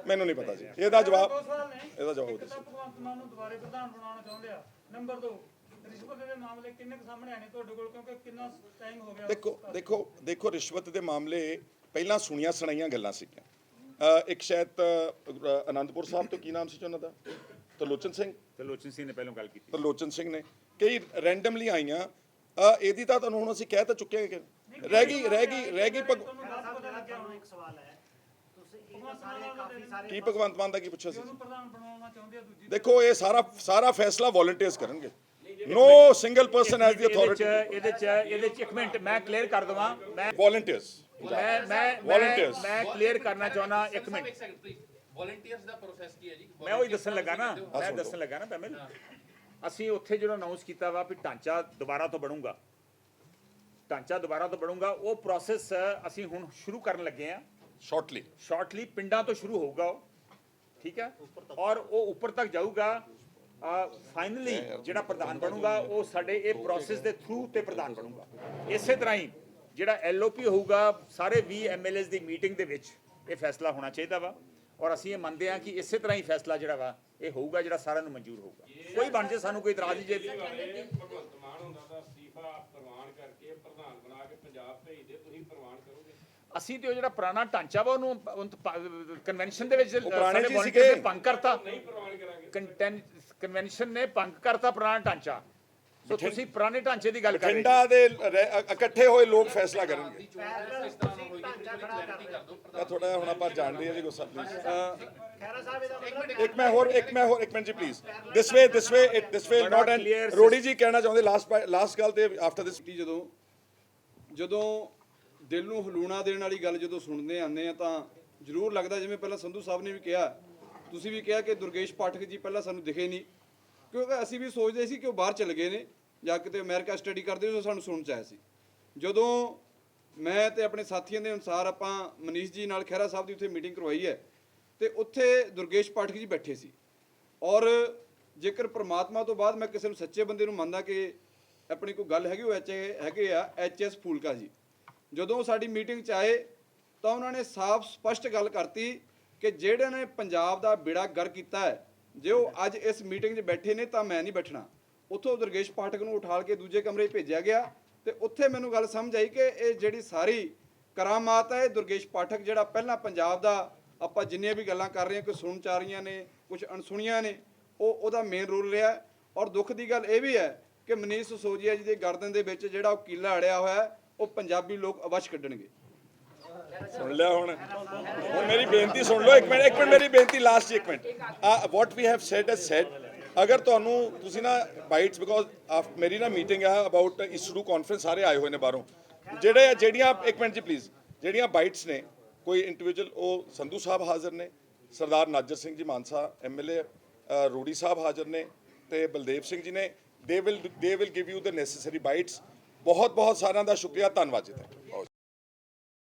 ਮੈਨੂੰ ਨਹੀਂ ਪਤਾ ਜੀ, ਇਹਦਾ ਜਵਾਬ ਭਗਵੰਤ ਮਾਨ ਨੂੰ ਦੁਬਾਰੇ ਪ੍ਰਧਾਨ ਬਣਾਉਣਾ ਚਾਹੁੰਦੇ ਆ। ਨੰਬਰ 2 ਰਿਸ਼ਵਤ ਦੇ ਮਾਮਲੇ ਕਿੰਨੇ ਕੁ ਸਾਹਮਣੇ ਆਏ ਨੇ ਤੁਹਾਡੇ ਕੋਲ, ਕਿਉਂਕਿ ਕਿੰਨਾ ਟਾਈਮ ਹੋ ਗਿਆ? ਦੇਖੋ ਰਿਸ਼ਵਤ ਦੇ ਮਾਮਲੇ ਪਹਿਲਾਂ ਸੁਣੀਆਂ ਸੁਣਾਈਆਂ ਗੱਲਾਂ ਸੀਗੀਆਂ। ਇੱਕ ਸ਼ਾਇਦ ਆਨੰਦਪੁਰ ਸਾਹਿਬ ਤੋਂ ਕੀ ਨਾਮ ਸੀ ਉਹਨਾਂ ਦਾ, ਤਰਲੋਚਨ ਸਿੰਘ ਨੇ ਪਹਿਲਾਂ ਗੱਲ ਕੀਤੀ। ਤਰਲੋਚਨ ਸਿੰਘ ਨੇ ਕਈ ਰੈਂਡਮਲੀ ਆਈਆਂ। ਇਹਦੀ ਤਾਂ ਤੁਹਾਨੂੰ ਹੁਣ ਅਸੀਂ ਕਹਿ ਤਾਂ ਚੁੱਕੇ ਹਾਂ ਕਿ ਰਹਿ ਗਈ ਇੱਕ ਸਵਾਲ ਹੈ, ਤੁਸੀਂ ਇਹਨਾਂ ਸਾਰੇ ਕਾਫੀ ਸਾਰੇ ਕੀ ਭਗਵੰਤ ਮਾਨ ਦਾ ਕੀ ਪੁੱਛਿਆ ਸੀ? ਪ੍ਰਧਾਨ ਬਣਾਉਣਾ ਚਾਹੁੰਦੇ ਆ ਦੂਜੀ ਦੇਖੋ ਇਹ ਸਾਰਾ ਫੈਸਲਾ ਵੋਲੰਟੀਅਰਸ ਕਰਨਗੇ। No single person has the authority. ਇਹਦੇ ਚ ਇੱਕ ਮਿੰਟ ਮੈਂ ਕਲੀਅਰ ਕਰ ਦਵਾਂ। ਮੈਂ ਵੋਲੰਟੀਅਰਸ ਕਲੀਅਰ ਕਰਨਾ ਚਾਹੁੰਦਾ ਇੱਕ ਮਿੰਟ। ਵੋਲੰਟੀਅਰਸ ਦਾ ਪ੍ਰੋਸੈਸ ਕੀ ਹੈ ਜੀ? ਮੈਂ ਉਹੀ ਦੱਸਣ ਲੱਗਾ ਨਾ ਪਹਿਲੇ ਅਸੀਂ ਉੱਥੇ ਜਿਹੜਾ ਅਨਾਉਂਸ ਕੀਤਾ ਵਾ ਵੀ ਢਾਂਚਾ ਦੁਬਾਰਾ ਤੋਂ ਬਣੂਗਾ, ਉਹ ਪ੍ਰੋਸੈਸ ਅਸੀਂ ਹੁਣ ਸ਼ੁਰੂ ਕਰਨ ਲੱਗੇ ਆ। ਸ਼ਾਰਟਲੀ ਪਿੰਡਾਂ ਤੋਂ ਸ਼ੁਰੂ ਹੋਊਗਾ ਉਹ, ਠੀਕ ਹੈ, ਔਰ ਉਹ ਉੱਪਰ ਤੱਕ ਜਾਊਗਾ। ਫਾਈਨਲੀ ਜਿਹੜਾ ਪ੍ਰਧਾਨ ਬਣੂਗਾ ਉਹ ਸਾਡੇ ਇਹ ਪ੍ਰੋਸੈਸ ਦੇ ਥਰੂ ਤੇ ਪ੍ਰਧਾਨ ਬਣੂਗਾ। ਇਸੇ ਤਰ੍ਹਾਂ ਹੀ ਜਿਹੜਾ ਐਲਓਪੀ ਹੋਊਗਾ ਸਾਰੇ 20 ਐਮਐਲਏਸ ਦੀ ਮੀਟਿੰਗ ਦੇ ਵਿੱਚ ਇਹ ਫੈਸਲਾ ਹੋਣਾ ਚਾਹੀਦਾ ਵਾ, ਔਰ ਅਸੀਂ ਇਹ ਮੰਨਦੇ ਹਾਂ ਕਿ ਇਸੇ ਤਰ੍ਹਾਂ ਹੀ ਫੈਸਲਾ ਜਿਹੜਾ ਵਾ ਇਹ ਹੋਊਗਾ ਜਿਹੜਾ ਸਾਰਿਆਂ ਨੂੰ ਮਨਜ਼ੂਰ ਹੋਊਗਾ। ਕੋਈ ਬਣ ਜੇ ਸਾਨੂੰ ਕੋਈ ਇਤਰਾਜ਼ ਨਹੀਂ। ਜੇ ਭਗਵੰਤ ਮਾਨ ਹੁੰਦਾ ਦਾ ਅਸਤੀਫਾ ਪ੍ਰਵਾਨ ਕਰਕੇ ਪ੍ਰਧਾਨ ਬਣਾ ਕੇ ਪੰਜਾਬ ਭੇਜਦੇ, ਤੁਸੀਂ ਪ੍ਰਵਾਨ ਕਰੋਗੇ? ਅਸੀਂ ਤੇ ਉਹ ਜਿਹੜਾ ਪੁਰਾਣਾ ਢਾਂਚਾ ਵਾ ਉਹਨੂੰ ਕਨਵੈਨਸ਼ਨ ਦੇ ਵਿੱਚ ਭੰਗ ਕਰਤਾ। ਨਹੀਂ ਪ੍ਰਵਾਨ ਕਰਾਂਗੇ। ਕਨਵੈਨਸ਼ਨ ਨੇ ਭੰਗ ਕਰਤਾ ਪੁਰਾਣਾ ਢਾਂਚਾ। ਸੋ ਤੁਸੀਂ ਪੁਰਾਣੇ ਢਾਂਚੇ ਦੀ ਗੱਲ ਕਰ ਰਹੇ ਹੋ। ਬਠਿੰਡਾ ਦੇ ਇਕੱਠੇ ਹੋਏ ਲੋਕ ਫੈਸਲਾ ਕਰਨਗੇ। ਥੋੜਾ ਜਿਹਾ ਹੁਣ ਆਪਾਂ ਜਾਣਦੇ ਹਾਂ ਜੀ ਗੁੱਸਾ ਪਲੀਜ਼। ਖਹਿਰਾ ਸਾਹਿਬ ਇਹਦਾ ਮਤਲਬ ਇੱਕ ਮਿੰਟ ਜੀ please. This way not and ਰੋੜੀ ਜੀ ਕਹਿਣਾ ਚਾਹੁੰਦੇ ਲਾਸਟ ਗੱਲ ਤੇ ਆਫਟਰ ਦਿਸ। ਜਦੋਂ ਦਿਲ ਨੂੰ ਹਲੂਣਾ ਦੇਣ ਵਾਲੀ ਗੱਲ ਜਦੋਂ ਸੁਣਦੇ ਆਉਂਦੇ ਆ ਤਾਂ ਜ਼ਰੂਰ ਲੱਗਦਾ, ਜਿਵੇਂ ਪਹਿਲਾਂ ਸੰਧੂ ਸਾਹਿਬ ਨੇ ਵੀ ਕਿਹਾ, ਤੁਸੀਂ ਵੀ ਕਿਹਾ ਕਿ ਦੁਰਗੇਸ਼ ਪਾਠਕ ਜੀ ਪਹਿਲਾਂ ਸਾਨੂੰ ਦਿਖੇ ਨਹੀਂ, ਕਿਉਂਕਿ ਅਸੀਂ ਵੀ ਸੋਚਦੇ ਸੀ ਕਿ ਉਹ ਬਾਹਰ ਚਲੇ ਗਏ ਨੇ ਜਾਂ ਕਿਤੇ ਅਮਰੀਕਾ ਸਟੱਡੀ ਕਰਦੇ ਸੀ, ਸਾਨੂੰ ਸੁਣਨ 'ਚ ਆਇਆ ਸੀ। ਜਦੋਂ ਮੈਂ ਤੇ ਆਪਣੇ ਸਾਥੀਆਂ ਦੇ ਅਨੁਸਾਰ ਆਪਾਂ ਮਨੀਸ਼ ਜੀ ਨਾਲ ਖਹਿਰਾ ਸਾਹਿਬ ਦੀ ਉੱਥੇ ਮੀਟਿੰਗ ਕਰਵਾਈ ਹੈ ਤੇ ਉੱਥੇ ਦੁਰਗੇਸ਼ ਪਾਠਕ ਜੀ ਬੈਠੇ ਸੀ। ਔਰ ਜੇਕਰ ਪ੍ਰਮਾਤਮਾ ਤੋਂ ਬਾਅਦ ਮੈਂ ਕਿਸੇ ਨੂੰ ਸੱਚੇ ਬੰਦੇ ਨੂੰ ਮੰਨਦਾ ਕਿ ਆਪਣੀ ਕੋਈ ਗੱਲ ਹੈਗੀ, ਉਹ ਹੈਗੇ ਆ HS ਫੂਲਕਾ ਜੀ। ਜਦੋਂ ਸਾਡੀ ਮੀਟਿੰਗ 'ਚ ਆਏ ਤਾਂ ਉਹਨਾਂ ਨੇ ਸਾਫ਼ ਸਪਸ਼ਟ ਗੱਲ ਕਰਤੀ ਕਿ ਜਿਹੜੇ ਨੇ ਪੰਜਾਬ ਦਾ ਬੇੜਾ ਗਰ ਕੀਤਾ ਹੈ, ਜੇ ਉਹ ਅੱਜ ਇਸ ਮੀਟਿੰਗ 'ਚ ਬੈਠੇ ਨੇ ਤਾਂ ਮੈਂ ਨਹੀਂ ਬੈਠਣਾ। ਉੱਥੋਂ ਦੁਰਗੇਸ਼ ਪਾਠਕ ਨੂੰ ਉਠਾਲ ਕੇ ਦੂਜੇ ਕਮਰੇ 'ਚ ਭੇਜਿਆ ਗਿਆ ਤੇ ਉੱਥੇ ਮੈਨੂੰ ਗੱਲ ਸਮਝ ਆਈ ਕਿ ਇਹ ਜਿਹੜੀ ਸਾਰੀ ਕਰਾਮਾਤ ਹੈ, ਇਹ ਦੁਰਗੇਸ਼ ਪਾਠਕ ਜਿਹੜਾ ਪਹਿਲਾਂ ਪੰਜਾਬ ਦਾ ਆਪਾਂ ਜਿੰਨੀਆਂ ਵੀ ਗੱਲਾਂ ਕਰ ਰਹੇ ਹਾਂ, ਕੋਈ ਸੁਣ ਚਾ ਰਹੀਆਂ ਨੇ, ਕੁਝ ਅਣਸੁਣੀਆਂ ਨੇ, ਉਹਦਾ ਮੇਨ ਰੋਲ ਰਿਹਾ। ਔਰ ਦੁੱਖ ਦੀ ਗੱਲ ਇਹ ਵੀ ਹੈ ਕਿ ਮਨੀਸ਼ ਸਿਸੋਦੀਆ ਜੀ ਦੇ ਗਰਦਨ ਦੇ ਵਿੱਚ ਜਿਹੜਾ ਉਹ ਕੀਲਾ ਅੜਿਆ ਹੋਇਆ ਹੈ, ਉਹ ਪੰਜਾਬੀ ਲੋਕ ਅਵਸ਼ ਕੱਢਣਗੇ। ਸੁਣ ਲਿਆ ਹੁਣ ਮੇਰੀ ਬੇਨਤੀ ਸੁਣ ਲਓ। ਇੱਕ ਮਿੰਟ ਮੇਰੀ ਬੇਨਤੀ ਲਾਸਟ ਇੱਕ minute. What we have said is said. ਅਗਰ ਤੁਹਾਨੂੰ ਤੁਸੀਂ ਨਾ ਬਾਈਟਸ ਬਿਕੋਜ਼ ਮੇਰੀ ਨਾ ਮੀਟਿੰਗ ਆ ਅਬਾਊਟ ਇਸਰੂ ਕਾਨਫਰੰਸ, ਸਾਰੇ ਆਏ ਹੋਏ ਨੇ ਬਾਹਰੋਂ ਜਿਹੜੀਆਂ ਇੱਕ ਮਿੰਟ ਜੀ ਪਲੀਜ਼, ਜਿਹੜੀਆਂ ਬਾਈਟਸ ਨੇ ਕੋਈ ਇੰਡੀਵਿਜੂਅਲ, ਉਹ ਸੰਧੂ ਸਾਹਿਬ ਹਾਜ਼ਰ ਨੇ, ਸਰਦਾਰ ਨਾਜਰ ਸਿੰਘ ਜੀ ਮਾਨਸਾ MLA, ਰੂੜੀ ਸਾਹਿਬ ਹਾਜ਼ਰ ਨੇ ਤੇ ਬਲਦੇਵ ਸਿੰਘ ਜੀ ਨੇ। They will give you the necessary bites. ਬਹੁਤ ਬਹੁਤ ਸਾਰਿਆਂ ਦਾ ਸ਼ੁਕਰੀਆ, ਧੰਨਵਾਦ ਜੀ।